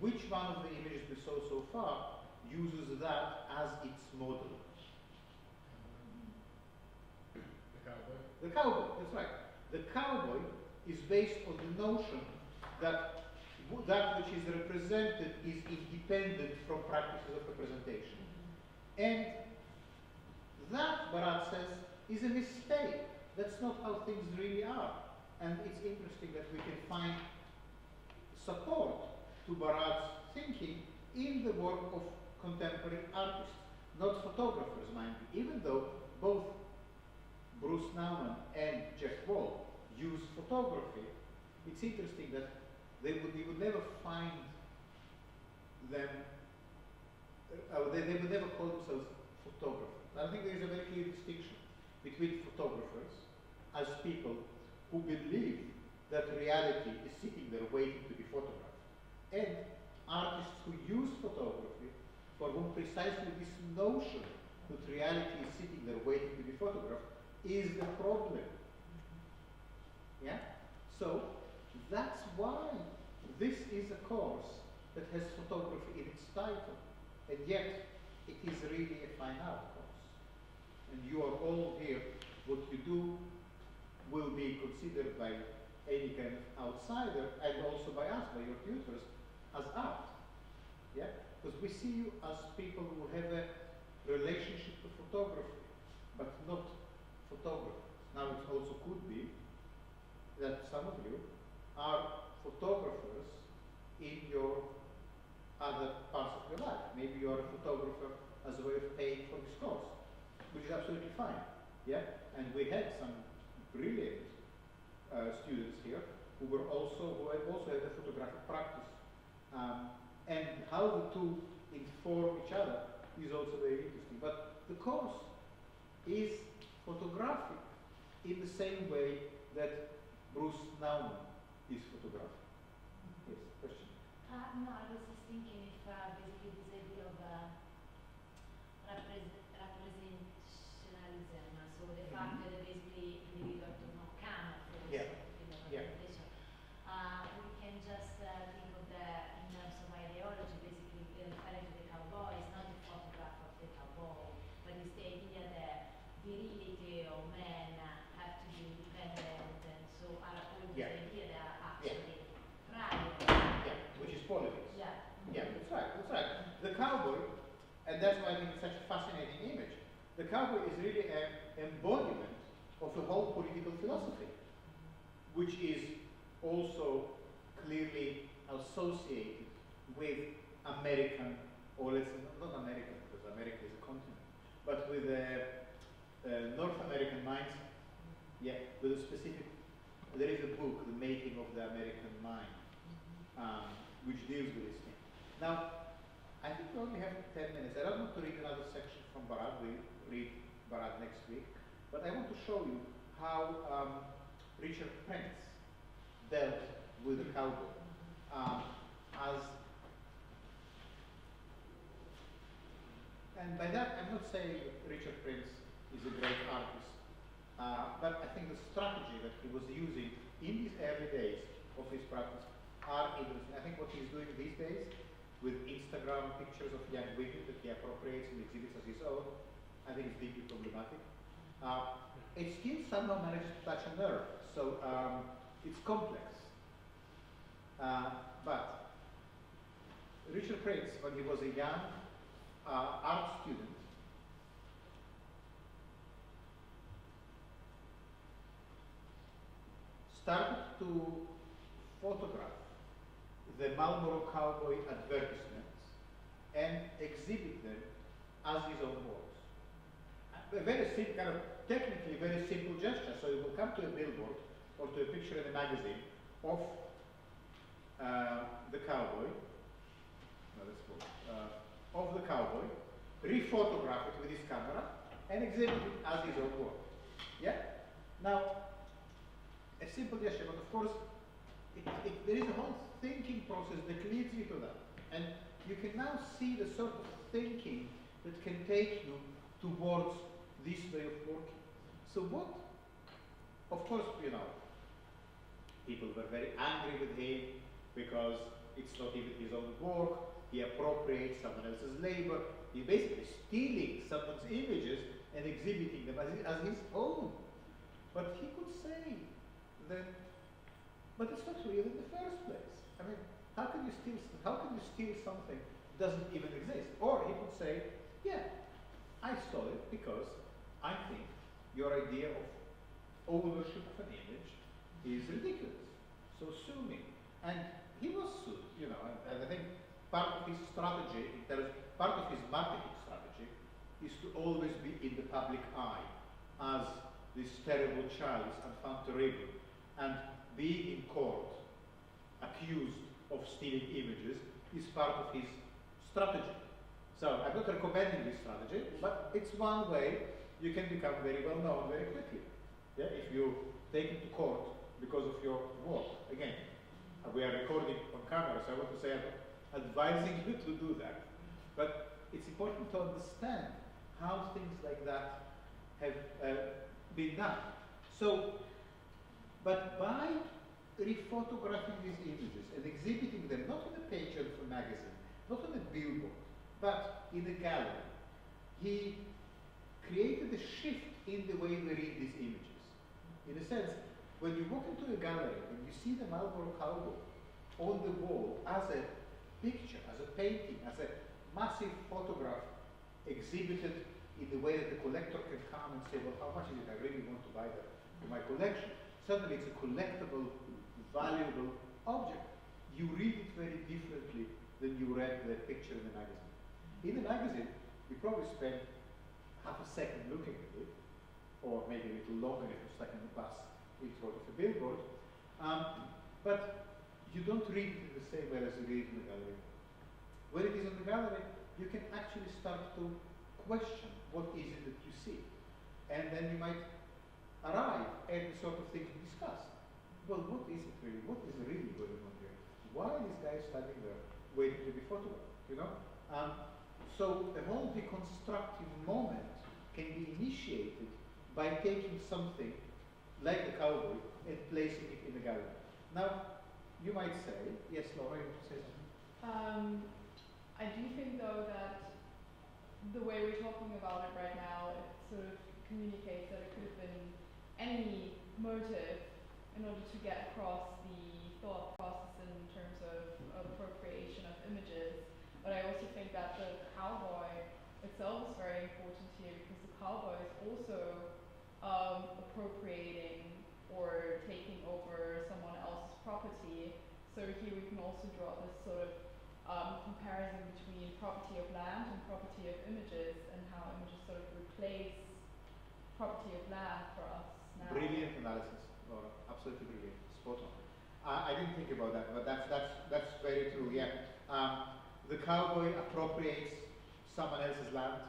Which one of the images we saw so far uses that as its model? The cowboy. The cowboy, that's right. The cowboy is based on the notion that that which is represented is independent from practices of representation. And that, Barad says, is a mistake. That's not how things really are. And it's interesting that we can find support to Barad's thinking in the work of contemporary artists, not photographers, mind you, even though both Bruce Nauman and Jeff Wall use photography. It's interesting that we would never find them, they would never call themselves photographers. I think there is a very clear distinction between photographers as people who believe that reality is sitting there waiting to be photographed, and artists who use photography for whom precisely this notion that reality is sitting there waiting to be photographed is the problem. Yeah? So, that's why this is a course that has photography in its title, and yet it is really a fine art course. And you are all here, what you do will be considered by any kind of outsider, and also by us, by your tutors, as art. Yeah? Because we see you as people who have a relationship to photography, but not photographers. Now it also could be that some of you are photographers in your other parts of your life. Maybe you are a photographer as a way of paying for this course, which is absolutely fine. Yeah? And we had some brilliant students here who had also had a photographic practice. And how the two inform each other is also very interesting. But the course is photographic in the same way that Bruce Nauman is photographic. Yes, question? No, I was just thinking if basically this idea of representationalism, so the fact that basically individuals do not count for Yeah. representation, we can just think of the, in terms of ideology, basically referring to the cowboy is not the photograph of the cowboy, but it's the idea that virility of men have to be independent, and so are all these ideas that are actually right. Yeah, which is politics. Yeah. Yeah, that's right, that's right. The cowboy, and that's why I think it's such a fascinating image, the cowboy is really an embodiment of the whole political philosophy, which is also clearly associated with American, or let's say not American, because America is a continent, but with North American mindset. Yeah, with a specific, there is a book, The Making of the American Mind, which deals with this thing. Now, I think we only have 10 minutes. I don't want to read another section from Barad. We'll read Barad next week. But I want to show you how Richard Prince dealt with the cowboy. And by that, I'm not saying Richard Prince is a great artist, but I think the strategy that he was using in these early days of his practice are interesting. I think what he's doing these days with Instagram pictures of young women that he appropriates and exhibits as his own, I think it's deeply problematic. It still somehow manages to touch a nerve, so it's complex. But Richard Prince, when he was a young art student, started to photograph the Marlboro Cowboy advertisements and exhibit them as his own works. A very simple, kind of technically very simple gesture. So you will come to a billboard or to a picture in a magazine of the cowboy, of the cowboy, rephotograph it with his camera, and exhibit it as his own work. Yeah? Now, a simple gesture, but of course, there is a whole thinking process that leads you to that. And you can now see the sort of thinking that can take you towards this way of working. So what, of course, you know, people were very angry with him because it's not even his own work, he appropriates someone else's labor, he's basically stealing someone's images and exhibiting them as his own. But he could say that, but it's not real in the first place. I mean, how can you steal something that doesn't even exist? Or he could say, yeah, I stole it because I think your idea of ownership of an image is ridiculous. So sue me. And he was sued, you know, and I think part of his strategy, part of his marketing strategy is to always be in the public eye as this terrible child is enfant terrible, and being in court accused of stealing images is part of his strategy. So I'm not recommending this strategy, but it's one way you can become very well known very quickly. Yeah, if you take him to court because of your work. Again, we are recording on camera, so I want to say I'm advising you to do that. But it's important to understand how things like that have been done. So, but by rephotographing these images and exhibiting them not on a page of a magazine, not on a billboard, but in a gallery, he created a shift in the way we read these images. In a sense, when you walk into a gallery and you see the Marlborough Cowboy on the wall as a picture, as a painting, as a massive photograph exhibited in the way that the collector can come and say, well, how much is it? I really want to buy that for my collection. Suddenly it's a collectible, valuable object. You read it very differently than you read the picture in the magazine. In the magazine, you probably spend half a second looking at it, or maybe a little longer if it's like in the bus in front of a billboard, but you don't read it in the same way as you read it in the gallery. When it is in the gallery, you can actually start to question what is it that you see. And then you might arrive at the sort of thing to discuss. Well, what is it really? What is really going on here? Why is this guy standing there waiting to be photographed? You know? So a whole deconstructive moment can be initiated by taking something like the cowboy and placing it in the gallery. Now, you might say, yes, Laura, you want to say something? I do think, though, that the way we're talking about it right now, it sort of communicates that it could have been any motive in order to get across the thought process in terms of appropriation of images. But I also think that the cowboy itself is very important here, because the cowboy is also appropriating or taking over someone else's property. So here we can also draw this sort of comparison between property of land and property of images, and how images sort of replace property of land for us now. Brilliant analysis, Laura. Absolutely brilliant. Spot on. I didn't think about that, but that's very true. Yeah. The cowboy appropriates someone else's land.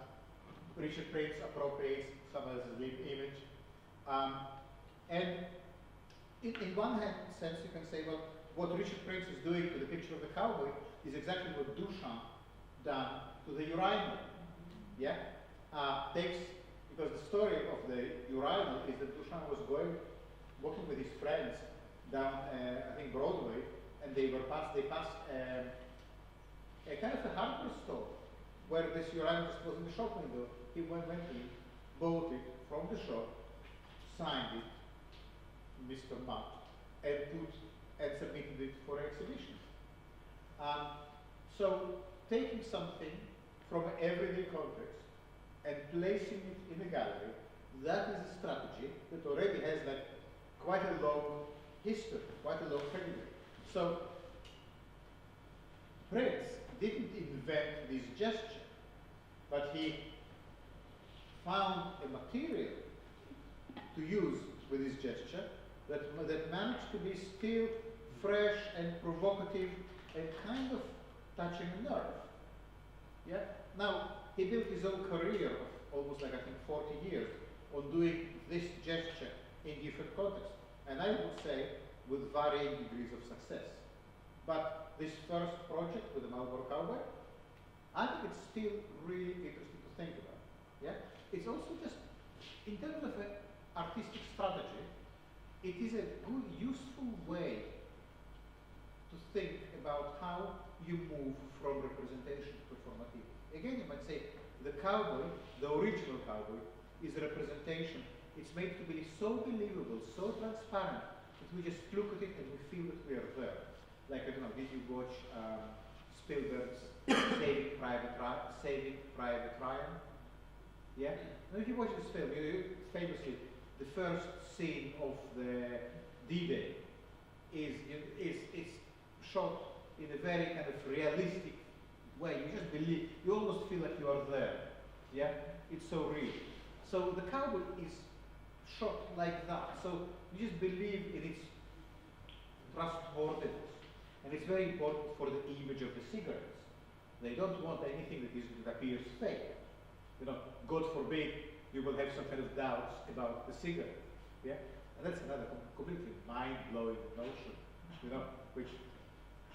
Richard Prince appropriates someone else's image. And in one sense, you can say, well, what Richard Prince is doing to the picture of the cowboy is exactly what Duchamp done to the urinal. Yeah? Because the story of the urinal is that Duchamp was walking with his friends down, I think, Broadway, and they passed a kind of a hardware store where this urinal was in the shop window. He went in, bought it from the shop, signed it, Mr. Mutt, and submitted it for exhibition. So taking something from an everyday context and placing it in a gallery, that is a strategy that already has like quite a long history, quite a long pedigree. So Prince didn't invent this gesture, but he found a material to use with this gesture that managed to be still fresh and provocative and kind of touching a nerve. Yeah? Now, he built his own career of almost like, I think, 40 years on doing this gesture in different contexts. And I would say with varying degrees of success. But this first project with the Marlborough Cowboy, I think it's still really interesting to think about. Yeah? It's also just, in terms of an artistic strategy, it is a good, useful way to think about how you move from representation to performativity. Again, you might say the cowboy, the original cowboy, is a representation. It's made to be so believable, so transparent, that we just look at it and we feel that we are there. Like, I don't know, did you watch Spielberg's Saving Private Ryan? Yeah? Now, if you watch this film, famously, the first scene of the D-Day is shot in a very kind of realistic way. You just believe, you almost feel like you are there. Yeah? It's so real. So the cowboy is shot like that. So you just believe in its trustworthiness. And it's very important for the image of the cigarettes. They don't want anything that appears fake. You know, God forbid you will have some kind of doubts about the cigarette. Yeah? And that's another completely mind-blowing notion, you know, which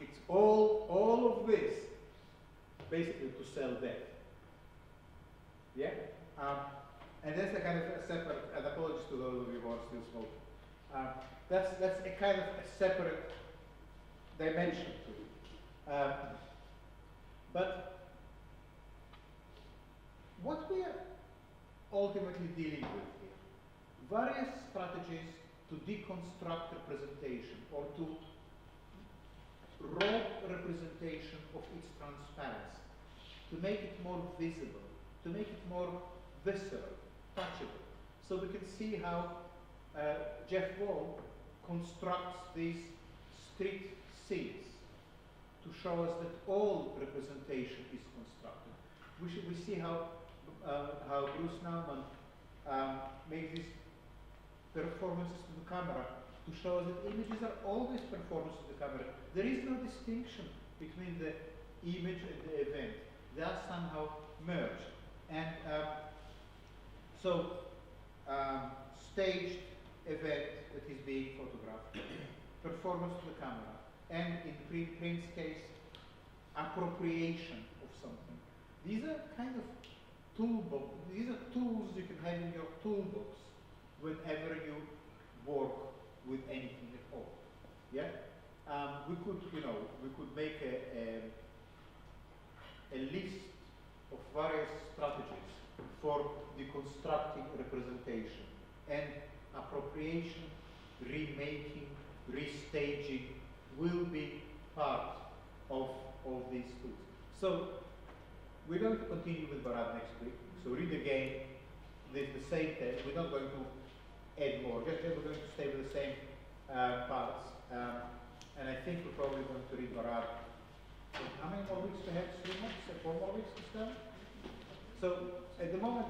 it's all of this basically to sell death. Yeah? And that's a kind of a separate, and apologies to those of you who are still smoking. That's a kind of a separate dimension to it. But what we are ultimately dealing with here, various strategies to deconstruct representation or to rob representation of its transparency, to make it more visible, to make it more visceral, touchable. So we can see how Jeff Wall constructs these street scenes to show us that all representation is constructed. We see how Bruce Nauman makes these performances to the camera to show us that images are always performances to the camera. There is no distinction between the image and the event. They are somehow merged. And staged event that is being photographed, performance to the camera, and in Print's case, appropriation of something. These are kind of toolbox. These are tools you can have in your toolbox whenever you work with anything at all. Yeah, we could make a list of various strategies for deconstructing representation, and appropriation, remaking, restaging will be part of these tools. So we're going to continue with Barad next week. So read again the same text. We're not going to add more. Just we're going to stay with the same parts. And I think we're probably going to read Barad. How many more weeks we have? 3 months? 4 more weeks to start? So at the moment,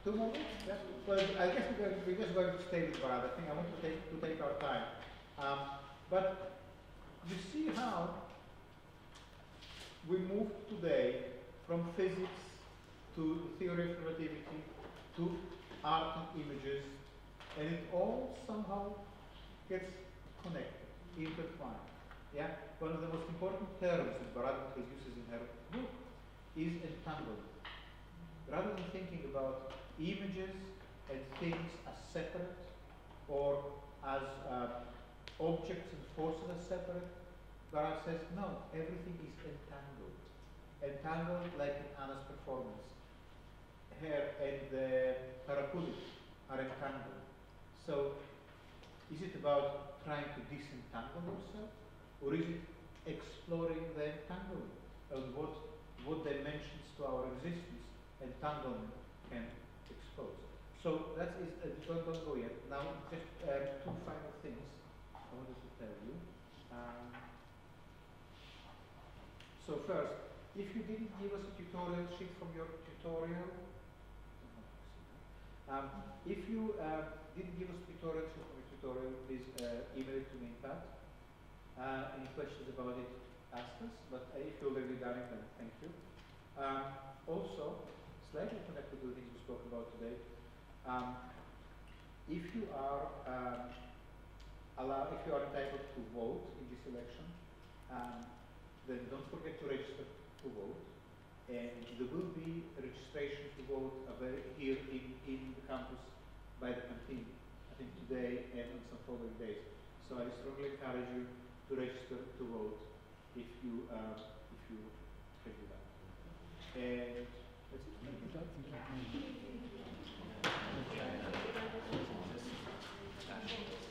2 more weeks? Yeah? Well, I guess we're just going to stay with Barad. I think I want to take our time. But you see how we moved today from physics to the theory of relativity to art and images, and it all somehow gets connected, intertwined. Yeah? One of the most important terms that Barad introduces in her book is entanglement. Rather than thinking about images and things as separate or as objects and forces as separate, Barad says, no, everything is entangled. Entangled like in Anna's performance. Hair and the parapulic are entangled. So, is it about trying to disentangle yourself? Or is it exploring the entanglement and what dimensions to our existence entanglement can expose? So that is, don't go yet. Now, just 2 final things I wanted to tell you. So first, if you didn't give us a tutorial sheet from your tutorial, if you didn't give us a tutorial sheet from your tutorial, please email it to me in fact. Any questions about it, ask us, but if you already done it, then thank you. Also, slightly connected to the things we spoke about today, if you are entitled to vote in this election, then don't forget to register to vote. And there will be registration to vote here in the campus by the canteen, I think today and on some following days. So I strongly encourage you to register to vote if you can do that. And that's it. Thank you.